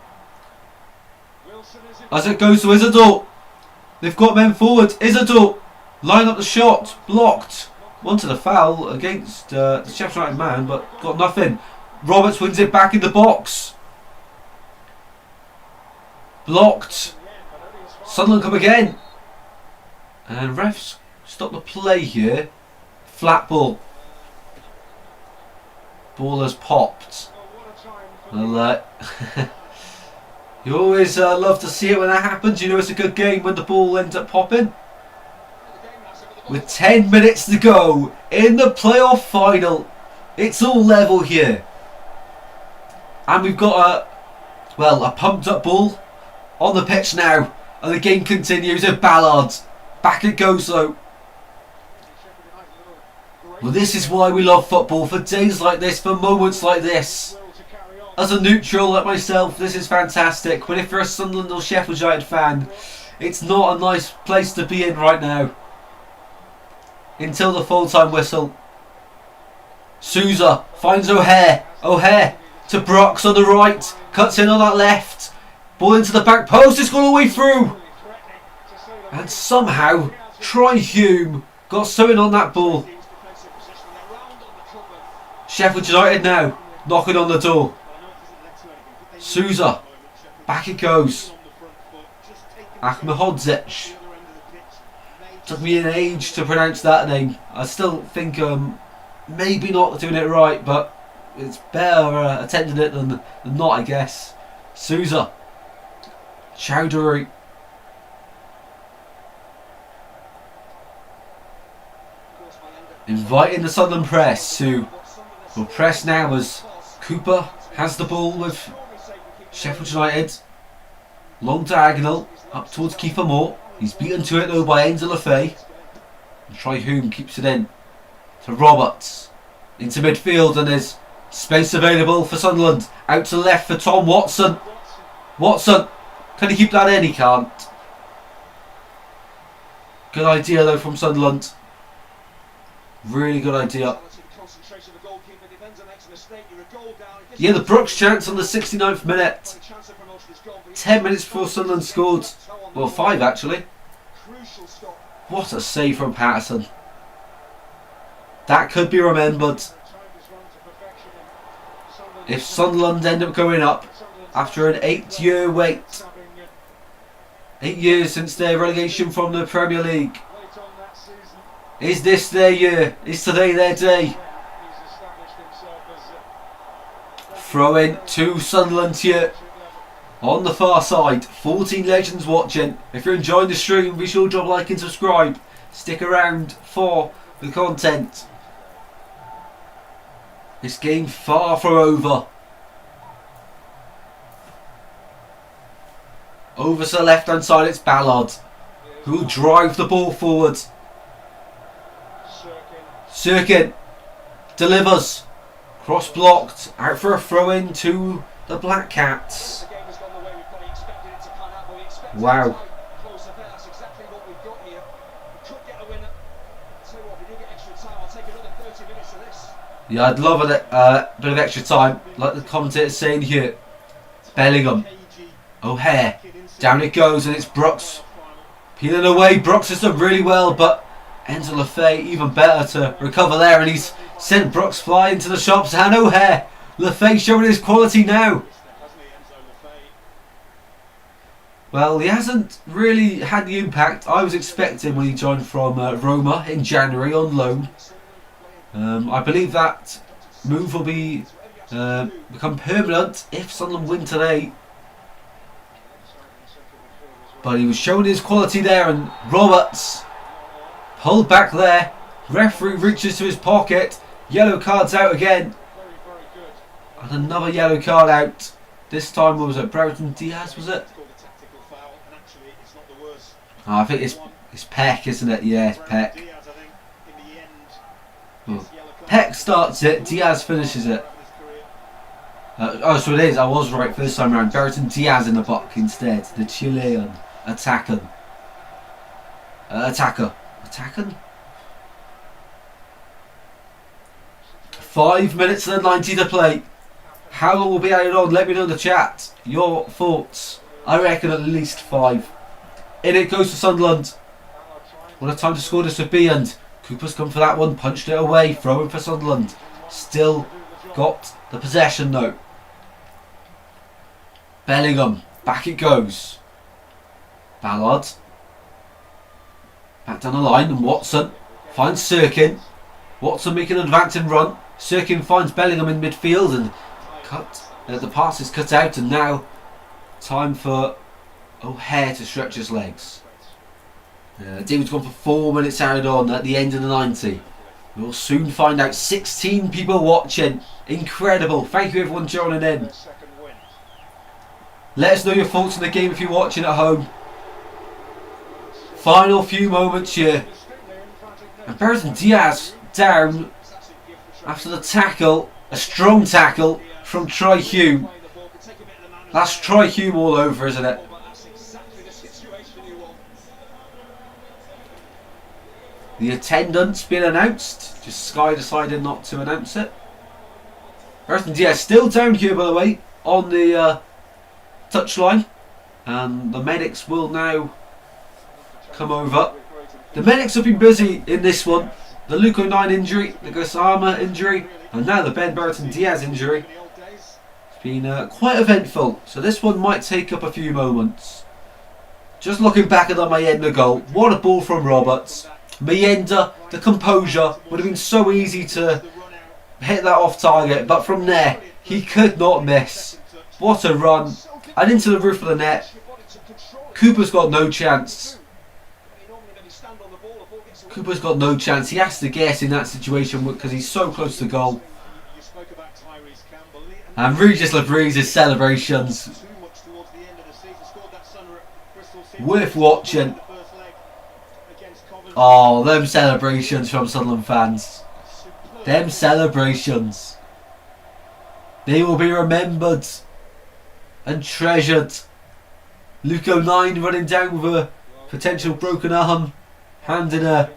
As it goes to Isidore. They've got men forward. Isidore. Line up the shot. Blocked. Wanted a foul against the Sheffield United man, but got nothing. Roberts wins it back in the box. Blocked. Sunderland come again. And refs stop the play here. Flat ball. Ball has popped. Well, you always love to see it when that happens. You know it's a good game when the ball ends up popping. With 10 minutes to go in the playoff final, it's all level here. And we've got a pumped up ball on the pitch now. And the game continues with Ballard. Back it goes though. Well, this is why we love football, for days like this, for moments like this. As a neutral like myself, this is fantastic. But if you're a Sunderland or Sheffield United fan, it's not a nice place to be in right now. Until the full-time whistle. Souza finds O'Hare. O'Hare to Brooks on the right. Cuts in on that left. Ball into the back post. It's gone all the way through. And somehow, Troy Hume got something on that ball. Sheffield United now knocking on the door. Souza Back it goes. Ahmedhodzic. Took me an age to pronounce that name. I still think maybe not doing it right, but it's better attempting it than not, I guess. Souza. Chowdhury. Inviting the Sunderland press, who will press now as Cooper has the ball with Sheffield United. Long diagonal up towards Kiefer Moore. He's beaten to it though by Enzo Lefebvre. And Trihume keeps it in to Roberts. Into midfield, and there's space available for Sunderland. Out to left for Tom Watson. Watson, can he keep that in? He can't. Good idea though from Sunderland. Really good idea. Yeah, the Brooks chance on the 69th minute. 10 minutes before Sunderland scored. Well, 5 actually. What a save from Patterson. That could be remembered if Sunderland end up going up after an 8-year wait. 8 years since their relegation from the Premier League. Is this their year? Is today their day? Throw in to Sunderland here on the far side. 14 legends watching. If you're enjoying the stream, be sure to drop a like and subscribe. Stick around for the content. This game far from over. Over to the left hand side, it's Ballard who will drive the ball forward. Sirkin delivers. Cross blocked. Out for a throw in to the Black Cats. Wow. Yeah, I'd love a bit of extra time, like the commentator's saying here. Bellingham. O'Hare. Down it goes, and it's Brooks. Peeling away. Brooks has done really well, but Enzo Lefebvre even better to recover there, and he's sent Brooks flying to the shops. And O'Hare. Lefebvre showing his quality now. Well, he hasn't really had the impact I was expecting when he joined from Roma in January on loan. I believe that move will be become permanent if Sunderland win today. But he was showing his quality there, and Roberts pulled back there. Referee reaches to his pocket. Yellow cards out again. And another yellow card out. This time was it Brereton Diaz, was it? Oh, I think it's Peck, isn't it? Yeah, it's Peck. Peck starts it, Diaz finishes it. So it is, I was right first time round. Brereton Diaz in the buck instead. The Chilean attacker. 5 minutes and 90 to play. How long will be added on? Let me know in the chat your thoughts. I reckon at least 5. In it goes to Sunderland. What a time to score this would be, and Cooper's come for that one, punched it away, throwing for Sunderland. Still got the possession though. Bellingham, back it goes. Ballard. Back down the line, and Watson finds Sirkin. Watson making an advancing run. Sirkin finds Bellingham in midfield, and the pass is cut out, and now time for O'Hare to stretch his legs. David's gone for 4 minutes added on at the end of the 90. We'll soon find out. 16 people watching. Incredible. Thank you everyone joining in. Let us know your thoughts on the game if you're watching at home. Final few moments here. And Brereton Diaz down after the tackle. A strong tackle from Trihume. That's Trihume all over, isn't it? The attendance been announced. Just Sky decided not to announce it. Brereton Diaz still down here, by the way, on the touchline. And the medics will now come over. The medics have been busy in this one. The Luko 9 injury, the Gassama injury, and now the Ben Brereton Diaz injury. Been quite eventful, so this one might take up a few moments. Just looking back at the Mayenda goal, what a ball from Roberts. Mayenda, the composure, would have been so easy to hit that off target, but from there, he could not miss. What a run, and into the roof of the net. Cooper's got no chance. Cooper's got no chance. He has to guess in that situation because he's so close to goal. And Regis Labrese's celebrations, worth watching. Oh, them celebrations from Sunderland fans. Them celebrations. They will be remembered and treasured. Luke 09 running down with a potential broken arm, hand in a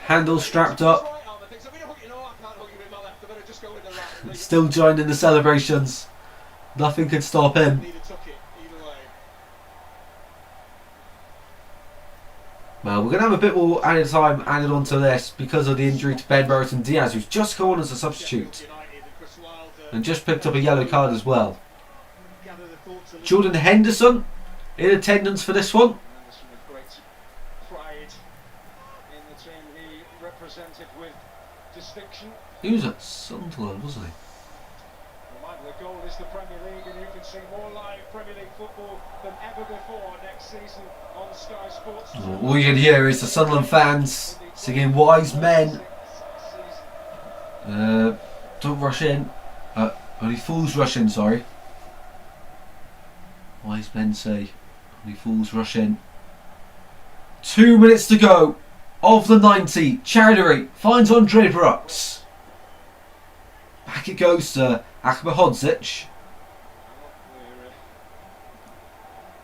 handle strapped up. Still joining the celebrations. Nothing could stop him. Well, we're going to have a bit more added time added onto this because of the injury to Ben Burton Diaz, who's just gone as a substitute and just picked up a yellow card as well. Jordan Henderson in attendance for this one. He was at Sunderland, wasn't he? The goal is the Premier League, and you can see more live Premier League football than ever before next season on Sky Sports. All you can hear is the Sunderland fans singing "Wise Men." Don't rush in. Only fools rush in. Sorry. Wise men say, "Only fools rush in." 2 minutes to go of the 90. Chowdhury finds Andre Brooks. Back it goes to Ahmedhodzic.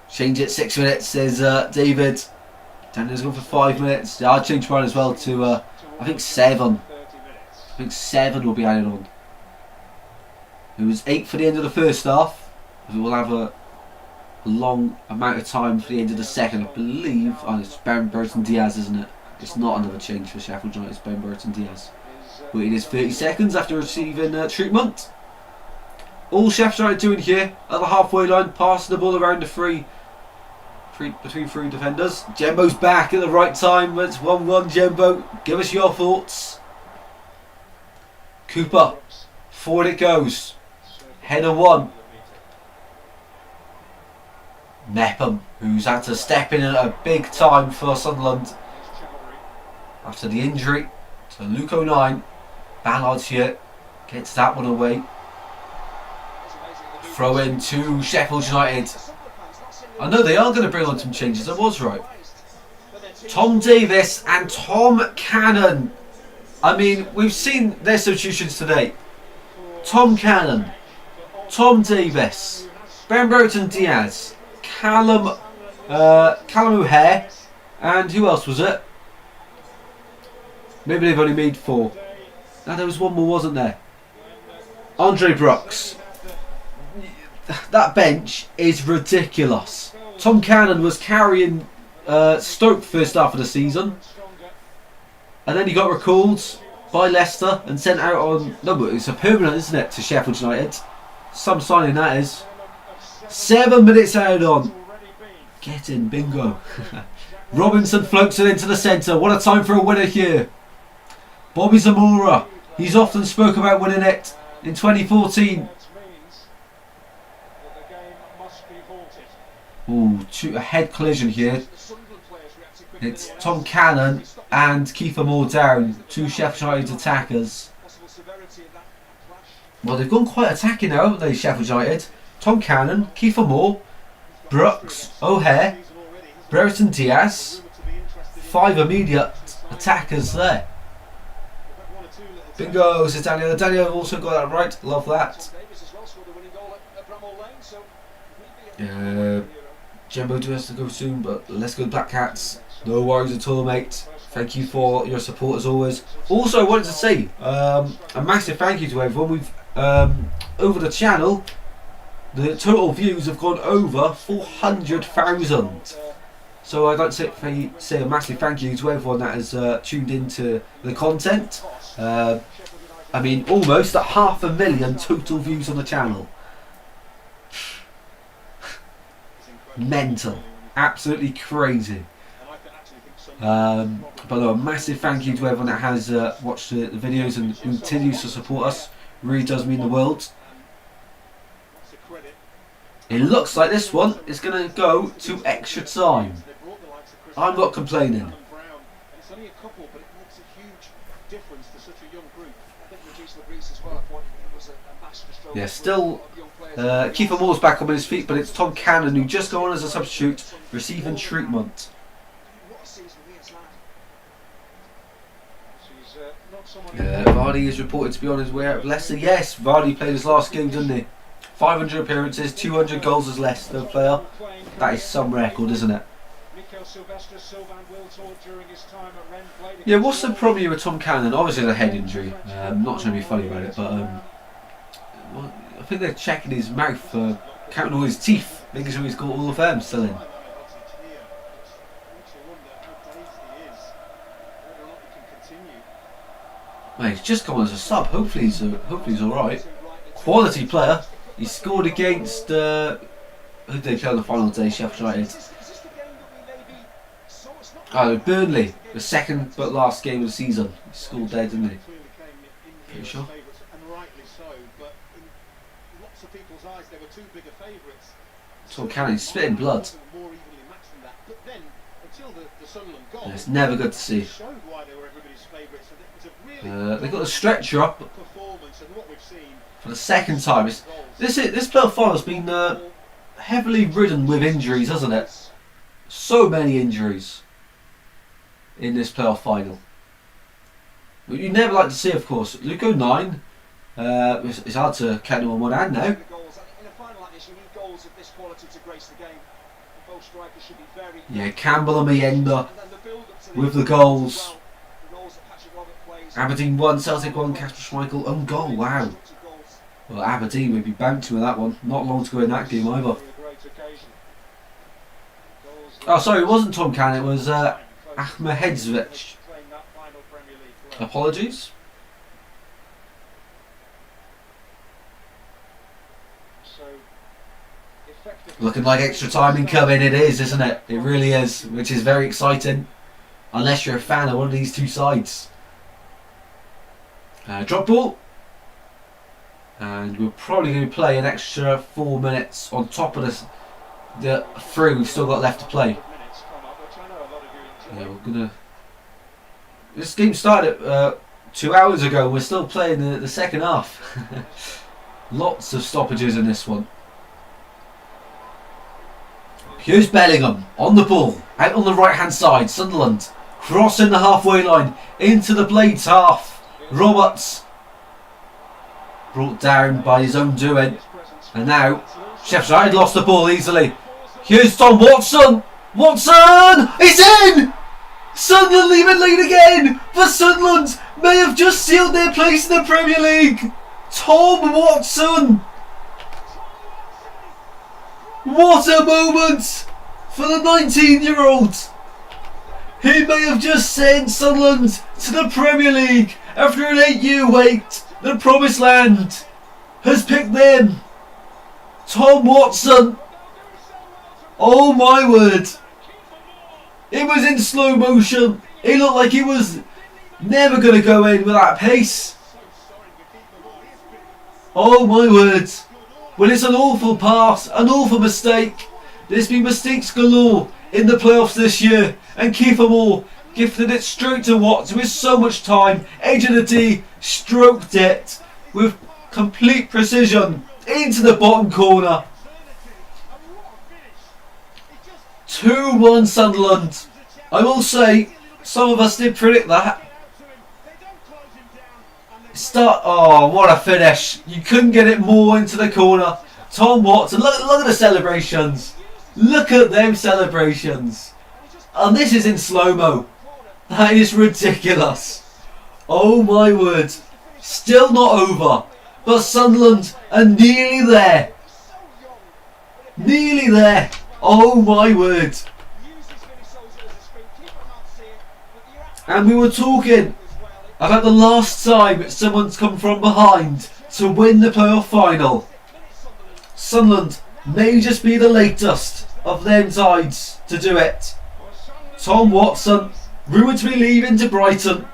Change it 6 minutes, says David. Daniel's gone for 5 minutes. Yeah, I'll change mine as well to I think 7. I think 7 will be added on. It was 8 for the end of the first half. We will have a long amount of time for the end of the second, I believe. Oh, it's Ben Burton Diaz, isn't it? It's not another change for Sheffield United, it's Ben Burton Diaz. Waiting his 30 seconds after receiving treatment. All Sheff's trying doing here at the halfway line, passing the ball around the between three defenders. Jembo's back at the right time. It's 1-1. Jembo, give us your thoughts. Cooper, forward it goes. Header 1. Mepham, who's had to step in at a big time for Sunderland after the injury to Luke 09. Ballard's here, gets that one away. Throw in to Sheffield United. I know they are going to bring on some changes, I was right. Tom Davis and Tom Cannon. I mean, we've seen their substitutions today. Tom Cannon, Tom Davis, Ben Burton Diaz, Callum O'Hare, and who else was it? Maybe they've only made 4. No, there was one more, wasn't there? Andre Brooks. That bench is ridiculous. Tom Cannon was carrying Stoke first half of the season, and then he got recalled by Leicester and sent out on. No, but it's a permanent, isn't it, to Sheffield United? Some signing that is. 7 minutes added on. Get in, bingo. Robinson floats it into the centre. What a time for a winner here. Bobby Zamora. He's often spoke about winning it in 2014. Ooh, a head collision here. It's Tom Cannon and Kiefer Moore down. 2 Sheffield United attackers. Well, they've gone quite attacking now, haven't they, Sheffield United? Tom Cannon, Kiefer Moore, Brooks, O'Hare, Brereton Diaz. 5 immediate attackers there. Bingo, says Daniel. Daniel also got that right. Love that. Jembo do has to go soon, but let's go Black Cats. No worries at all, mate. Thank you for your support as always. Also, I wanted to say a massive thank you to everyone. We've over the channel, the total views have gone over 400,000. So I'd like to say a massive thank you to everyone that has tuned into the content. I mean, almost at 500,000 total views on the channel. mental. Absolutely crazy. But a massive thank you to everyone that has watched the videos and continues to support us. Really does mean the world. It looks like this one is going to go to extra time. I'm not complaining. Yeah, still Kiefer Moore's back on his feet, but it's Tom Cannon who just got on as a substitute, receiving treatment. Vardy is reported to be on his way out of Leicester. Yes, Vardy played his last game, didn't he? 500 appearances, 200 goals as Leicester player. That is some record, isn't it? Yeah, what's the problem with Tom Cannon? Obviously, it's a head injury. Not trying to be funny about it, but I think they're checking his mouth, counting all his teeth, making sure he's got all of them still in. Mate, he's just come on as a sub. Hopefully he's all right. Quality player. He scored against who did they play on the final day? Sheffield United. Oh, Burnley. The second but last game of the season. He scored there, didn't he? Pretty sure. Tom Cannon, he's spitting blood. Yeah, it's never good to see. They got a stretcher up for the second time. This playoff final has been heavily ridden with injuries, hasn't it? So many injuries in this playoff final. What you never like to see, of course. Luko 9. It's hard to count them on one hand now. Yeah, Campbell and Mayenda with the goals. Aberdeen 1, Celtic 1, Kasper Schmeichel on goal. Wow. Well, Aberdeen would be bouncing with that one. Not long to go in that game either. Oh, sorry, it wasn't Tom Cannon. It was Ahmedzovic. Apologies. Looking like extra time incoming. It is, isn't it? It really is, which is very exciting. Unless you're a fan of one of these two sides. Drop ball. And we're probably going to play an extra 4 minutes on top of the 3 we've still got left to play. Yeah, we're gonna. This game started 2 hours ago. We're still playing the second half. Lots of stoppages in this one. Here's Bellingham on the ball, out on the right hand side. Sunderland crossing the halfway line into the Blades half. Roberts brought down by his own doing, and now Sheffield United lost the ball easily. Here's Tom Watson. Watson! It's in! Sunderland leaving lead again, but Sunderland may have just sealed their place in the Premier League. Tom Watson! What a moment for the 19-year-old! He may have just sent Sunderland to the Premier League after an 8-year wait. The Promised Land has picked them. Tom Watson. Oh my word. It was in slow motion. It looked like he was never going to go in with that pace. Oh my word. Well, it's an awful pass, an awful mistake. There's been mistakes galore in the playoffs this year, and Kiefer Moore gifted it straight to Watts with so much time. Edge of the D stroked it with complete precision into the bottom corner. 2-1 Sunderland. I will say, some of us did predict that. Oh, what a finish. You couldn't get it more into the corner. Tom Watson, look at the celebrations. Look at them celebrations. And this is in slow-mo. That is ridiculous. Oh my word. Still not over. But Sunderland are nearly there. Nearly there. Oh my word. And we were talking about the last time someone's come from behind to win the playoff final. Sunderland may just be the latest. of them sides to do it. Tom Watson, rumoured to be leaving to Brighton,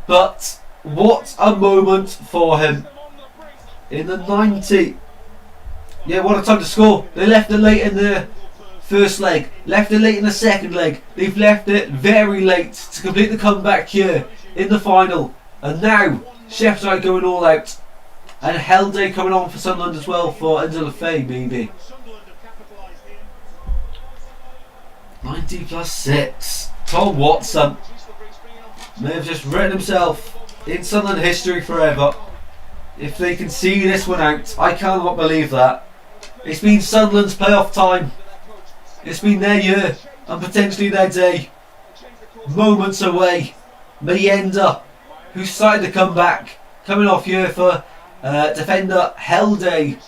but what a moment for him in the 90. Yeah, what a time to score. They left it late in the first leg, left it late in the second leg. They've left it very late to complete the comeback here in the final. And now Sheffield United going all out, and Hell Day coming on for Sunderland as well for End of the Fay maybe. 90 plus 6. Tom Watson may have just written himself in Sunderland history forever if they can see this one out. I cannot believe that. It's been Sunderland's playoff time. It's been their year and potentially their day. Moments away. Mayenda, who started to come back, coming off here for defender Hell Day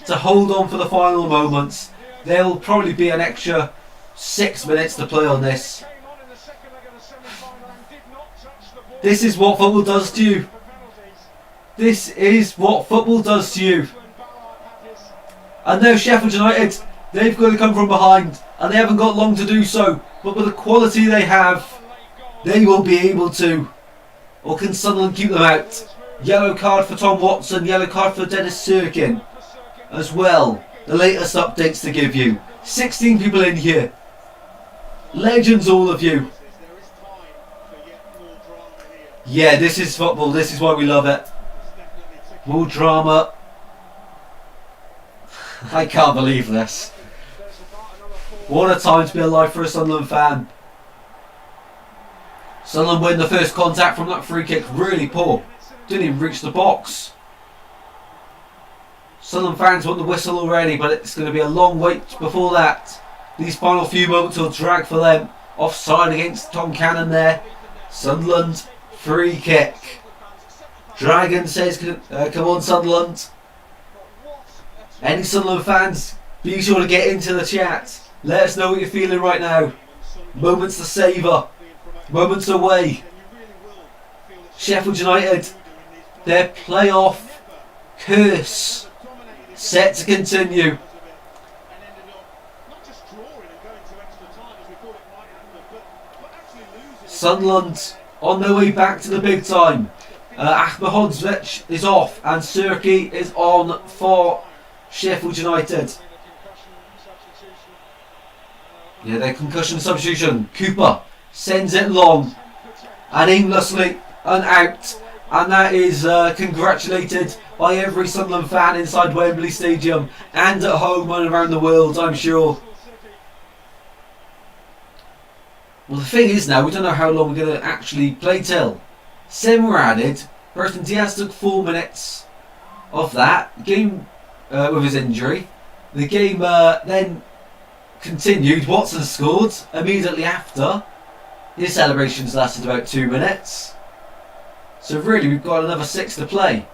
to hold on for the final moments. There will probably be an extra 6 minutes to play on this. This is what football does to you. This is what football does to you. And now Sheffield United, they've got to come from behind, and they haven't got long to do so. But with the quality they have, they will be able to. Or can Sunderland keep them out? Yellow card for Tom Watson, yellow card for Dennis Sirkin as well. The latest updates to give you. 16 people in here. Legends, all of you. Yeah, this is football. This is why we love it. More drama. I can't believe this. What a time to be alive for a Sunderland fan. Sunderland win the first contact from that free kick. Really poor. Didn't even reach the box. Sunderland fans want the whistle already, but it's going to be a long wait before that. These final few moments will drag for them. Offside against Tom Cannon there. Sunderland free kick. Dragon says, come on Sunderland. Any Sunderland fans, be sure to get into the chat. Let us know what you're feeling right now. Moments to savour. Moments away. Sheffield United, their playoff curse set to continue. Sunderland on their way back to the big time. Ahmedhodzic is off and Sirki is on for Sheffield United. Yeah, their concussion substitution. Cooper sends it long and aimlessly and out. And that is congratulated by every Sunderland fan inside Wembley Stadium and at home and around the world, I'm sure. Well, the thing is now, we don't know how long we're going to actually play till. 7 were added. Preston Diaz took 4 minutes of that game with his injury. The game then continued. Watson scored immediately after. His celebrations lasted about 2 minutes. So really we've got another 6 to play.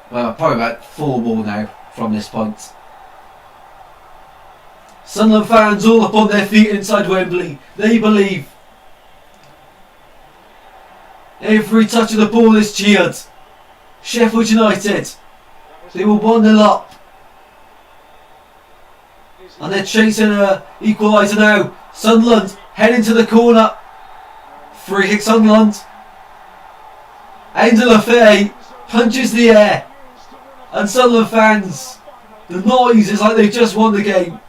Well, probably about 4 more now from this point. Sunderland fans all up on their feet inside Wembley. They believe. Every touch of the ball is cheered. Sheffield United, they were 1-0 up. And they're chasing an equaliser now. Sunderland heading to the corner. Free kick Sunderland. End of the Fay punches the air. And Sunderland fans, the noise is like they've just won the game.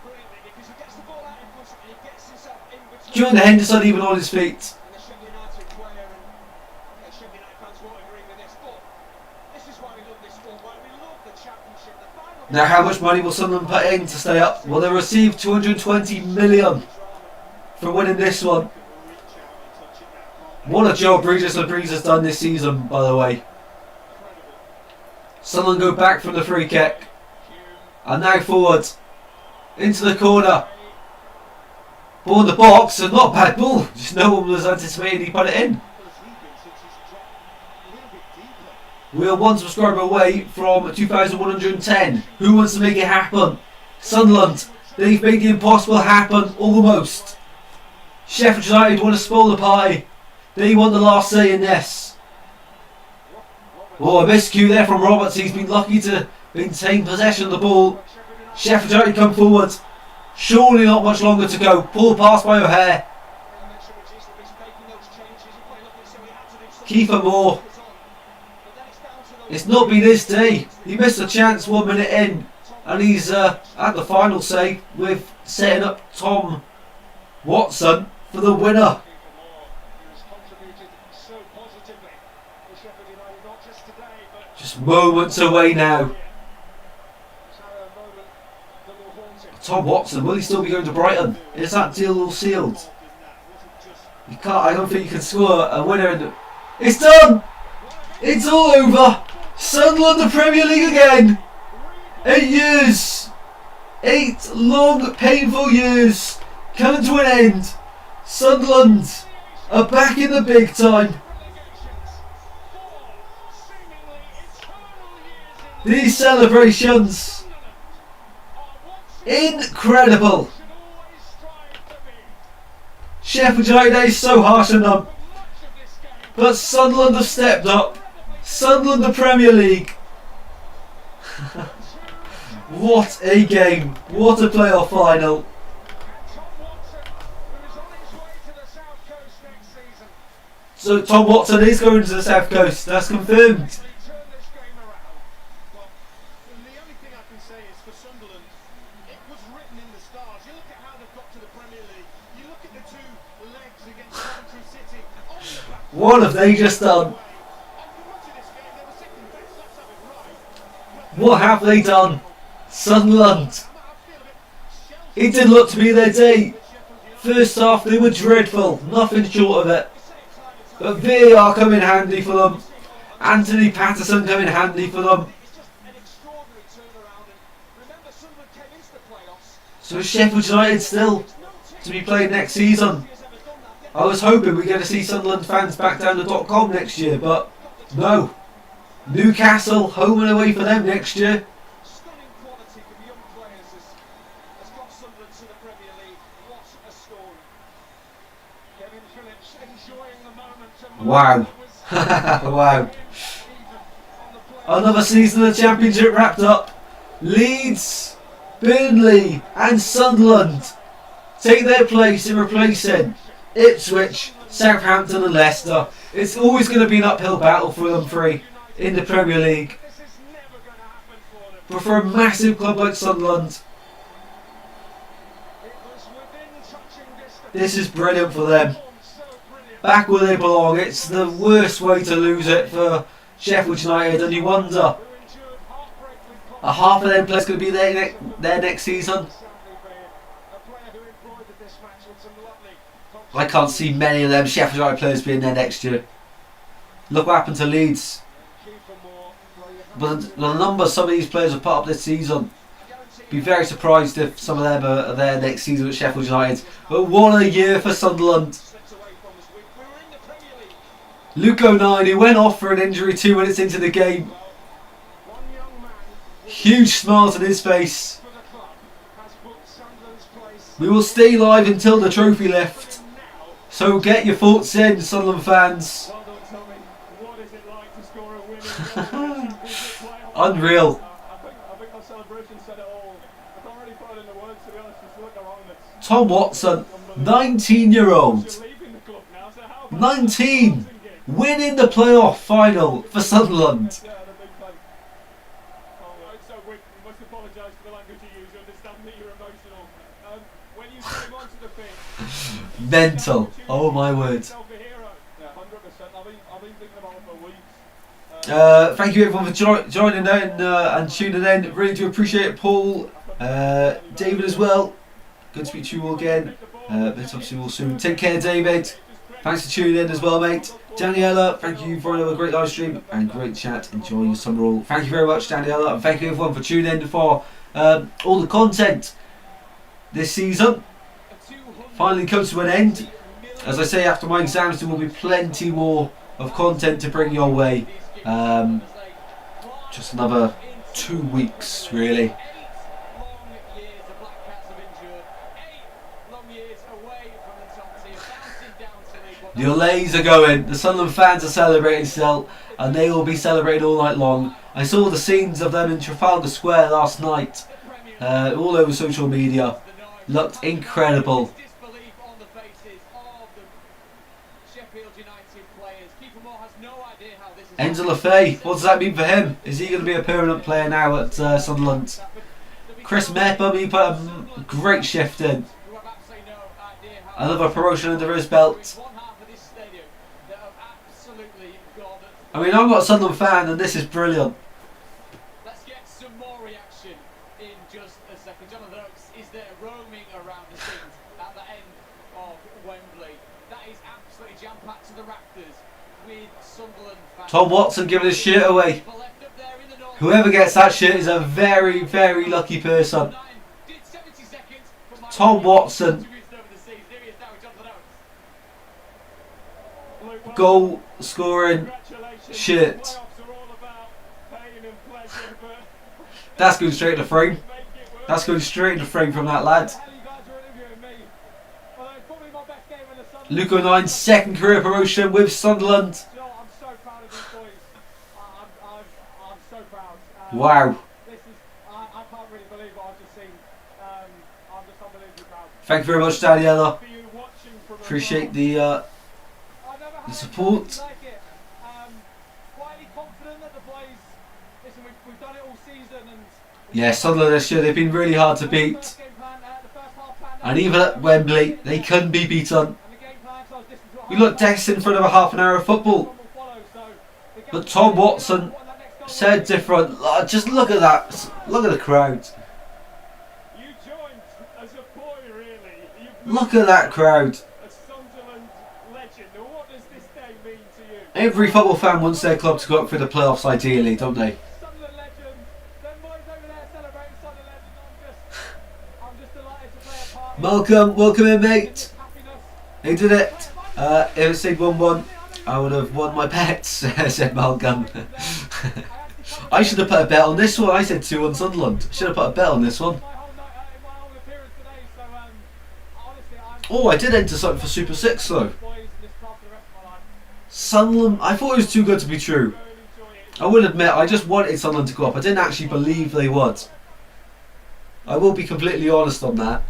John Henderson even on his feet. Now how much money will Sunderland put in to stay up? Well, they received 220 million for winning this one. What a job Regis Labrise has done this season, by the way. Sunderland go back from the free kick. And now forward. Into the corner. Ball in the box, and not a bad ball. Just no one was anticipating he put it in. We are 1 subscriber away from 2,110. Who wants to make it happen? Sunderland. They've made the impossible happen, almost. Sheffield United want to spoil the pie. They want the last say in this. Oh, a miscue there from Roberts. He's been lucky to maintain possession of the ball. Sheffield United come forward. Surely not much longer to go. Poor pass by O'Hare. Kiefer Moore. It's not been his day. He missed a chance 1 minute in. And he's at the final say with setting up Tom Watson for the winner. Just moments away now. Tom Watson, will he still be going to Brighton? Is that deal all sealed? You can't. I don't think you can score a winner. It's done! It's all over! Sunderland the Premier League again! 8 years! 8 long, painful years coming to an end. Sunderland are back in the big time. These celebrations, incredible. Sheffield United is so harsh on them, but Sunderland have stepped up. Sunderland the Premier League. What a game! What a playoff final! So Tom Watson is going to the South Coast. That's confirmed. What have they just done? What have they done? Sunderland. It didn't look to be their day. First half they were dreadful, nothing short of it. But VAR come in handy for them. Anthony Patterson come in handy for them. So Sheffield United still to be played next season. I was hoping we're going to see Sunderland fans back down to .com next year, but no. Newcastle home and away for them next year. Wow. Wow. Another season of the Championship wrapped up. Leeds, Burnley and Sunderland take their place in replacing Ipswich, Southampton and Leicester. It's always going to be an uphill battle for them three in the Premier League. But for a massive club like Sunderland, this is brilliant for them. Back where they belong. It's the worst way to lose it for Sheffield United, and you wonder, are half of them players going to be there next season? I can't see many of them Sheffield United players being there next year. Look what happened to Leeds. But the numbers some of these players have put up this season, be very surprised if some of them are there next season at Sheffield United. But what a year for Sunderland. Luke O'Nien, who went off for an injury 2 minutes into the game. Huge smiles on his face. We will stay live until the trophy lift. So get your thoughts in, Sunderland fans. Unreal. Tom Watson, 19-year-old. 19! Winning the playoff final for Sunderland. Mental. Oh my word. Thank you everyone for joining in and tuning in. Really do appreciate it. Paul, David as well. Good to speak to you all again. Let's obviously all soon. Take care, David. Thanks for tuning in as well, mate. Daniela, thank you for another great live stream and great chat. Enjoy your summer all. Thank you very much, Daniela, and thank you everyone for tuning in for all the content this season. Finally comes to an end. As I say, after my exams there will be plenty more of content to bring your way. Just another 2 weeks really. The Olays are going, the Sunderland fans are celebrating still, and they will be celebrating all night long. I saw the scenes of them in Trafalgar Square last night. all over social media. Looked incredible. Disbelief on the faces of the Sheffield United players. Keeper Moore has no idea how this is. Enzo Lafay, what does that mean for him? Is he going to be a permanent player now at Sunderland? Chris Mepham, he put a great shift in. Another promotion under his belt. I mean, I'm not a Sunderland fan, and this is brilliant. Let's get some more reaction in just a second. Jonathan Oakes is there roaming around the scenes at the end of Wembley. That is absolutely jam-packed to the rafters with Sunderland fans. Tom Watson giving his shirt away. Whoever gets that shirt is a very, very lucky person. Tom Watson. Goal scoring shirt. That's going straight to the frame. That's going straight to the frame from that lad. Luke O'Nine's second career promotion with Sunderland. Wow. Thank you very much, Daniela. Appreciate the support. Yeah, Sunderland this year, they've been really hard to beat. And even at Wembley, they couldn't be beaten. We looked destined for another half an hour of football. But Tom Watson said different. Just look at that. Look at the crowd. Look at that crowd. Every football fan wants their club to go up for the playoffs ideally, don't they? Malcolm, welcome in, mate. He did it. If it said 1-1, I would have won my bets, said Malcolm. I should have put a bet on this one. I said 2 on Sunderland. Should have put a bet on this one. Oh, I did enter something for Super 6 though. Sunderland, I thought it was too good to be true. I will admit, I just wanted Sunderland to go up. I didn't actually believe they would. I will be completely honest on that.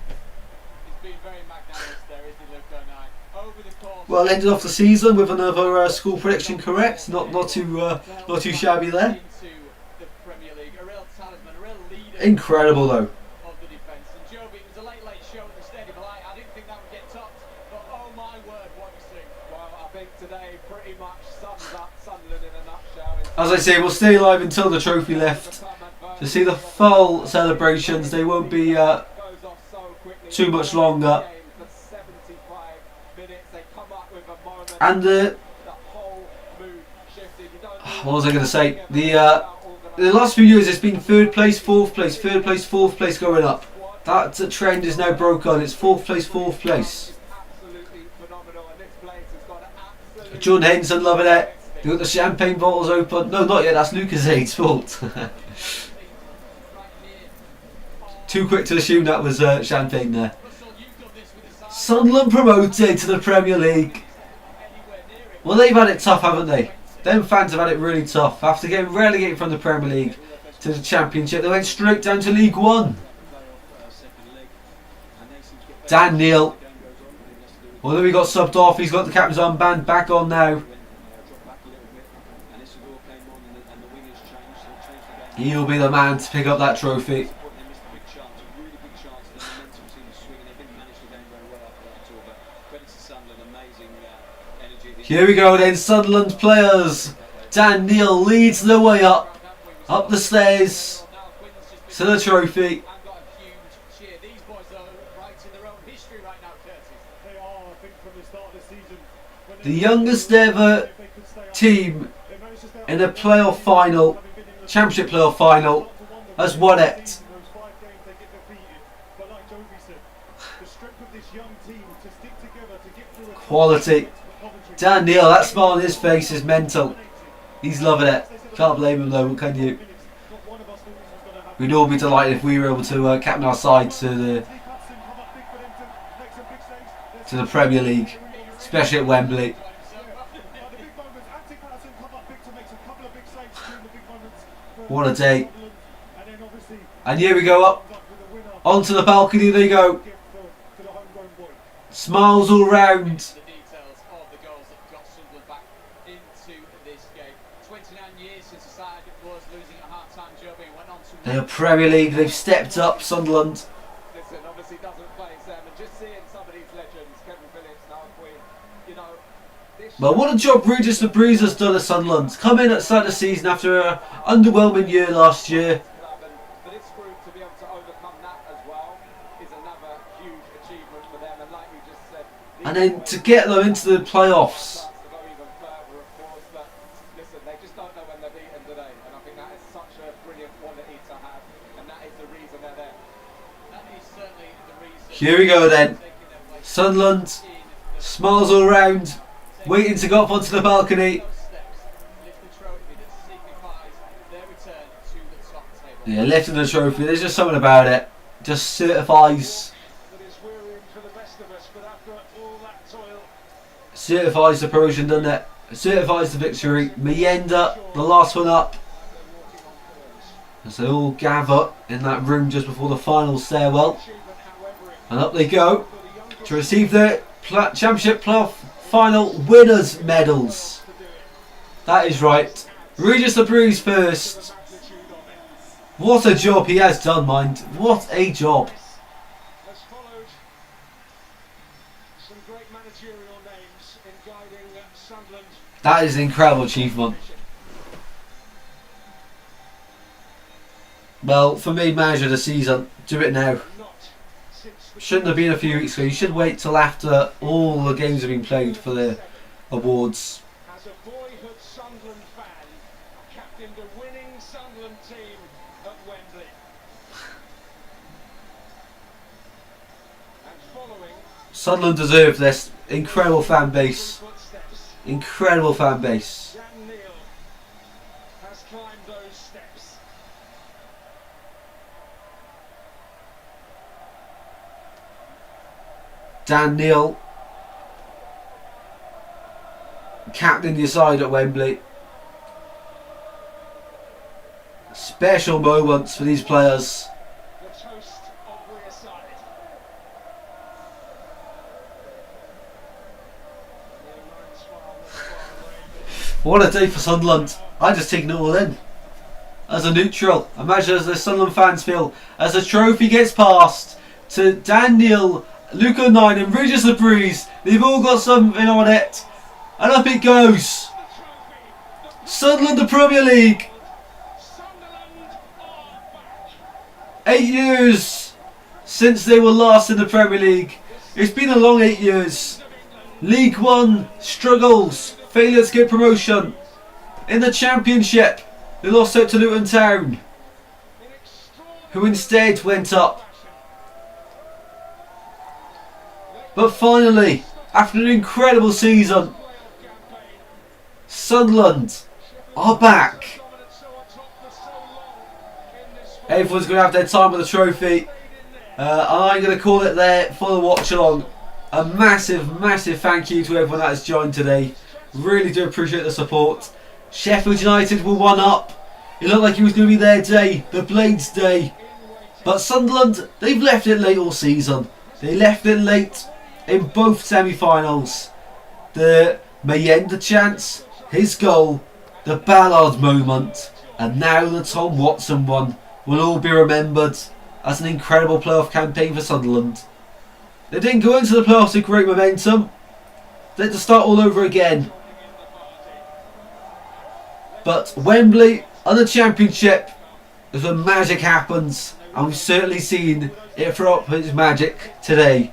Well, ended off the season with another score prediction correct. Not too shabby there. Incredible though. As I say, we'll stay live until the trophy lift to see the full celebrations. They won't be too much longer. And what was I going to say? The last few years it's been third place, fourth place, third place, fourth place going up. That trend is now broken. It's fourth place, fourth place. John Henson loving it. They got the champagne bottles open. No, not yet. That's Lucas Aid's fault. Too quick to assume that was champagne there. Sunderland promoted to the Premier League. Well, they've had it tough, haven't they? Them fans have had it really tough. After getting relegated from the Premier League to the Championship, they went straight down to League One. Dan Neil. Although he got subbed off, he's got the captain's armband back on now. He'll be the man to pick up that trophy. Here we go then, Sunderland players. Dan Neil leads the way up the stairs to the trophy. The youngest ever team in a playoff final, championship playoff final, has won it. Quality. Dan Neil, that smile on his face is mental. He's loving it. Can't blame him though, can you? We'd all be delighted if we were able to captain our side to the Premier League, especially at Wembley. What a day. And here we go up Onto the balcony they go. For the homegrown boy. Smiles all round. The details of the goals that got Sunderland back into this game. 29 years since the side was losing at half-time, Joby, and went on to They're Premier League. They've stepped up, Sunderland. Listen, obviously doesn't play Sam, and just seeing some of these legends, Kevin Phillips, Niall Quinn, you know, this Well, what a job Regis the Breeze has done at Sunderland. Come in at the start of the season after an underwhelming year last year. club, and for this group to be able to overcome that as well is another huge achievement for them. And like you just said, And then to get them into the playoffs. to go even further, of course. But listen, they just don't know when they're beaten today, and I think that is such a brilliant quality to have, and that is the reason they're there. That is certainly the reason. Here we go then. Taking their place Sunderland. in the Smiles all round. Waiting to go up onto the balcony. those steps, lift the trophy that signifies their return to the top table. Yeah, lifting the trophy. There's just something about it. Just certifies. That is wearying for the best of us, but after all that toil, Certifies the promotion, doesn't it? Certifies the victory. Mayenda, the last one up. As they all gather in that room just before the final stairwell. achievement, however, it And up they go for the young to receive their championship playoff final winners medals. to do it, That is right. Regis the Breeze first. magnitude of it. What a job he has done, mind. What a job. Has followed some great managerial names in guiding Sunderland. That is an incredible achievement. Well, for me, manager of the season, do it now. Not since the Shouldn't have been a few weeks ago. You should wait till after all the games have been played for the awards. as a boyhood Sunderland fan, captained a winning Sunderland team at Wembley. And following Sunderland deserve this. Incredible fan base. footsteps, Incredible fan base. Dan Neil has climbed those steps. Dan Neil, captain your side at Wembley. Special moments for these players. The toast of Wearside. The Lions smile, the smile away. What a day for Sunderland. I just taken it all in. As a neutral, imagine as the Sunderland fans feel as the trophy gets passed to Dan Neil, Luke O'Nien and Regis the Breeze. They've all got something on it. And up it goes. Sunderland, the Premier League. Sunderland are back. 8 years since they were last in the Premier League. It's been a long 8 years. League One struggles, failure to get promotion. In the Championship, they lost out to Luton Town, who instead went up. But finally, after an incredible season, Sunderland are back. Everyone's going to have their time with the trophy. And I'm going to call it there for the watch-along. A massive, massive thank you to everyone that has joined today. Really do appreciate the support. Sheffield United were one up. It looked like it was going to be their day, the Blades' day. But Sunderland, they've left it late all season. They left it late in both semi-finals. The Mayenda chance, his goal, the Ballard moment, and now the Tom Watson one will all be remembered as an incredible playoff campaign for Sunderland. They didn't go into the playoffs with great momentum. They had to start all over again. But Wembley and the Championship is where magic happens, and we've certainly seen it throw up its magic today.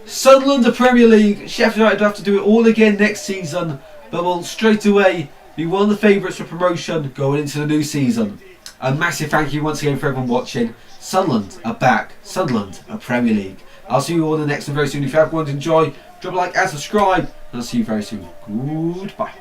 Sunderland, the Premier League. Sheffield United have to do it all again next season, but will straight away be one of the favourites for promotion going into the new season. A massive thank you once again for everyone watching. Sunderland are back. Sunderland are Premier League. I'll see you all in the next one very soon. If you have one to enjoy, drop a like and subscribe, and I'll see you very soon. Goodbye.